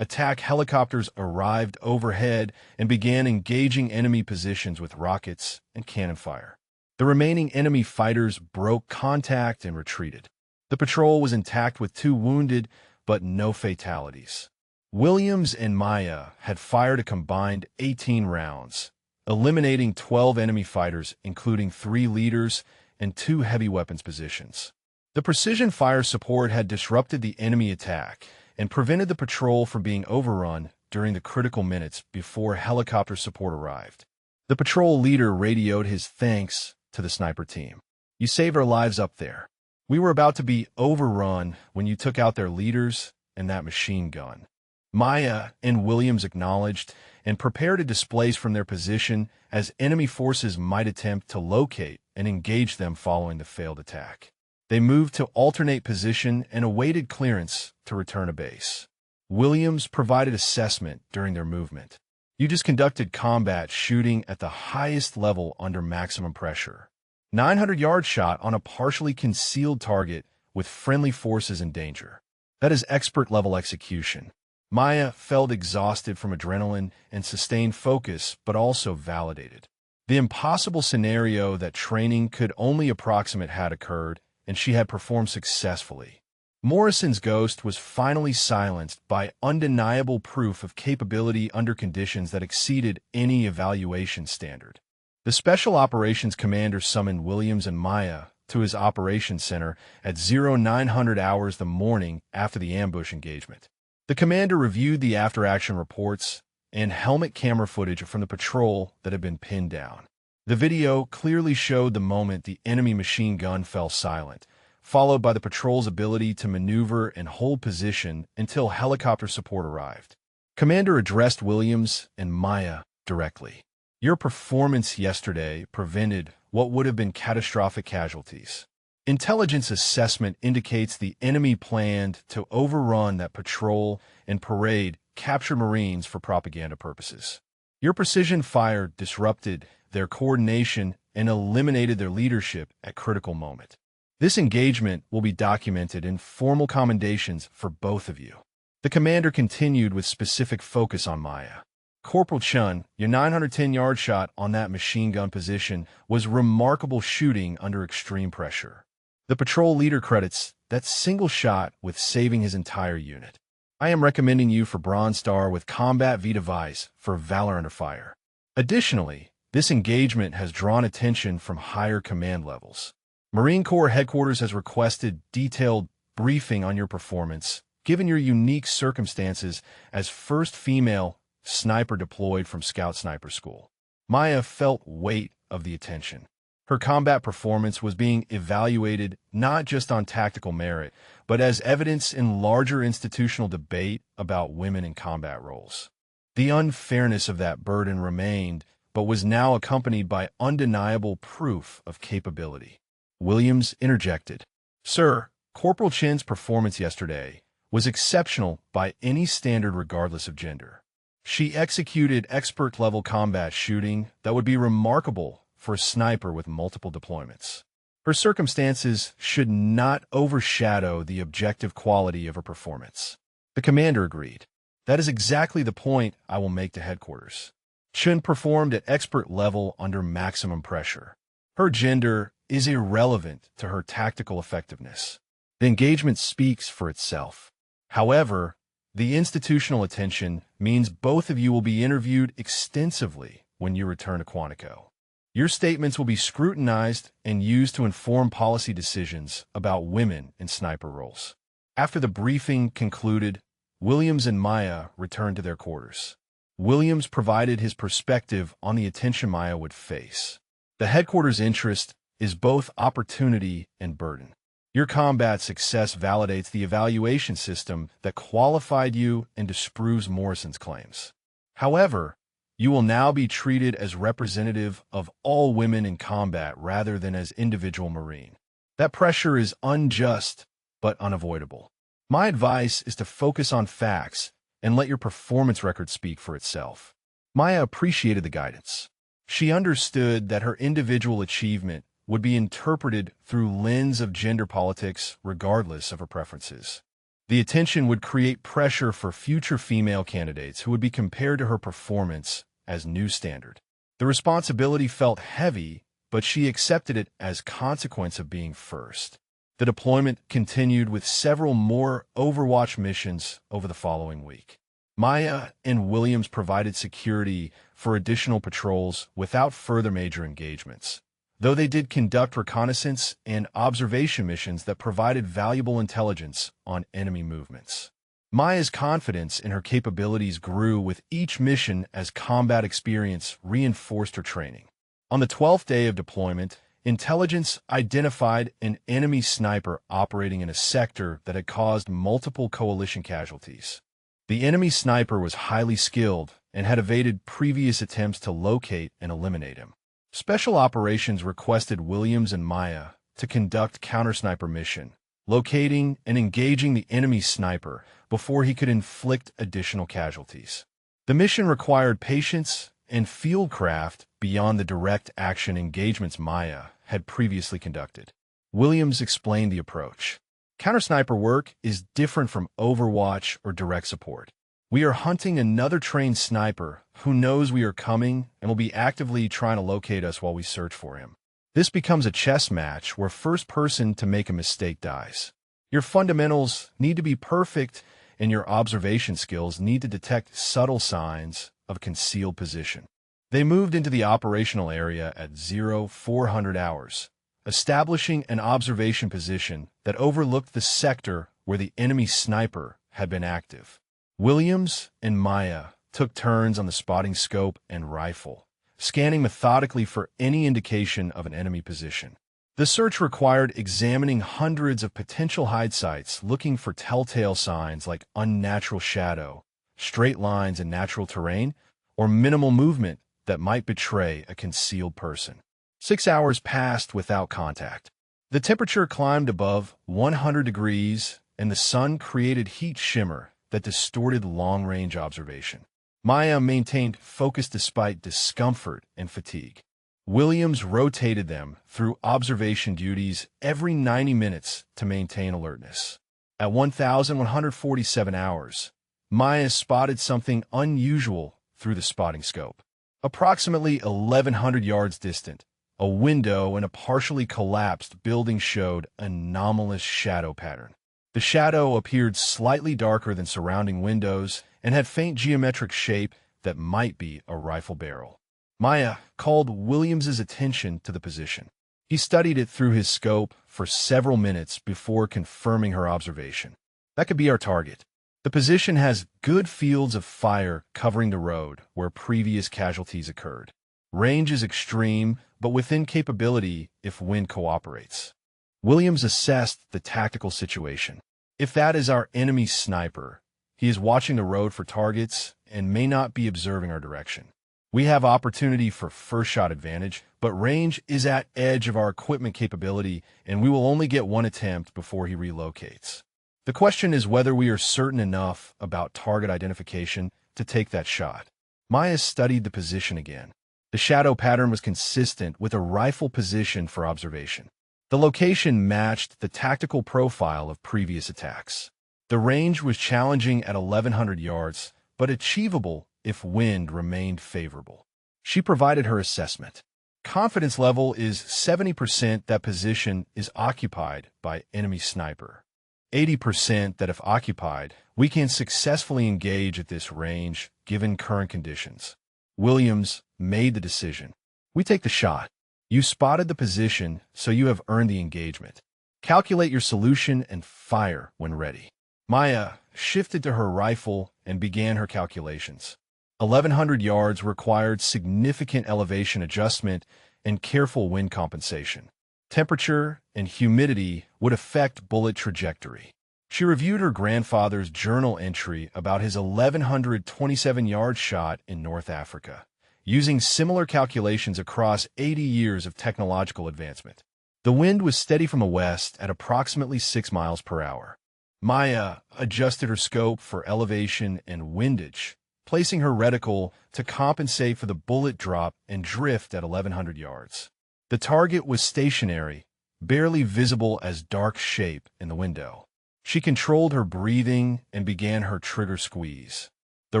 helicopters arrived overhead and began engaging enemy positions with rockets and cannon fire. The remaining enemy fighters broke contact and retreated. The patrol was intact with 2 wounded, but no fatalities. Williams and Maya had fired a combined 18 rounds, eliminating 12 enemy fighters, including 3 leaders and 2 heavy weapons positions. The precision fire support had disrupted the enemy attack and prevented the patrol from being overrun during the critical minutes before helicopter support arrived. The patrol leader radioed his thanks to the sniper team. "You saved our lives up there. We were about to be overrun when you took out their leaders and that machine gun." Maya and Williams acknowledged and prepared to displace from their position as enemy forces might attempt to locate and engage them following the failed attack. They moved to alternate position and awaited clearance to return to base. Williams provided assessment during their movement. "You just conducted combat shooting at the highest level under maximum pressure. 900-yard shot on a partially concealed target with friendly forces in danger. That is expert-level execution." Maya felt exhausted from adrenaline and sustained focus, but also validated. The impossible scenario that training could only approximate had occurred, and she had performed successfully. Morrison's ghost was finally silenced by undeniable proof of capability under conditions that exceeded any evaluation standard. The Special Operations Commander summoned Williams and Maya to his operations center at 0900 hours the morning after the ambush engagement. The commander reviewed the after-action reports and helmet camera footage from the patrol that had been pinned down. The video clearly showed the moment the enemy machine gun fell silent, followed by the patrol's ability to maneuver and hold position until helicopter support arrived. Commander addressed Williams and Maya directly. "Your performance yesterday prevented what would have been catastrophic casualties. Intelligence assessment indicates the enemy planned to overrun that patrol and parade captured Marines for propaganda purposes. Your precision fire disrupted their coordination and eliminated their leadership at critical moment. This engagement will be documented in formal commendations for both of you." The commander continued with specific focus on Maya. "Corporal Chun, your 910-yard shot on that machine gun position was remarkable shooting under extreme pressure. The patrol leader credits that single shot with saving his entire unit. I am recommending you for Bronze Star with Combat V device for valor under fire. Additionally, this engagement has drawn attention from higher command levels. Marine Corps Headquarters has requested detailed briefing on your performance, given your unique circumstances as first female sniper deployed from Scout Sniper School. Maya felt weight of the attention. Her combat performance was being evaluated not just on tactical merit, but as evidence in larger institutional debate about women in combat roles. The unfairness of that burden remained, but was now accompanied by undeniable proof of capability. Williams interjected. Sir, Corporal Chin's performance yesterday was exceptional by any standard regardless of gender. She executed expert-level combat shooting that would be remarkable for a sniper with multiple deployments. Her circumstances should not overshadow the objective quality of her performance. The commander agreed. That is exactly the point I will make to headquarters. Chin performed at expert level under maximum pressure. Her gender is irrelevant to her tactical effectiveness. The engagement speaks for itself. However, the institutional attention means both of you will be interviewed extensively when you return to Quantico. Your statements will be scrutinized and used to inform policy decisions about women in sniper roles. After the briefing concluded, Williams and Maya returned to their quarters. Williams provided his perspective on the attention Maya would face. The headquarters' interest is both opportunity and burden. Your combat success validates the evaluation system that qualified you and disproves Morrison's claims. However, you will now be treated as representative of all women in combat rather than as individual Marine. That pressure is unjust, but unavoidable. My advice is to focus on facts and let your performance record speak for itself. Maya appreciated the guidance. She understood that her individual achievement would be interpreted through lens of gender politics regardless of her preferences. The attention would create pressure for future female candidates who would be compared to her performance as new standard. The responsibility felt heavy, but she accepted it as consequence of being first. The deployment continued with several more Overwatch missions over the following week. Maya and Williams provided security for additional patrols without further major engagements, though they did conduct reconnaissance and observation missions that provided valuable intelligence on enemy movements. Maya's confidence in her capabilities grew with each mission as combat experience reinforced her training. On the 12th day of deployment, intelligence identified an enemy sniper operating in a sector that had caused multiple coalition casualties. The enemy sniper was highly skilled and had evaded previous attempts to locate and eliminate him. Special Operations requested Williams and Maya to conduct counter-sniper mission, locating and engaging the enemy sniper before he could inflict additional casualties. The mission required patience and fieldcraft beyond the direct action engagements Maya had previously conducted. Williams explained the approach. Counter-sniper work is different from Overwatch or direct support. We are hunting another trained sniper who knows we are coming and will be actively trying to locate us while we search for him. This becomes a chess match where first person to make a mistake dies. Your fundamentals need to be perfect, and your observation skills need to detect subtle signs of concealed position. They moved into the operational area at 0400 hours, establishing an observation position that overlooked the sector where the enemy sniper had been active. Williams and Maya took turns on the spotting scope and rifle, scanning methodically for any indication of an enemy position. The search required examining hundreds of potential hide sites, looking for telltale signs like unnatural shadow, straight lines in natural terrain, or minimal movement that might betray a concealed person. 6 hours passed without contact. The temperature climbed above 100 degrees, and the sun created heat shimmer that distorted long-range observation. Maya maintained focus despite discomfort and fatigue. Williams rotated them through observation duties every 90 minutes to maintain alertness. At 1,147 hours, Maya spotted something unusual through the spotting scope. Approximately 1,100 yards distant, a window in a partially collapsed building showed an anomalous shadow pattern. The shadow appeared slightly darker than surrounding windows and had faint geometric shape that might be a rifle barrel. Maya called Williams's attention to the position. He studied it through his scope for several minutes before confirming her observation. That could be our target. The position has good fields of fire covering the road where previous casualties occurred. Range is extreme, but within capability if wind cooperates. Williams assessed the tactical situation. If that is our enemy's sniper, he is watching the road for targets and may not be observing our direction. We have opportunity for first shot advantage, but range is at edge of our equipment capability, and we will only get one attempt before he relocates. The question is whether we are certain enough about target identification to take that shot. Maya studied the position again. The shadow pattern was consistent with a rifle position for observation. The location matched the tactical profile of previous attacks. The range was challenging at 1,100 yards, but achievable if wind remained favorable. She provided her assessment. Confidence level is 70% that position is occupied by enemy sniper. 80% that if occupied, we can successfully engage at this range given current conditions. Williams made the decision. We take the shot. You spotted the position, so you have earned the engagement. Calculate your solution and fire when ready. Maya shifted to her rifle and began her calculations. 1,100 yards required significant elevation adjustment and careful wind compensation. Temperature and humidity would affect bullet trajectory. She reviewed her grandfather's journal entry about his 1,127-yard shot in North Africa, using similar calculations across 80 years of technological advancement. The wind was steady from the west at approximately 6 miles per hour. Maya adjusted her scope for elevation and windage, placing her reticle to compensate for the bullet drop and drift at 1,100 yards. The target was stationary, barely visible as dark shape in the window. She controlled her breathing and began her trigger squeeze. The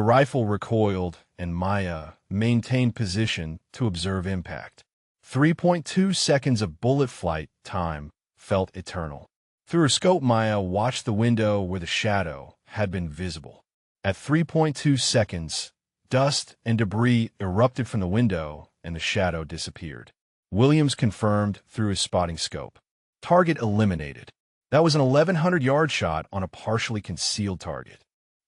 rifle recoiled, and Maya maintained position to observe impact. 3.2 seconds of bullet flight time felt eternal. Through her scope, Maya watched the window where the shadow had been visible. At 3.2 seconds, dust and debris erupted from the window, and the shadow disappeared. Williams confirmed through his spotting scope. Target eliminated. That was an 1,100-yard shot on a partially concealed target.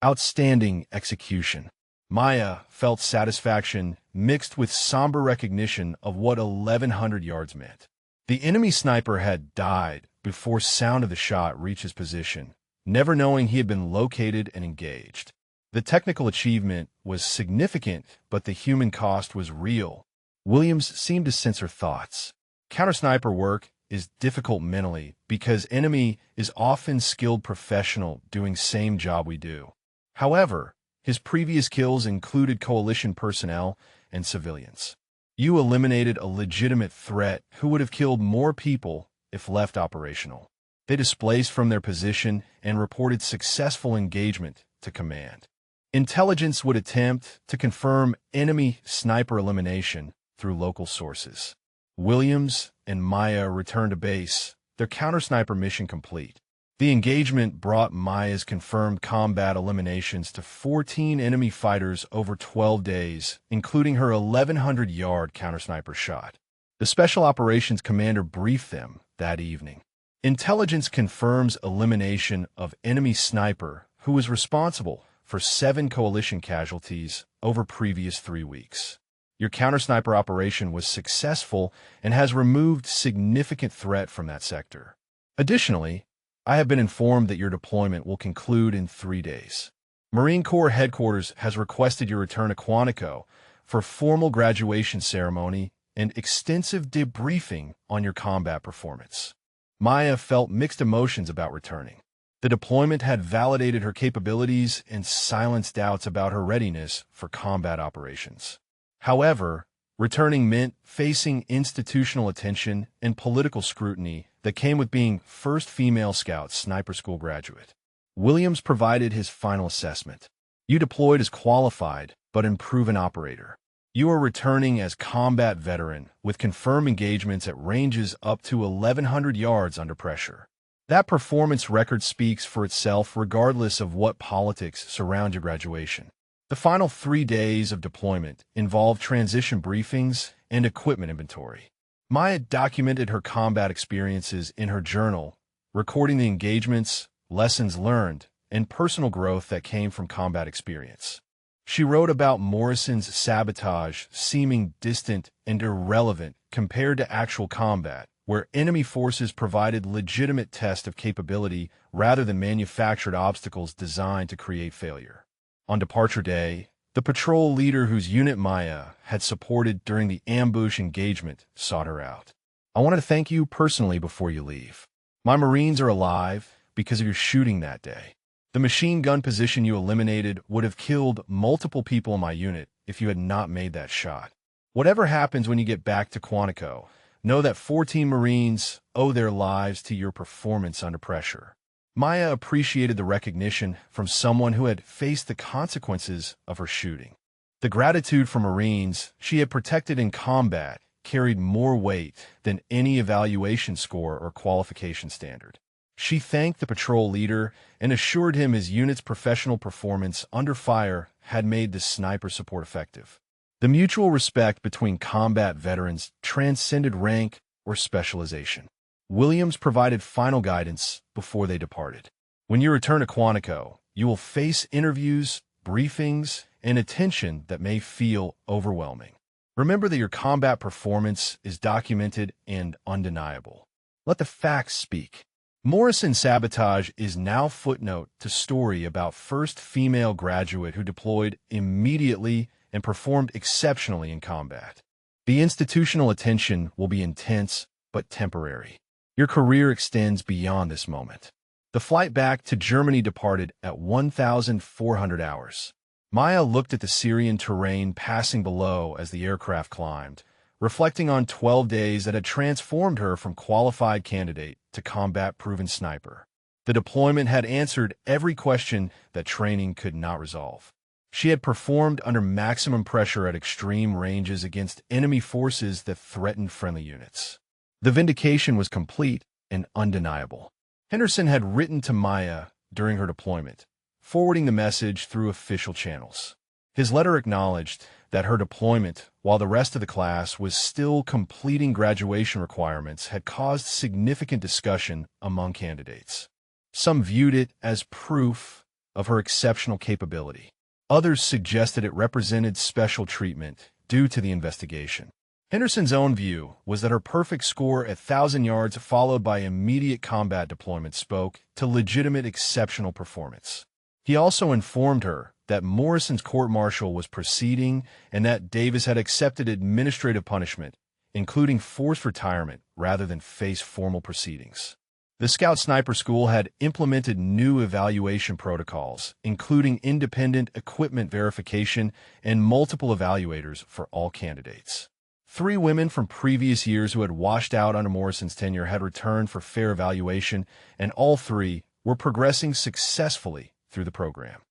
Outstanding execution. Maya felt satisfaction mixed with somber recognition of what 1,100 yards meant. The enemy sniper had died before sound of the shot reached his position, never knowing he had been located and engaged. The technical achievement was significant, but the human cost was real. Williams seemed to sense her thoughts. Counter-sniper work is difficult mentally because enemy is often skilled professional doing same job we do. However, his previous kills included coalition personnel and civilians. You eliminated a legitimate threat who would have killed more people if left operational. They displaced from their position and reported successful engagement to command. Intelligence would attempt to confirm enemy sniper elimination through local sources. Williams and Maya returned to base, their counter-sniper mission complete. The engagement brought Maya's confirmed combat eliminations to 14 enemy fighters over 12 days, including her 1,100-yard counter-sniper shot. The Special Operations Commander briefed them that evening. Intelligence confirms elimination of enemy sniper who was responsible for 7 coalition casualties over previous 3 weeks. Your counter-sniper operation was successful and has removed significant threat from that sector. Additionally, I have been informed that your deployment will conclude in 3 days. Marine Corps Headquarters has requested your return to Quantico for formal graduation ceremony and extensive debriefing on your combat performance. Maya felt mixed emotions about returning. The deployment had validated her capabilities and silenced doubts about her readiness for combat operations. However, returning meant facing institutional attention and political scrutiny that came with being first female scout sniper school graduate. Williams provided his final assessment. You deployed as qualified but unproven operator. You are returning as combat veteran with confirmed engagements at ranges up to 1,100 yards under pressure. That performance record speaks for itself regardless of what politics surround your graduation. The final 3 days of deployment involved transition briefings and equipment inventory. Maya documented her combat experiences in her journal, recording the engagements, lessons learned, and personal growth that came from combat experience. She wrote about Morrison's sabotage seeming distant and irrelevant compared to actual combat, where enemy forces provided legitimate test of capability rather than manufactured obstacles designed to create failure. On departure day, the patrol leader whose unit Maya had supported during the ambush engagement sought her out. "I want to thank you personally before you leave. My Marines are alive because of your shooting that day. The machine gun position you eliminated would have killed multiple people in my unit if you had not made that shot. Whatever happens when you get back to Quantico, know that 14 Marines owe their lives to your performance under pressure." Maya appreciated the recognition from someone who had faced the consequences of her shooting. The gratitude for Marines she had protected in combat carried more weight than any evaluation score or qualification standard. She thanked the patrol leader and assured him his unit's professional performance under fire had made the sniper support effective. The mutual respect between combat veterans transcended rank or specialization. Williams provided final guidance before they departed. "When you return to Quantico, you will face interviews, briefings, and attention that may feel overwhelming. Remember that your combat performance is documented and undeniable. Let the facts speak." Morrison's sabotage is now footnote to story about first female graduate who deployed immediately and performed exceptionally in combat. The institutional attention will be intense but temporary. Your career extends beyond this moment. The flight back to Germany departed at 1,400 hours. Maya looked at the Syrian terrain passing below as the aircraft climbed, reflecting on 12 days that had transformed her from qualified candidate to combat-proven sniper. The deployment had answered every question that training could not resolve. She had performed under maximum pressure at extreme ranges against enemy forces that threatened friendly units. The vindication was complete and undeniable. Henderson had written to Maya during her deployment, forwarding the message through official channels. His letter acknowledged that her deployment, while the rest of the class was still completing graduation requirements, had caused significant discussion among candidates. Some viewed it as proof of her exceptional capability. Others suggested it represented special treatment due to the investigation. Henderson's own view was that her perfect score at 1,000 yards followed by immediate combat deployment spoke to legitimate exceptional performance. He also informed her that Morrison's court-martial was proceeding and that Davis had accepted administrative punishment, including forced retirement, rather than face formal proceedings. The Scout Sniper School had implemented new evaluation protocols, including independent equipment verification and multiple evaluators for all candidates. 3 women from previous years who had washed out under Morrison's tenure had returned for fair evaluation, and all 3 were progressing successfully through the program.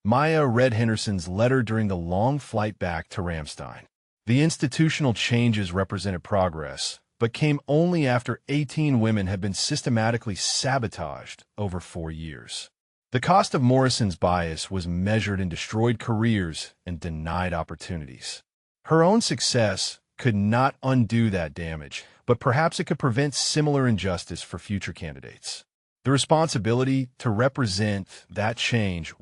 Maya read Henderson's letter during the long flight back to Ramstein. The institutional changes represented progress, but came only after 18 women had been systematically sabotaged over 4 years. The cost of Morrison's bias was measured in destroyed careers and denied opportunities. Her own success could not undo that damage, but perhaps it could prevent similar injustice for future candidates. The responsibility to represent that change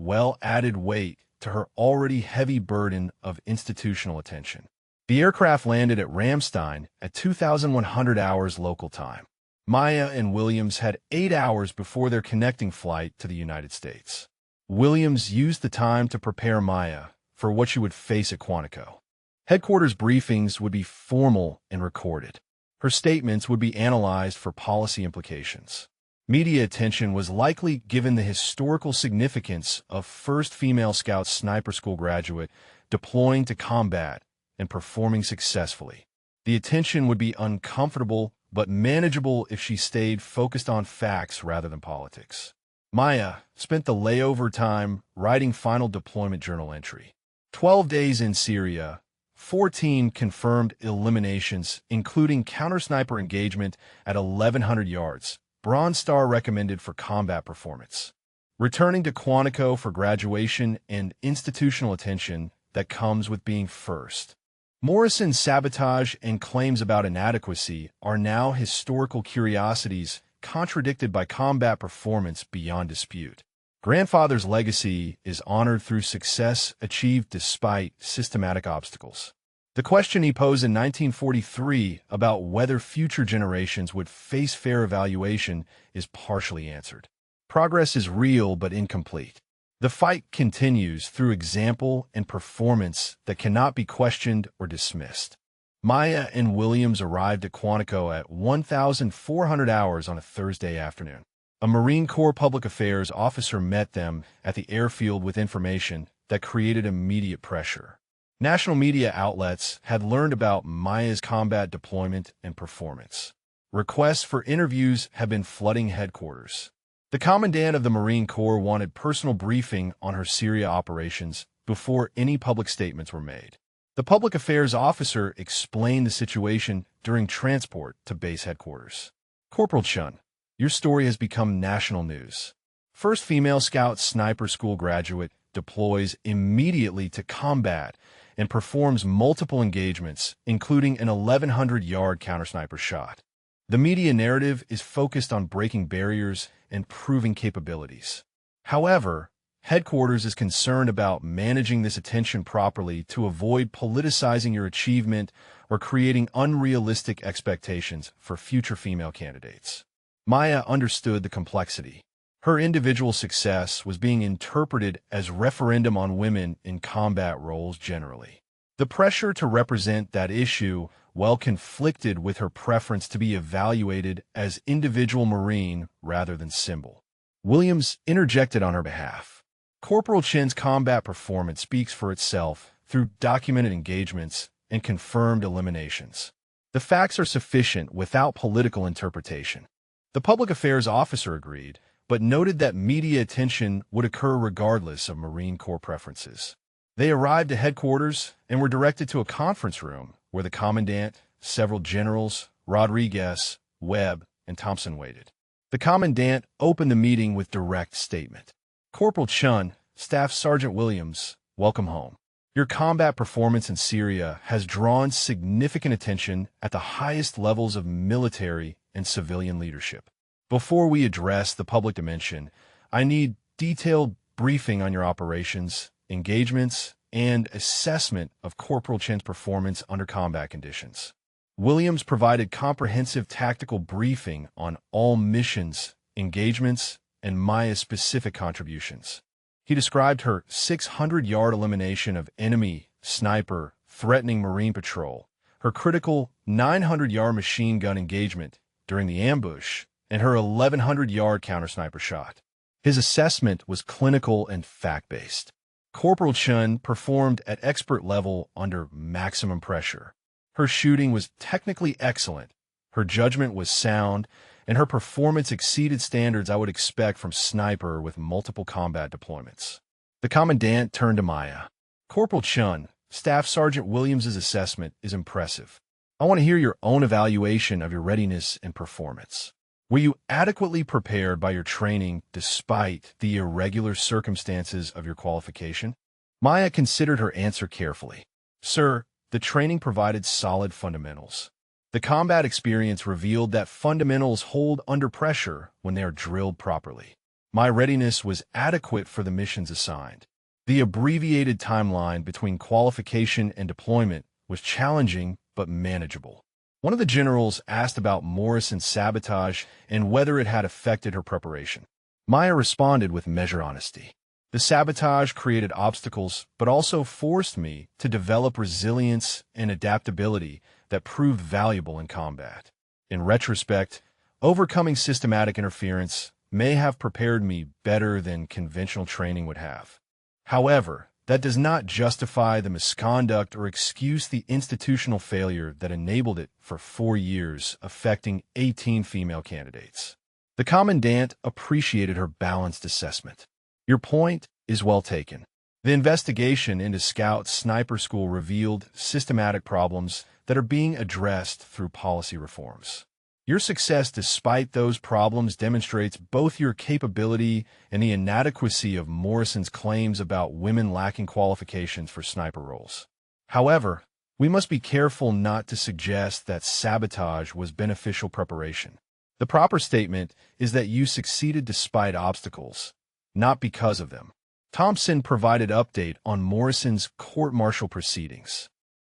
added weight to her already heavy burden of institutional attention. The aircraft landed at Ramstein at 2,100 hours local time. Maya and Williams had 8 hours before their connecting flight to the United States. Williams used the time to prepare Maya for what she would face at Quantico. Headquarters briefings would be formal and recorded. Her statements would be analyzed for policy implications. Media attention was likely given the historical significance of first female Scout Sniper School graduate deploying to combat and performing successfully. The attention would be uncomfortable but manageable if she stayed focused on facts rather than politics. Maya spent the layover time writing final deployment journal entry. 12 days in Syria, 14 confirmed eliminations, including counter-sniper engagement at 1,100 yards. Bronze Star recommended for combat performance. Returning to Quantico for graduation and institutional attention that comes with being first. Morrison's sabotage and claims about inadequacy are now historical curiosities contradicted by combat performance beyond dispute. Grandfather's legacy is honored through success achieved despite systematic obstacles. The question he posed in 1943 about whether future generations would face fair evaluation is partially answered. Progress is real but incomplete. The fight continues through example and performance that cannot be questioned or dismissed. Maya and Williams arrived at Quantico at 1,400 hours on a Thursday afternoon. A Marine Corps public affairs officer met them at the airfield with information that created immediate pressure. National media outlets had learned about Maya's combat deployment and performance. Requests for interviews have been flooding headquarters. The commandant of the Marine Corps wanted personal briefing on her Syria operations before any public statements were made. The public affairs officer explained the situation during transport to base headquarters. Corporal Chun, your story has become national news. First female Scout Sniper School graduate deploys immediately to combat and performs multiple engagements, including an 1,100-yard counter-sniper shot. The media narrative is focused on breaking barriers and proving capabilities. However, headquarters is concerned about managing this attention properly to avoid politicizing your achievement or creating unrealistic expectations for future female candidates. Maya understood the complexity. Her individual success was being interpreted as referendum on women in combat roles generally. The pressure to represent that issue well conflicted with her preference to be evaluated as individual Marine rather than symbol. Williams interjected on her behalf. Corporal Chin's combat performance speaks for itself through documented engagements and confirmed eliminations. The facts are sufficient without political interpretation. The public affairs officer agreed, but noted that media attention would occur regardless of Marine Corps preferences. They arrived at headquarters and were directed to a conference room where the commandant, several generals, Rodriguez, Webb, and Thompson waited. The commandant opened the meeting with direct statement. Corporal Chun, Staff Sergeant Williams, welcome home. Your combat performance in Syria has drawn significant attention at the highest levels of military and civilian leadership. Before we address the public dimension, I need detailed briefing on your operations, engagements, and assessment of Corporal Chin's performance under combat conditions. Williams provided comprehensive tactical briefing on all missions, engagements, and Maya's specific contributions. He described her 600-yard elimination of enemy, sniper, threatening Marine patrol, her critical 900-yard machine gun engagement during the ambush, and her 1,100-yard counter-sniper shot. His assessment was clinical and fact-based. Corporal Chun performed at expert level under maximum pressure. Her shooting was technically excellent, her judgment was sound, and her performance exceeded standards I would expect from sniper with multiple combat deployments. The commandant turned to Maya. Corporal Chun, Staff Sergeant Williams' assessment is impressive. I want to hear your own evaluation of your readiness and performance. Were you adequately prepared by your training despite the irregular circumstances of your qualification? Maya considered her answer carefully. Sir, the training provided solid fundamentals. The combat experience revealed that fundamentals hold under pressure when they are drilled properly. My readiness was adequate for the missions assigned. The abbreviated timeline between qualification and deployment was challenging but manageable. One of the generals asked about Morrison's sabotage and whether it had affected her preparation. Maya responded with measured honesty. The sabotage created obstacles, but also forced me to develop resilience and adaptability that proved valuable in combat. In retrospect, overcoming systematic interference may have prepared me better than conventional training would have. However, that does not justify the misconduct or excuse the institutional failure that enabled it for 4 years, affecting 18 female candidates. The commandant appreciated her balanced assessment. Your point is well taken. The investigation into Scout Sniper School revealed systematic problems that are being addressed through policy reforms. Your success despite those problems demonstrates both your capability and the inadequacy of Morrison's claims about women lacking qualifications for sniper roles. However, we must be careful not to suggest that sabotage was beneficial preparation. The proper statement is that you succeeded despite obstacles, not because of them. Thompson provided update on Morrison's court-martial proceedings.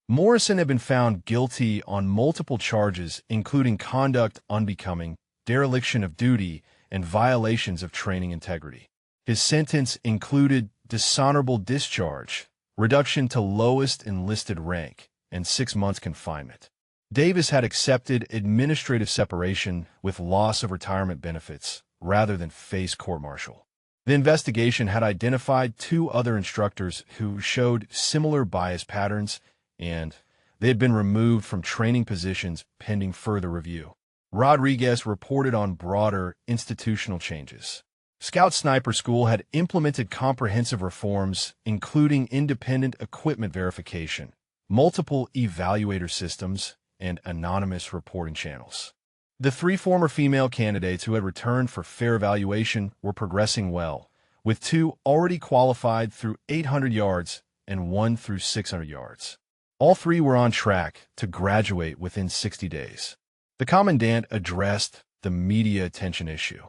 Morrison had been found guilty on multiple charges, including conduct unbecoming, dereliction of duty, and violations of training integrity. His sentence included dishonorable discharge, reduction to lowest enlisted rank, and 6 months confinement. Davis had accepted administrative separation with loss of retirement benefits rather than face court-martial. The investigation had identified 2 other instructors who showed similar bias patterns, and they had been removed from training positions pending further review. Rodriguez reported on broader institutional changes. Scout Sniper School had implemented comprehensive reforms, including independent equipment verification, multiple evaluator systems, and anonymous reporting channels. The 3 former female candidates who had returned for fair evaluation were progressing well, with 2 already qualified through 800 yards and 1 through 600 yards. All 3 were on track to graduate within 60 days. The commandant addressed the media attention issue.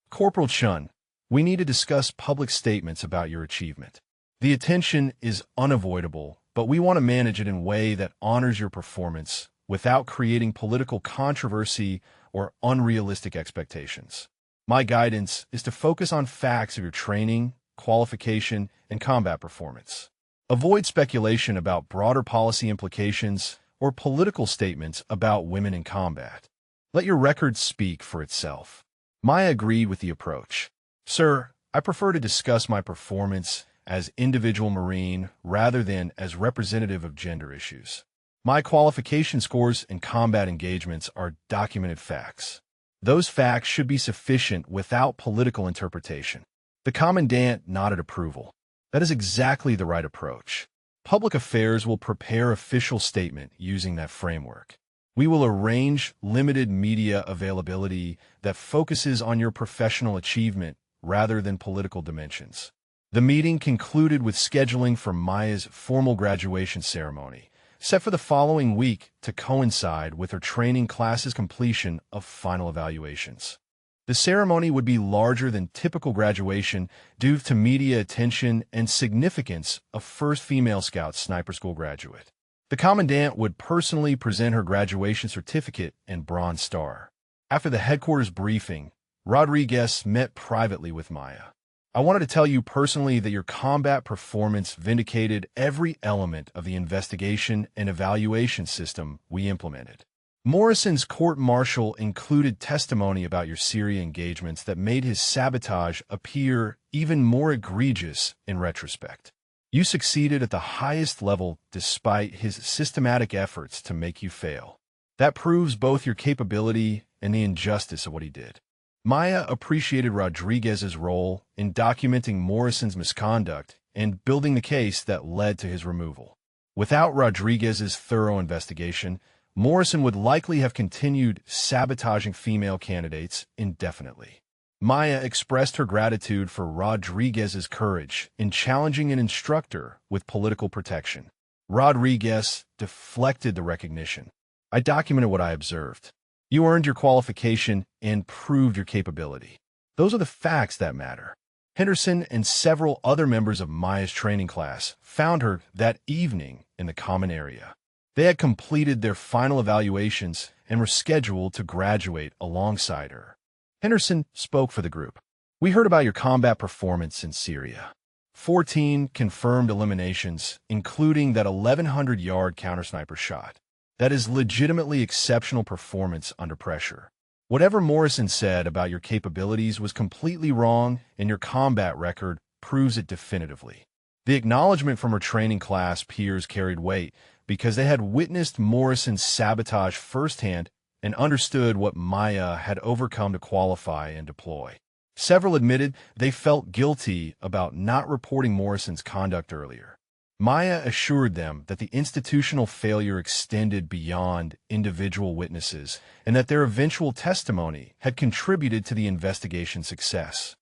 Corporal Chun, we need to discuss public statements about your achievement. The attention is unavoidable, but we want to manage it in a way that honors your performance without creating political controversy or unrealistic expectations. My guidance is to focus on facts of your training, qualification, and combat performance. Avoid speculation about broader policy implications or political statements about women in combat. Let your record speak for itself. Maya agreed with the approach. Sir, I prefer to discuss my performance as individual Marine rather than as representative of gender issues. My qualification scores and combat engagements are documented facts. Those facts should be sufficient without political interpretation. The commandant nodded approval. That is exactly the right approach. Public Affairs will prepare official statement using that framework. We will arrange limited media availability that focuses on your professional achievement rather than political dimensions. The meeting concluded with scheduling for Maya's formal graduation ceremony, set for the following week to coincide with her training class's completion of final evaluations. The ceremony would be larger than typical graduation due to media attention and significance of first female Scout Sniper School graduate. The commandant would personally present her graduation certificate and Bronze Star. After the headquarters briefing, Rodriguez met privately with Maya. I wanted to tell you personally that your combat performance vindicated every element of the investigation and evaluation system we implemented. Morrison's court-martial included testimony about your Syria engagements that made his sabotage appear even more egregious in retrospect. You succeeded at the highest level despite his systematic efforts to make you fail. That proves both your capability and the injustice of what he did. Maya appreciated Rodriguez's role in documenting Morrison's misconduct and building the case that led to his removal. Without Rodriguez's thorough investigation, Morrison would likely have continued sabotaging female candidates indefinitely. Maya expressed her gratitude for Rodriguez's courage in challenging an instructor with political protection. Rodriguez deflected the recognition. I documented what I observed. You earned your qualification and proved your capability. Those are the facts that matter. Henderson and several other members of Maya's training class found her that evening in the common area. They had completed their final evaluations and were scheduled to graduate alongside her. Henderson spoke for the group. We heard about your combat performance in Syria. 14 confirmed eliminations, including that 1,100-yard counter-sniper shot. That is legitimately exceptional performance under pressure. Whatever Morrison said about your capabilities was completely wrong, and your combat record proves it definitively. The acknowledgement from her training class peers carried weight because they had witnessed Morrison's sabotage firsthand and understood what Maya had overcome to qualify and deploy. Several admitted they felt guilty about not reporting Morrison's conduct earlier. Maya assured them that the institutional failure extended beyond individual witnesses and that their eventual testimony had contributed to the investigation's success.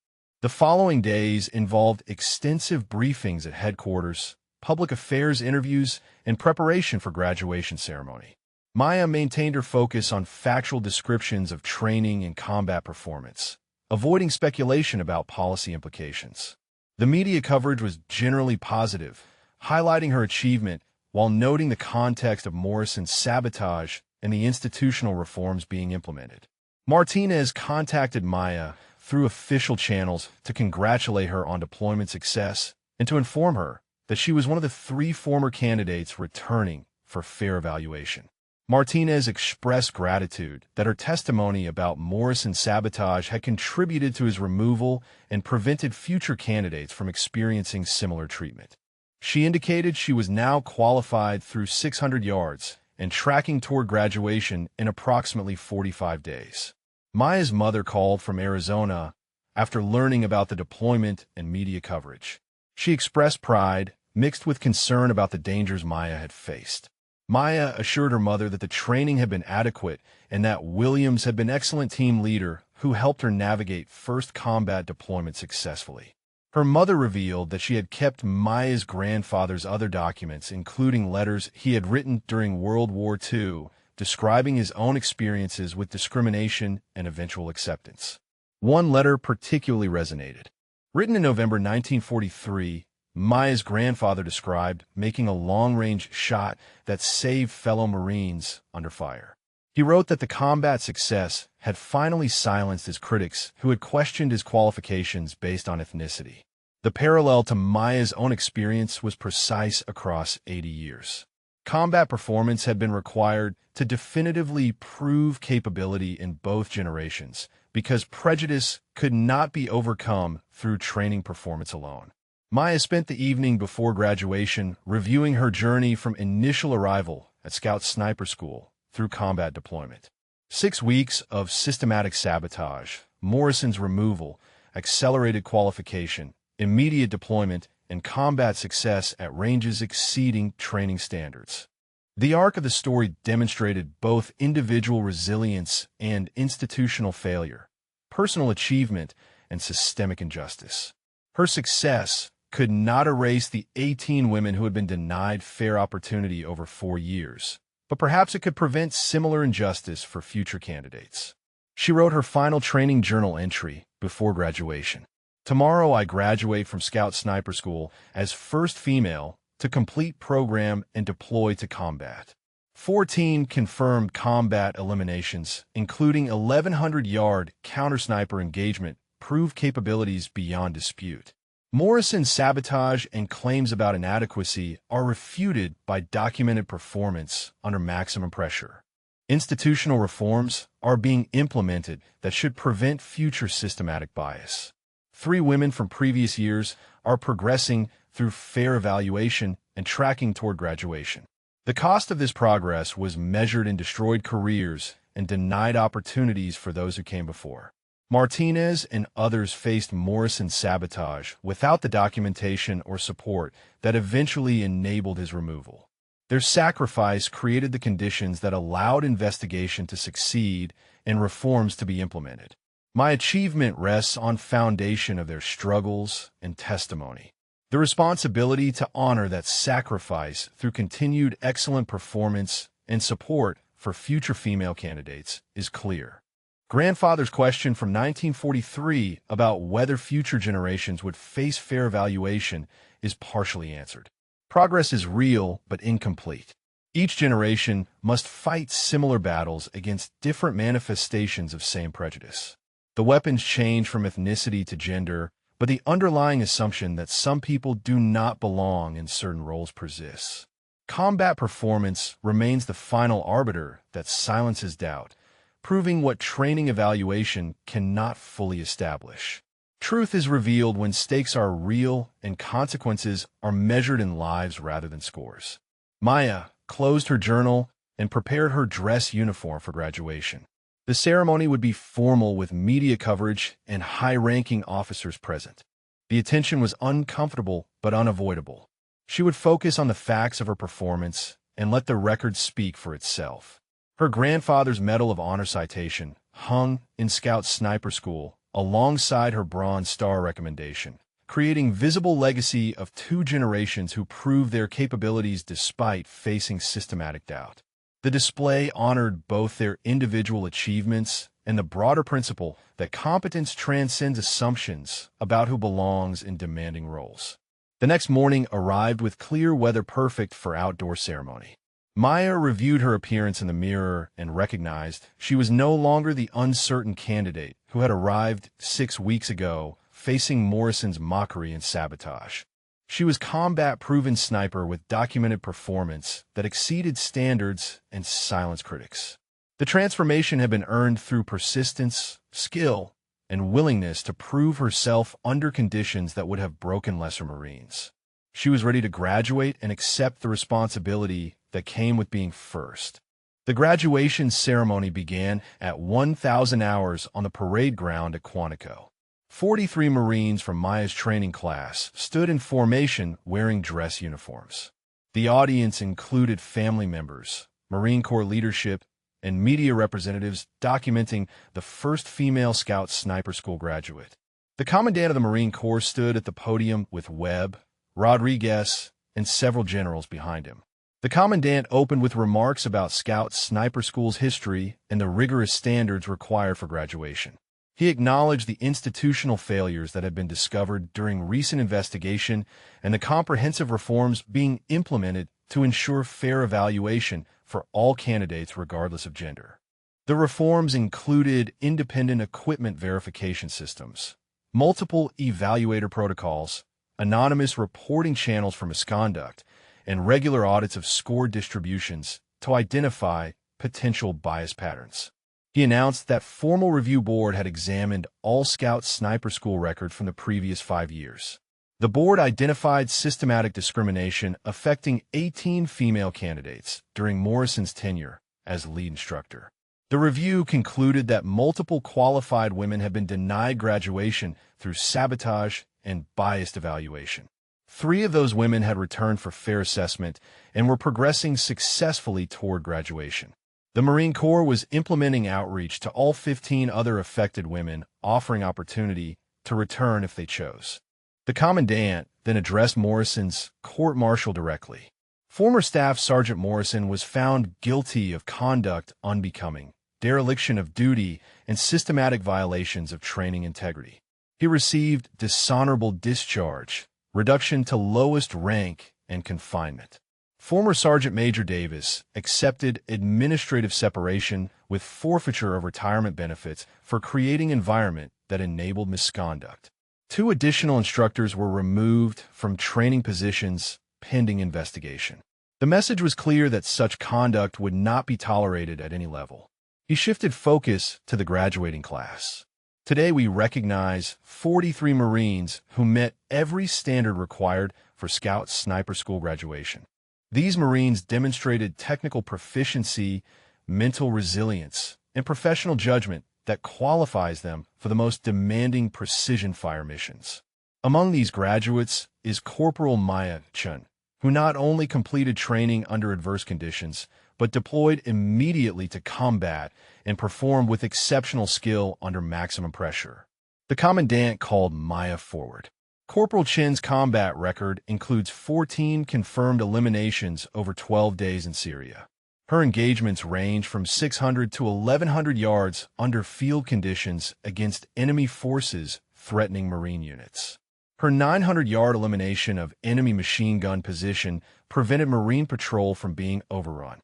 The following days involved extensive briefings at headquarters, public affairs interviews, and preparation for graduation ceremony. Maya maintained her focus on factual descriptions of training and combat performance, avoiding speculation about policy implications. The media coverage was generally positive, highlighting her achievement while noting the context of Morrison's sabotage and the institutional reforms being implemented. Martinez contacted Maya through official channels to congratulate her on deployment success and to inform her that she was one of the 3 former candidates returning for fair evaluation. Martinez expressed gratitude that her testimony about Morrison's sabotage had contributed to his removal and prevented future candidates from experiencing similar treatment. She indicated she was now qualified through 600 yards and tracking toward graduation in approximately 45 days. Maya's mother called from Arizona after learning about the deployment and media coverage. She expressed pride, mixed with concern about the dangers Maya had faced. Maya assured her mother that the training had been adequate and that Williams had been an excellent team leader who helped her navigate first combat deployment successfully. Her mother revealed that she had kept Maya's grandfather's other documents, including letters he had written during World War II, describing his own experiences with discrimination and eventual acceptance. One letter particularly resonated. Written in November 1943, Maya's grandfather described making a long-range shot that saved fellow Marines under fire. He wrote that the combat success had finally silenced his critics who had questioned his qualifications based on ethnicity. The parallel to Maya's own experience was precise across 80 years. Combat performance had been required to definitively prove capability in both generations because prejudice could not be overcome through training performance alone. Maya spent the evening before graduation reviewing her journey from initial arrival at Scout Sniper School through combat deployment. 6 weeks of systematic sabotage, Morrison's removal, accelerated qualification, immediate deployment, and combat success at ranges exceeding training standards. The arc of the story demonstrated both individual resilience and institutional failure, personal achievement and systemic injustice. Her success could not erase the 18 women who had been denied fair opportunity over 4 years, but perhaps it could prevent similar injustice for future candidates. She wrote her final training journal entry before graduation. Tomorrow I graduate from Scout Sniper School as first female to complete program and deploy to combat. 14 confirmed combat eliminations, including 1,100-yard counter-sniper engagement, proved capabilities beyond dispute. Morrison's sabotage and claims about inadequacy are refuted by documented performance under maximum pressure. Institutional reforms are being implemented that should prevent future systematic bias. 3 women from previous years are progressing through fair evaluation and tracking toward graduation. The cost of this progress was measured in destroyed careers and denied opportunities for those who came before. Martinez and others faced Morrison's sabotage without the documentation or support that eventually enabled his removal. Their sacrifice created the conditions that allowed investigation to succeed and reforms to be implemented. My achievement rests on foundation of their struggles and testimony. The responsibility to honor that sacrifice through continued excellent performance and support for future female candidates is clear. Grandfather's question from 1943 about whether future generations would face fair evaluation is partially answered. Progress is real but incomplete. Each generation must fight similar battles against different manifestations of same prejudice. The weapons change from ethnicity to gender, but the underlying assumption that some people do not belong in certain roles persists. Combat performance remains the final arbiter that silences doubt, proving what training evaluation cannot fully establish. Truth is revealed when stakes are real and consequences are measured in lives rather than scores. Maya closed her journal and prepared her dress uniform for graduation. The ceremony would be formal with media coverage and high-ranking officers present. The attention was uncomfortable but unavoidable. She would focus on the facts of her performance and let the record speak for itself. Her grandfather's Medal of Honor citation hung in Scout Sniper School alongside her Bronze Star recommendation, creating visible legacy of 2 generations who proved their capabilities despite facing systematic doubt. The display honored both their individual achievements and the broader principle that competence transcends assumptions about who belongs in demanding roles. The next morning arrived with clear weather perfect for outdoor ceremony. Maya reviewed her appearance in the mirror and recognized she was no longer the uncertain candidate who had arrived 6 weeks ago, facing Morrison's mockery and sabotage. She was combat-proven sniper with documented performance that exceeded standards and silenced critics. The transformation had been earned through persistence, skill, and willingness to prove herself under conditions that would have broken lesser Marines. She was ready to graduate and accept the responsibility that came with being first. The graduation ceremony began at 1,000 hours on the parade ground at Quantico. 43 Marines from Maya's training class stood in formation wearing dress uniforms. The audience included family members, Marine Corps leadership, and media representatives documenting the first female Scout Sniper School graduate. The Commandant of the Marine Corps stood at the podium with Webb, Rodriguez, and several generals behind him. The Commandant opened with remarks about Scout Sniper School's history and the rigorous standards required for graduation. He acknowledged the institutional failures that had been discovered during recent investigation and the comprehensive reforms being implemented to ensure fair evaluation for all candidates regardless of gender. The reforms included independent equipment verification systems, multiple evaluator protocols, anonymous reporting channels for misconduct, and regular audits of score distributions to identify potential bias patterns. He announced that formal review board had examined all Scout Sniper School record from the previous 5 years. The board identified systematic discrimination affecting 18 female candidates during Morrison's tenure as lead instructor. The review concluded that multiple qualified women had been denied graduation through sabotage and biased evaluation. 3 of those women had returned for fair assessment and were progressing successfully toward graduation. The Marine Corps was implementing outreach to all 15 other affected women, offering opportunity to return if they chose. The Commandant then addressed Morrison's court-martial directly. Former Staff Sergeant Morrison was found guilty of conduct unbecoming, dereliction of duty, and systematic violations of training integrity. He received dishonorable discharge, reduction to lowest rank, and confinement. Former Sergeant Major Davis accepted administrative separation with forfeiture of retirement benefits for creating an environment that enabled misconduct. 2 additional instructors were removed from training positions pending investigation. The message was clear that such conduct would not be tolerated at any level. He shifted focus to the graduating class. Today we recognize 43 Marines who met every standard required for Scout Sniper School graduation. These Marines demonstrated technical proficiency, mental resilience, and professional judgment that qualifies them for the most demanding precision fire missions. Among these graduates is Corporal Maya Chun, who not only completed training under adverse conditions, but deployed immediately to combat and performed with exceptional skill under maximum pressure. The Commandant called Maya forward. Corporal Chin's combat record includes 14 confirmed eliminations over 12 days in Syria. Her engagements range from 600 to 1,100 yards under field conditions against enemy forces threatening Marine units. Her 900-yard elimination of enemy machine gun position prevented Marine patrol from being overrun.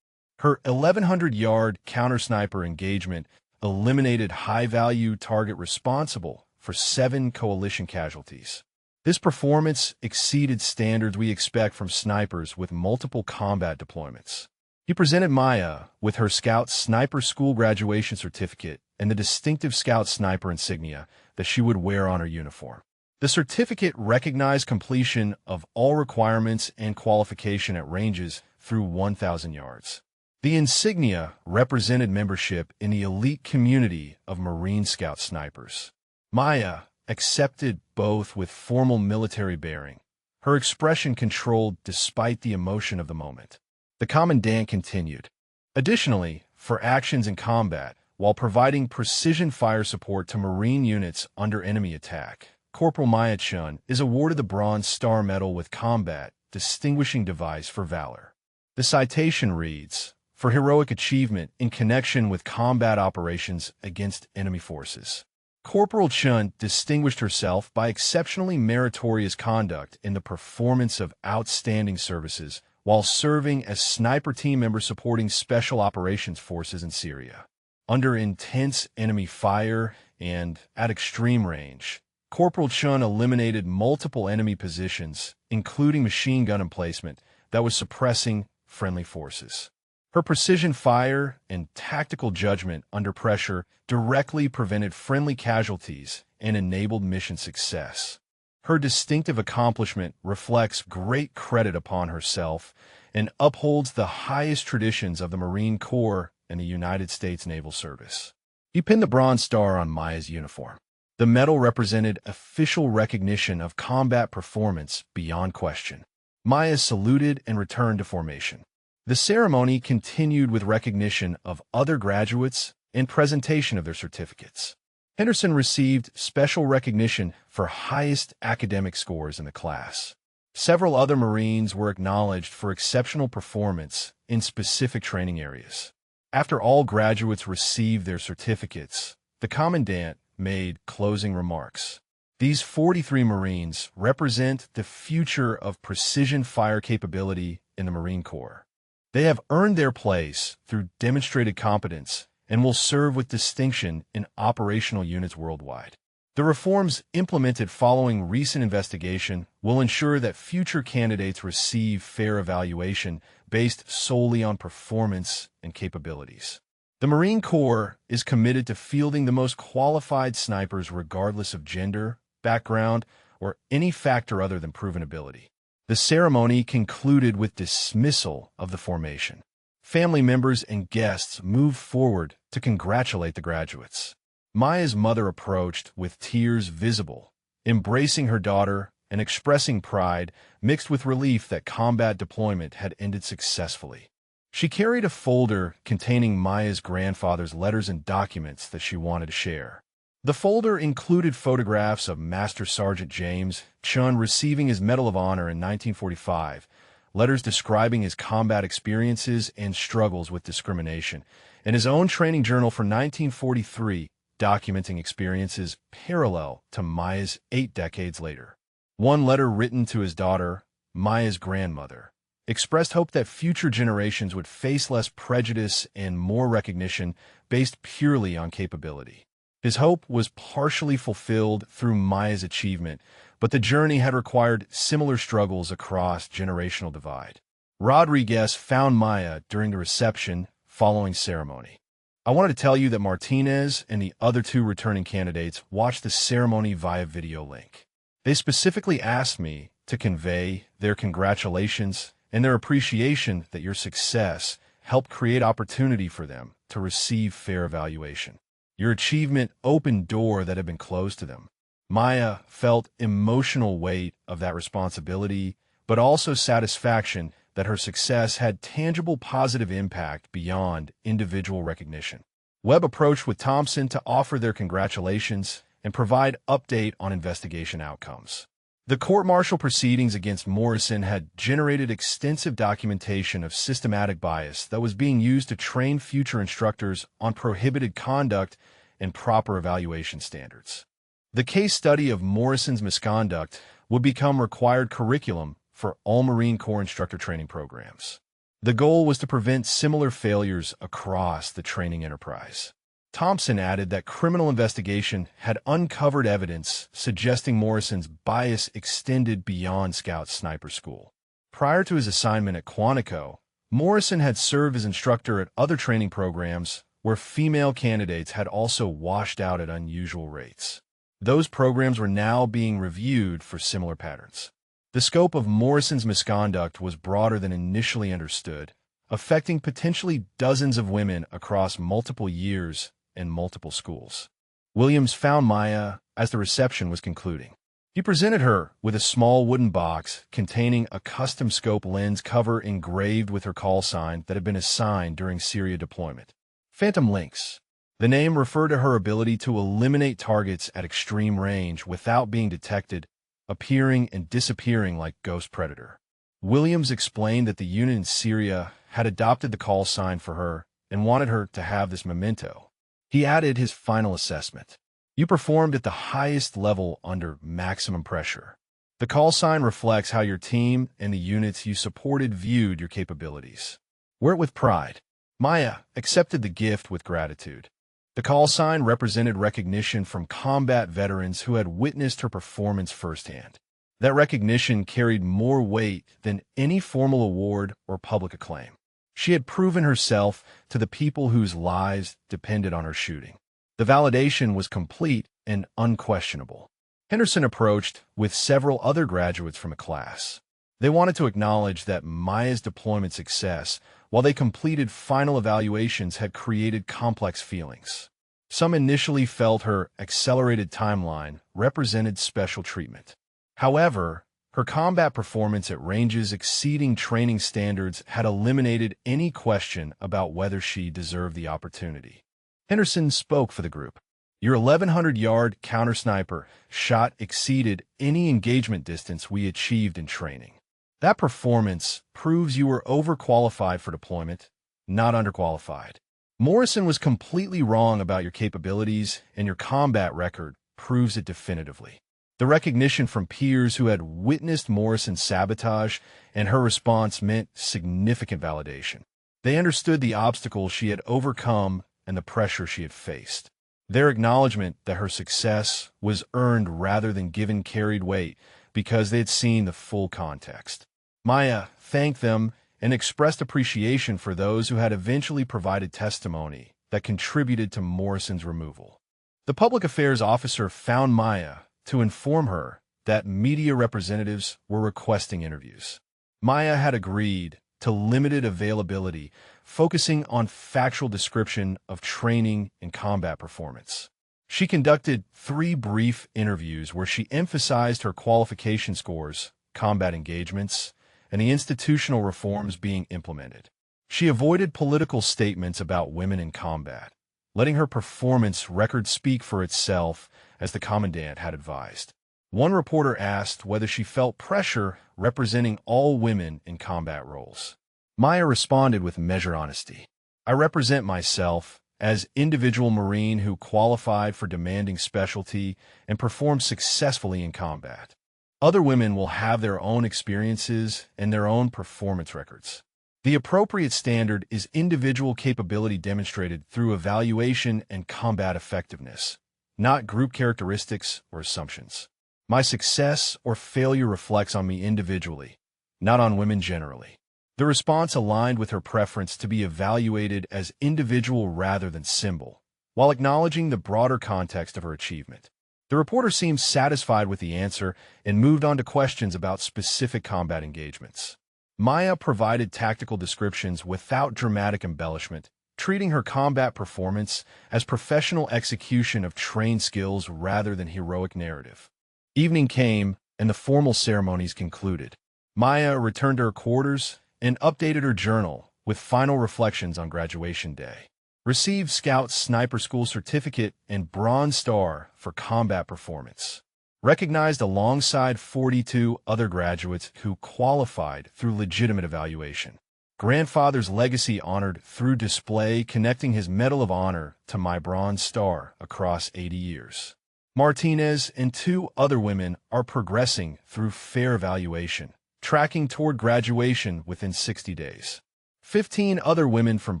Her 1,100-yard counter-sniper engagement eliminated high-value target responsible for 7 coalition casualties. This performance exceeded standards we expect from snipers with multiple combat deployments. He presented Maya with her Scout Sniper School graduation certificate and the distinctive Scout Sniper insignia that she would wear on her uniform. The certificate recognized completion of all requirements and qualification at ranges through 1,000 yards. The insignia represented membership in the elite community of Marine Scout snipers. Maya accepted both with formal military bearing, her expression controlled despite the emotion of the moment. The Commandant continued. Additionally, for actions in combat, while providing precision fire support to Marine units under enemy attack, Corporal Maya Chun is awarded the Bronze Star Medal with Combat Distinguishing Device for Valor. The citation reads, for heroic achievement in connection with combat operations against enemy forces. Corporal Chun distinguished herself by exceptionally meritorious conduct in the performance of outstanding services while serving as sniper team member supporting special operations forces in Syria. Under intense enemy fire and at extreme range, Corporal Chun eliminated multiple enemy positions, including machine gun emplacement, that was suppressing friendly forces. Her precision fire and tactical judgment under pressure directly prevented friendly casualties and enabled mission success. Her distinctive accomplishment reflects great credit upon herself and upholds the highest traditions of the Marine Corps and the United States Naval Service. He pinned the Bronze Star on Maya's uniform. The medal represented official recognition of combat performance beyond question. Maya saluted and returned to formation. The ceremony continued with recognition of other graduates and presentation of their certificates. Henderson received special recognition for highest academic scores in the class. Several other Marines were acknowledged for exceptional performance in specific training areas. After all graduates received their certificates, the Commandant made closing remarks. These 43 Marines represent the future of precision fire capability in the Marine Corps. They have earned their place through demonstrated competence and will serve with distinction in operational units worldwide. The reforms implemented following recent investigation will ensure that future candidates receive fair evaluation based solely on performance and capabilities. The Marine Corps is committed to fielding the most qualified snipers regardless of gender, background, or any factor other than proven ability. The ceremony concluded with dismissal of the formation. Family members and guests moved forward to congratulate the graduates. Maya's mother approached with tears visible, embracing her daughter and expressing pride mixed with relief that combat deployment had ended successfully. She carried a folder containing Maya's grandfather's letters and documents that she wanted to share. The folder included photographs of Master Sergeant James Chun receiving his Medal of Honor in 1945, letters describing his combat experiences and struggles with discrimination, and his own training journal for 1943, documenting experiences parallel to Maya's 8 decades later. One letter written to his daughter, Maya's grandmother, expressed hope that future generations would face less prejudice and more recognition based purely on capability. His hope was partially fulfilled through Maya's achievement, but the journey had required similar struggles across generational divide. Rodriguez found Maya during the reception following ceremony. I wanted to tell you that Martinez and the other 2 returning candidates watched the ceremony via video link. They specifically asked me to convey their congratulations and their appreciation that your success helped create opportunity for them to receive fair evaluation. Your achievement opened doors that had been closed to them. Maya felt emotional weight of that responsibility, but also satisfaction that her success had tangible positive impact beyond individual recognition. Webb approached with Thompson to offer their congratulations and provide update on investigation outcomes. The court-martial proceedings against Morrison had generated extensive documentation of systematic bias that was being used to train future instructors on prohibited conduct and proper evaluation standards. The case study of Morrison's misconduct would become required curriculum for all Marine Corps instructor training programs. The goal was to prevent similar failures across the training enterprise. Thompson added that criminal investigation had uncovered evidence suggesting Morrison's bias extended beyond Scout Sniper School. Prior to his assignment at Quantico, Morrison had served as instructor at other training programs where female candidates had also washed out at unusual rates. Those programs were now being reviewed for similar patterns. The scope of Morrison's misconduct was broader than initially understood, affecting potentially dozens of women across multiple years and multiple schools. Williams found Maya as the reception was concluding. He presented her with a small wooden box containing a custom scope lens cover engraved with her call sign that had been assigned during Syria deployment. Phantom Lynx. The name referred to her ability to eliminate targets at extreme range without being detected, appearing and disappearing like Ghost Predator. Williams explained that the unit in Syria had adopted the call sign for her and wanted her to have this memento. He added his final assessment. You performed at the highest level under maximum pressure. The call sign reflects how your team and the units you supported viewed your capabilities. Wear it with pride. Maya accepted the gift with gratitude. The call sign represented recognition from combat veterans who had witnessed her performance firsthand. That recognition carried more weight than any formal award or public acclaim. She had proven herself to the people whose lives depended on her shooting. The validation was complete and unquestionable. Henderson approached with several other graduates from a class. They wanted to acknowledge that Maya's deployment success, while they completed final evaluations, had created complex feelings. Some initially felt her accelerated timeline represented special treatment. However, her combat performance at ranges exceeding training standards had eliminated any question about whether she deserved the opportunity. Henderson spoke for the group. Your 1,100-yard counter-sniper shot exceeded any engagement distance we achieved in training. That performance proves you were overqualified for deployment, not underqualified. Morrison was completely wrong about your capabilities, and your combat record proves it definitively. The recognition from peers who had witnessed Morrison's sabotage and her response meant significant validation. They understood the obstacles she had overcome and the pressure she had faced. Their acknowledgement that her success was earned rather than given carried weight because they had seen the full context. Maya thanked them and expressed appreciation for those who had eventually provided testimony that contributed to Morrison's removal. The public affairs officer found Maya to inform her that media representatives were requesting interviews. Maya had agreed to limited availability, focusing on factual description of training and combat performance. She conducted 3 brief interviews where she emphasized her qualification scores, combat engagements, and the institutional reforms being implemented. She avoided political statements about women in combat, letting her performance record speak for itself, as the commandant had advised. One reporter asked whether she felt pressure representing all women in combat roles. Maya responded with measured honesty. I represent myself as individual Marine who qualified for demanding specialty and performed successfully in combat. Other women will have their own experiences and their own performance records. The appropriate standard is individual capability demonstrated through evaluation and combat effectiveness, not group characteristics or assumptions. My success or failure reflects on me individually, not on women generally. The response aligned with her preference to be evaluated as individual rather than symbol, while acknowledging the broader context of her achievement. The reporter seemed satisfied with the answer and moved on to questions about specific combat engagements. Maya provided tactical descriptions without dramatic embellishment, treating her combat performance as professional execution of trained skills rather than heroic narrative. Evening came, and the formal ceremonies concluded. Maya returned to her quarters and updated her journal with final reflections on graduation day. Received Scout Sniper School Certificate and Bronze Star for combat performance. Recognized alongside 42 other graduates who qualified through legitimate evaluation. Grandfather's legacy honored through display, connecting his Medal of Honor to my Bronze Star across 80 years. Martinez and 2 other women are progressing through fair evaluation, tracking toward graduation within 60 days. 15 other women from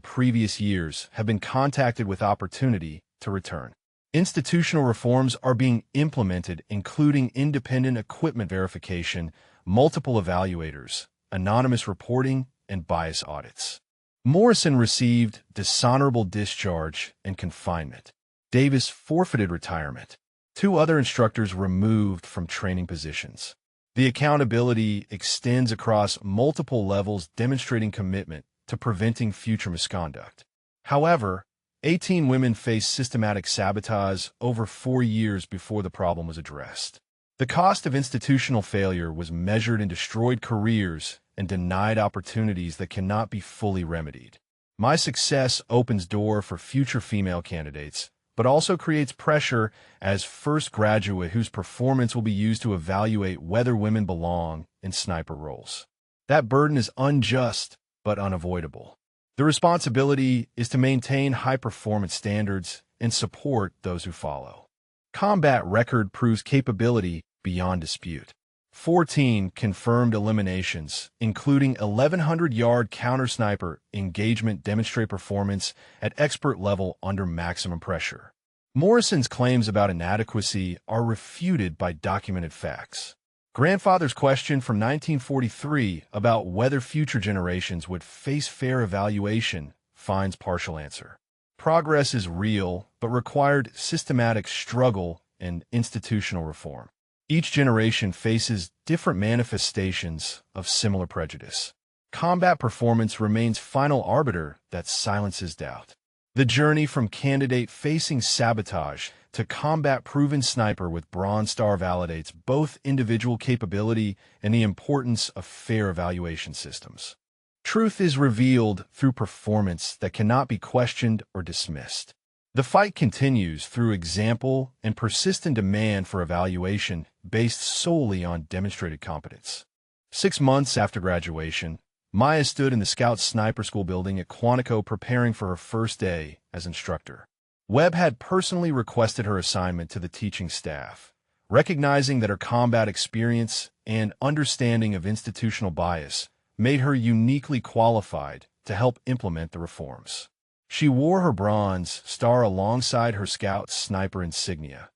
previous years have been contacted with opportunity to return. Institutional reforms are being implemented, including independent equipment verification, multiple evaluators, anonymous reporting, and bias audits. Morrison received dishonorable discharge and confinement. Davis forfeited retirement. 2 other instructors removed from training positions. The accountability extends across multiple levels, demonstrating commitment to preventing future misconduct. However, 18 women faced systematic sabotage over 4 years before the problem was addressed. The cost of institutional failure was measured in destroyed careers and denied opportunities that cannot be fully remedied. My success opens door for future female candidates, but also creates pressure as first graduate whose performance will be used to evaluate whether women belong in sniper roles. That burden is unjust but unavoidable. The responsibility is to maintain high-performance standards and support those who follow. Combat record proves capability beyond dispute. 14 confirmed eliminations, including 1,100-yard counter-sniper engagement, demonstrate performance at expert level under maximum pressure. Morrison's claims about inadequacy are refuted by documented facts. Grandfather's question from 1943 about whether future generations would face fair evaluation finds partial answer. Progress is real, but required systematic struggle and institutional reform. Each generation faces different manifestations of similar prejudice. Combat performance remains final arbiter that silences doubt. The journey from candidate facing sabotage to combat-proven sniper with Bronze Star validates both individual capability and the importance of fair evaluation systems. Truth is revealed through performance that cannot be questioned or dismissed. The fight continues through example and persistent demand for evaluation based solely on demonstrated competence. 6 months after graduation, Maya stood in the Scout Sniper School building at Quantico preparing for her first day as instructor. Webb had personally requested her assignment to the teaching staff, recognizing that her combat experience and understanding of institutional bias made her uniquely qualified to help implement the reforms. She wore her Bronze Star alongside her Scout Sniper insignia,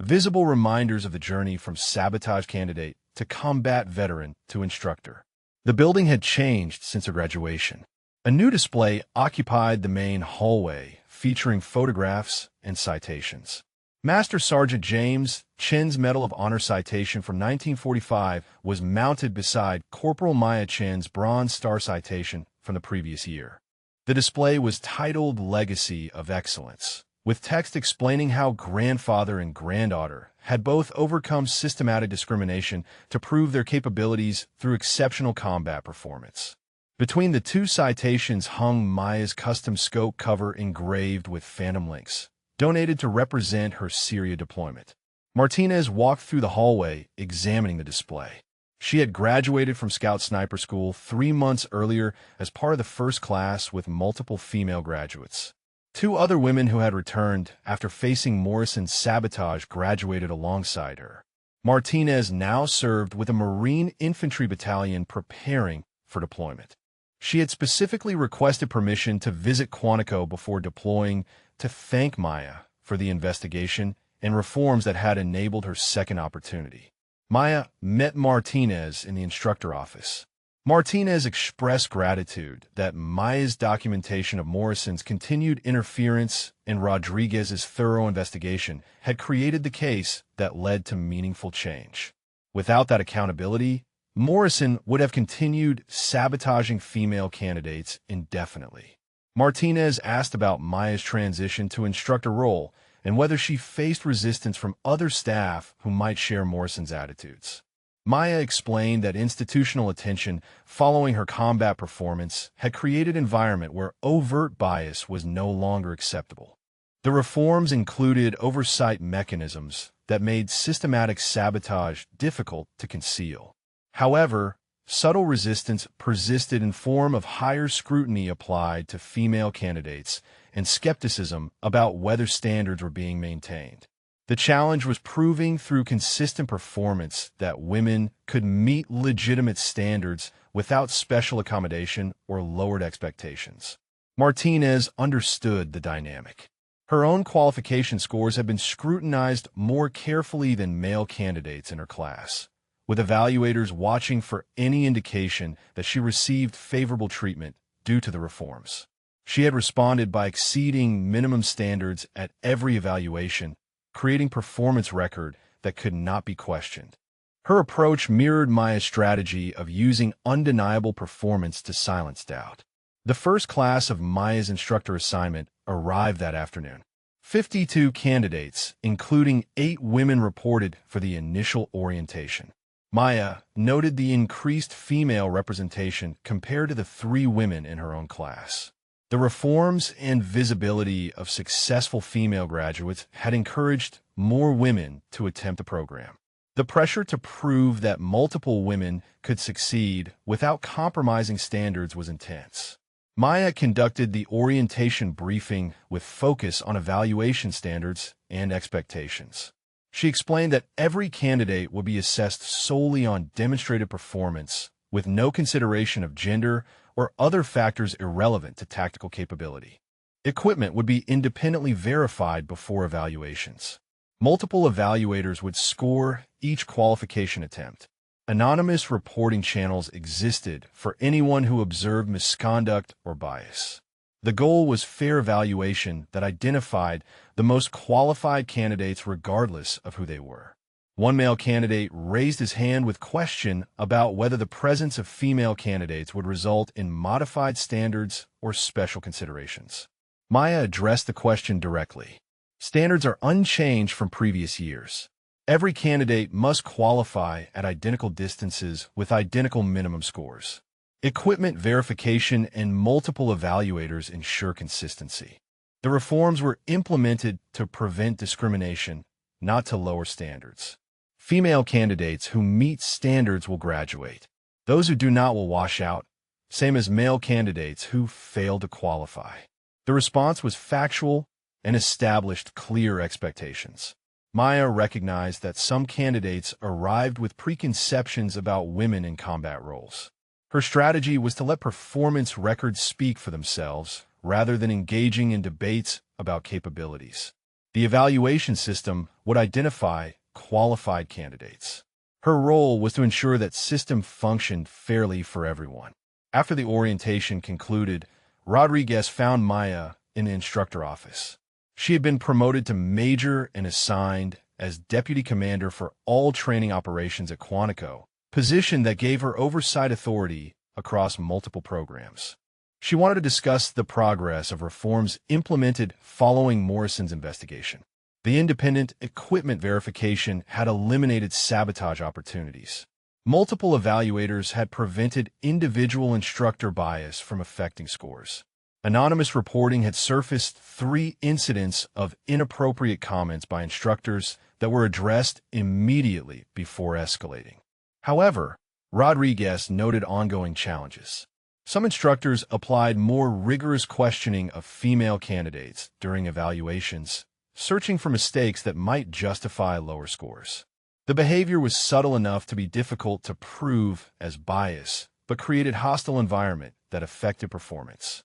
visible reminders of the journey from sabotage candidate to combat veteran to instructor. The building had changed since her graduation. A new display occupied the main hallway, featuring photographs and citations. Master Sergeant James Chin's Medal of Honor citation from 1945 was mounted beside Corporal Maya Chin's Bronze Star citation from the previous year. The display was titled Legacy of Excellence, with text explaining how grandfather and granddaughter had both overcome systematic discrimination to prove their capabilities through exceptional combat performance. Between the two citations hung Maya's custom scope cover engraved with phantom links, donated to represent her Syria deployment. Martinez walked through the hallway, examining the display. She had graduated from Scout Sniper School 3 months earlier as part of the first class with multiple female graduates. 2 other women who had returned after facing Morrison's sabotage graduated alongside her. Martinez now served with a Marine Infantry Battalion preparing for deployment. She had specifically requested permission to visit Quantico before deploying to thank Maya for the investigation and reforms that had enabled her second opportunity. Maya met Martinez in the instructor office. Martinez expressed gratitude that Maya's documentation of Morrison's continued interference and Rodriguez's thorough investigation had created the case that led to meaningful change. Without that accountability, Morrison would have continued sabotaging female candidates indefinitely. Martinez asked about Maya's transition to instructor role and whether she faced resistance from other staff who might share Morrison's attitudes. Maya explained that institutional attention following her combat performance had created an environment where overt bias was no longer acceptable. The reforms included oversight mechanisms that made systematic sabotage difficult to conceal. However, subtle resistance persisted in form of higher scrutiny applied to female candidates and skepticism about whether standards were being maintained. The challenge was proving through consistent performance that women could meet legitimate standards without special accommodation or lowered expectations. Martinez understood the dynamic. Her own qualification scores had been scrutinized more carefully than male candidates in her class, with evaluators watching for any indication that she received favorable treatment due to the reforms. She had responded by exceeding minimum standards at every evaluation, creating performance record that could not be questioned. Her approach mirrored Maya's strategy of using undeniable performance to silence doubt. The first class of Maya's instructor assignment arrived that afternoon. 52 candidates, including 8 women, reported for the initial orientation. Maya noted the increased female representation compared to the 3 women in her own class. The reforms and visibility of successful female graduates had encouraged more women to attempt the program. The pressure to prove that multiple women could succeed without compromising standards was intense. Maya conducted the orientation briefing with focus on evaluation standards and expectations. She explained that every candidate would be assessed solely on demonstrated performance, with no consideration of gender or other factors irrelevant to tactical capability. Equipment would be independently verified before evaluations. Multiple evaluators would score each qualification attempt. Anonymous reporting channels existed for anyone who observed misconduct or bias. The goal was fair evaluation that identified the most qualified candidates regardless of who they were. One male candidate raised his hand with question about whether the presence of female candidates would result in modified standards or special considerations. Maya addressed the question directly. Standards are unchanged from previous years. Every candidate must qualify at identical distances with identical minimum scores. Equipment verification and multiple evaluators ensure consistency. The reforms were implemented to prevent discrimination, not to lower standards. Female candidates who meet standards will graduate. Those who do not will wash out, same as male candidates who fail to qualify. The response was factual and established clear expectations. Maya recognized that some candidates arrived with preconceptions about women in combat roles. Her strategy was to let performance records speak for themselves, rather than engaging in debates about capabilities. The evaluation system would identify qualified candidates. Her role was to ensure that system functioned fairly for everyone. After the orientation concluded, Rodriguez found Maya in the instructor office. She had been promoted to major and assigned as deputy commander for all training operations at Quantico, position that gave her oversight authority across multiple programs. She wanted to discuss the progress of reforms implemented following Morrison's investigation. The independent equipment verification had eliminated sabotage opportunities. Multiple evaluators had prevented individual instructor bias from affecting scores. Anonymous reporting had surfaced 3 incidents of inappropriate comments by instructors that were addressed immediately before escalating. However, Rodriguez noted ongoing challenges. Some instructors applied more rigorous questioning of female candidates during evaluations, searching for mistakes that might justify lower scores. The behavior was subtle enough to be difficult to prove as bias, but created hostile environment that affected performance.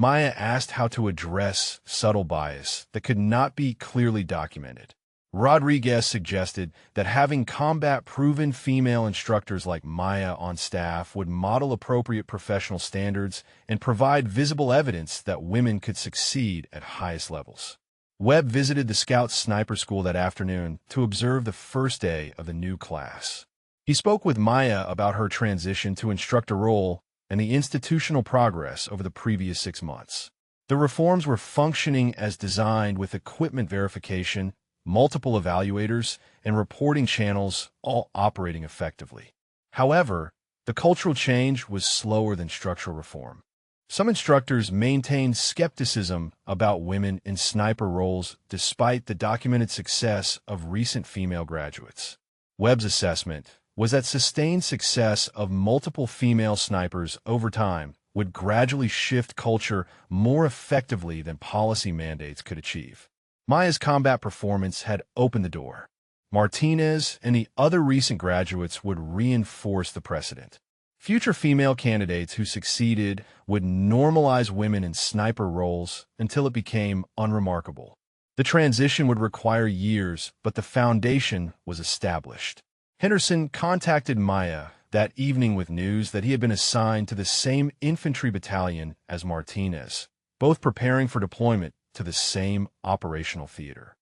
Maya asked how to address subtle bias that could not be clearly documented. Rodriguez suggested that having combat-proven female instructors like Maya on staff would model appropriate professional standards and provide visible evidence that women could succeed at highest levels. Webb visited the Scout Sniper School that afternoon to observe the first day of the new class. He spoke with Maya about her transition to instructor role and the institutional progress over the previous 6 months. The reforms were functioning as designed, with equipment verification, multiple evaluators, and reporting channels all operating effectively. However, the cultural change was slower than structural reform. Some instructors maintained skepticism about women in sniper roles despite the documented success of recent female graduates. Webb's assessment was that sustained success of multiple female snipers over time would gradually shift culture more effectively than policy mandates could achieve. Maya's combat performance had opened the door. Martinez and the other recent graduates would reinforce the precedent. Future female candidates who succeeded would normalize women in sniper roles until it became unremarkable. The transition would require years, but the foundation was established. Henderson contacted Maya that evening with news that he had been assigned to the same infantry battalion as Martinez, both preparing for deployment to the same operational theater.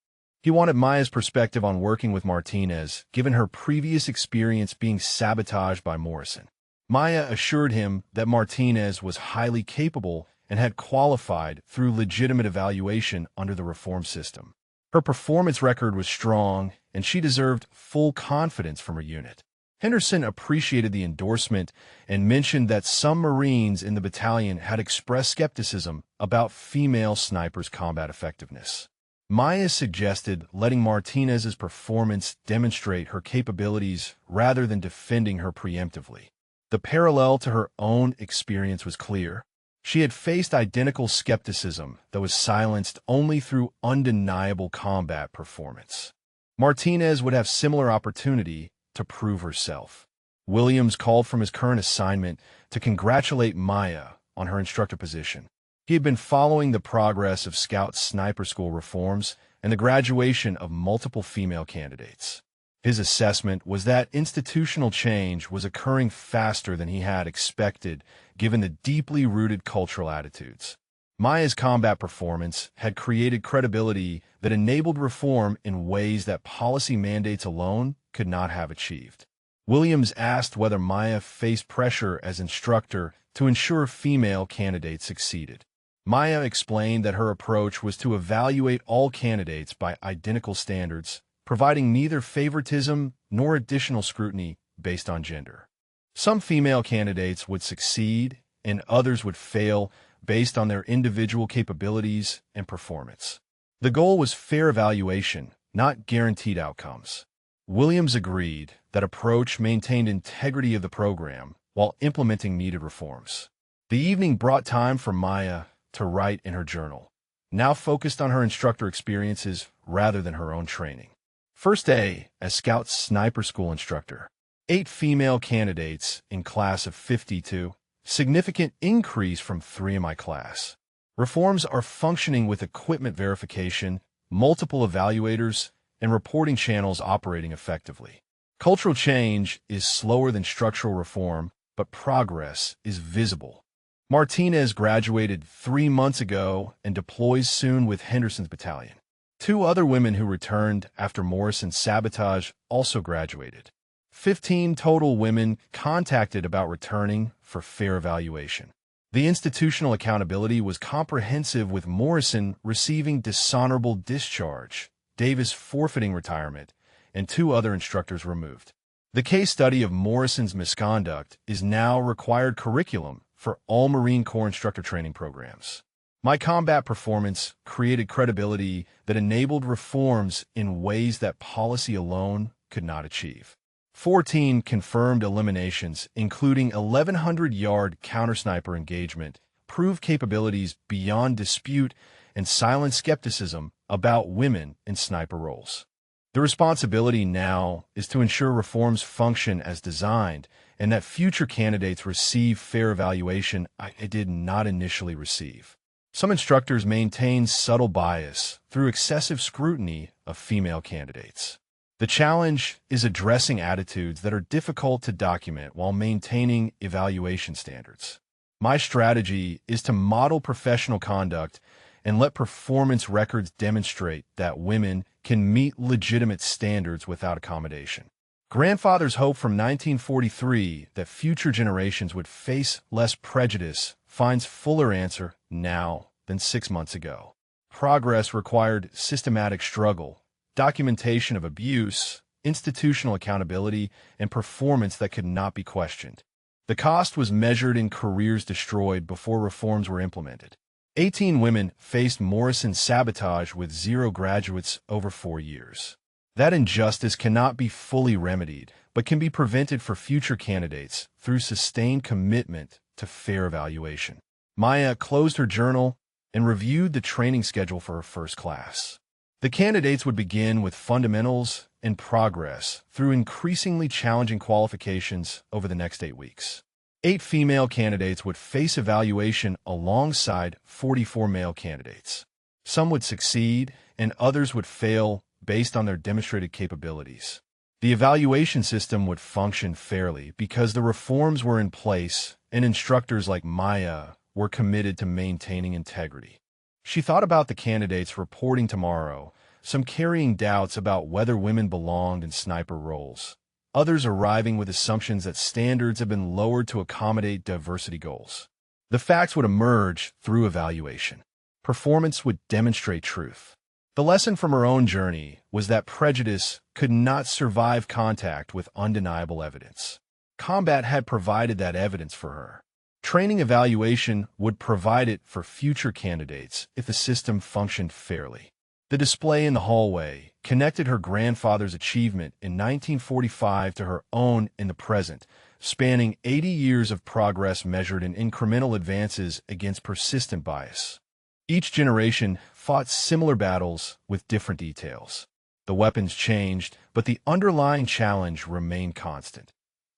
He wanted Maya's perspective on working with Martinez, given her previous experience being sabotaged by Morrison. Maya assured him that Martinez was highly capable and had qualified through legitimate evaluation under the reform system. Her performance record was strong, and she deserved full confidence from her unit. Henderson appreciated the endorsement and mentioned that some Marines in the battalion had expressed skepticism about female snipers' combat effectiveness. Maya suggested letting Martinez's performance demonstrate her capabilities rather than defending her preemptively. The parallel to her own experience was clear. She had faced identical skepticism that was silenced only through undeniable combat performance. Martinez would have similar opportunity to prove herself. Williams called from his current assignment to congratulate Maya on her instructor position. He had been following the progress of Scout Sniper School reforms and the graduation of multiple female candidates. His assessment was that institutional change was occurring faster than he had expected, given the deeply rooted cultural attitudes. Maya's combat performance had created credibility that enabled reform in ways that policy mandates alone could not have achieved. Williams asked whether Maya faced pressure as instructor to ensure female candidates succeeded. Maya explained that her approach was to evaluate all candidates by identical standards, providing neither favoritism nor additional scrutiny based on gender. Some female candidates would succeed, and others would fail based on their individual capabilities and performance. The goal was fair evaluation, not guaranteed outcomes. Williams agreed that approach maintained integrity of the program while implementing needed reforms. The evening brought time for Maya to write in her journal, now focused on her instructor experiences rather than her own training. First day as Scout Sniper School instructor. 8 female candidates in class of 52, significant increase from 3 in my class. Reforms are functioning with equipment verification, multiple evaluators, and reporting channels operating effectively. Cultural change is slower than structural reform, but progress is visible. Martinez graduated 3 months ago and deploys soon with Henderson's battalion. 2 other women who returned after Morrison's sabotage also graduated. 15 total women contacted about returning for fair evaluation. The institutional accountability was comprehensive, with Morrison receiving dishonorable discharge, Davis forfeiting retirement, and 2 other instructors removed. The case study of Morrison's misconduct is now required curriculum for all Marine Corps instructor training programs. My combat performance created credibility that enabled reforms in ways that policy alone could not achieve. 14 confirmed eliminations, including 1,100-yard counter-sniper engagement, proved capabilities beyond dispute and silenced skepticism about women in sniper roles. The responsibility now is to ensure reforms function as designed and that future candidates receive fair evaluation I did not initially receive. Some instructors maintain subtle bias through excessive scrutiny of female candidates. The challenge is addressing attitudes that are difficult to document while maintaining evaluation standards. My strategy is to model professional conduct and let performance records demonstrate that women can meet legitimate standards without accommodation. Grandfather's hope from 1943 that future generations would face less prejudice finds fuller answer now than 6 months ago. Progress required systematic struggle, documentation of abuse, institutional accountability, and performance that could not be questioned. The cost was measured in careers destroyed before reforms were implemented. 18 women faced Morrison's sabotage with 0 graduates over 4 years. That injustice cannot be fully remedied, but can be prevented for future candidates through sustained commitment to fair evaluation. Maya closed her journal and reviewed the training schedule for her first class. The candidates would begin with fundamentals and progress through increasingly challenging qualifications over the next 8 weeks. 8 female candidates would face evaluation alongside 44 male candidates. Some would succeed and others would fail based on their demonstrated capabilities. The evaluation system would function fairly because the reforms were in place and instructors like Maya were committed to maintaining integrity. She thought about the candidates reporting tomorrow, some carrying doubts about whether women belonged in sniper roles, others arriving with assumptions that standards have been lowered to accommodate diversity goals. The facts would emerge through evaluation. Performance would demonstrate truth. The lesson from her own journey was that prejudice could not survive contact with undeniable evidence. Combat had provided that evidence for her. Training evaluation would provide it for future candidates if the system functioned fairly. The display in the hallway connected her grandfather's achievement in 1945 to her own in the present, spanning 80 years of progress measured in incremental advances against persistent bias. Each generation fought similar battles with different details. The weapons changed, but the underlying challenge remained constant,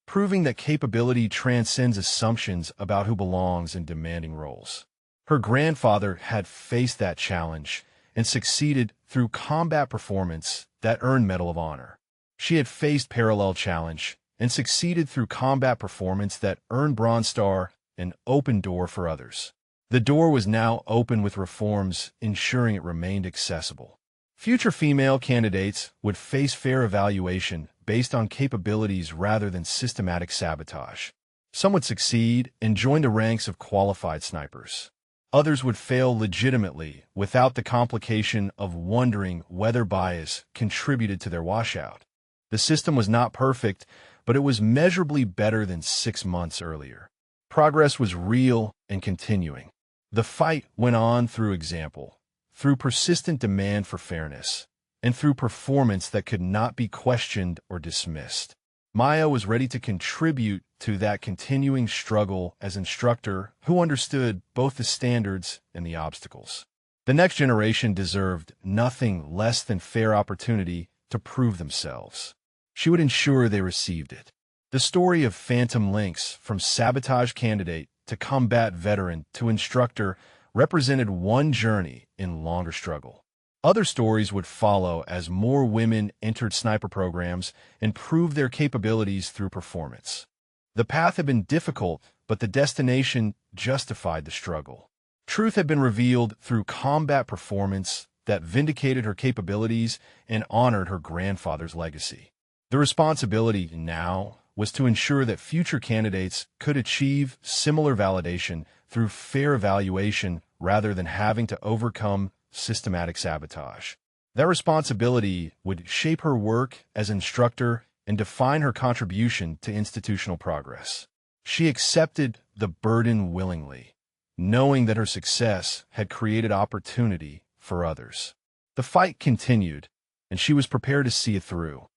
proving that capability transcends assumptions about who belongs in demanding roles. Her grandfather had faced that challenge and succeeded through combat performance that earned Medal of Honor. She had faced parallel challenge and succeeded through combat performance that earned Bronze Star, an open door for others. The door was now open with reforms, ensuring it remained accessible. Future female candidates would face fair evaluation based on capabilities rather than systematic sabotage. Some would succeed and join the ranks of qualified snipers. Others would fail legitimately without the complication of wondering whether bias contributed to their washout. The system was not perfect, but it was measurably better than 6 months earlier. Progress was real and continuing. The fight went on through example, through persistent demand for fairness, and through performance that could not be questioned or dismissed. Maya was ready to contribute to that continuing struggle as instructor who understood both the standards and the obstacles. The next generation deserved nothing less than fair opportunity to prove themselves. She would ensure they received it. The story of Phantom Lynx, from sabotage candidate to combat veteran to instructor, represented one journey in longer struggle. Other stories would follow as more women entered sniper programs and proved their capabilities through performance. The path had been difficult, but the destination justified the struggle. Truth had been revealed through combat performance that vindicated her capabilities and honored her grandfather's legacy. The responsibility now was to ensure that future candidates could achieve similar validation through fair evaluation rather than having to overcome systematic sabotage. That responsibility would shape her work as instructor and define her contribution to institutional progress. She accepted the burden willingly, knowing that her success had created opportunity for others. The fight continued, and she was prepared to see it through.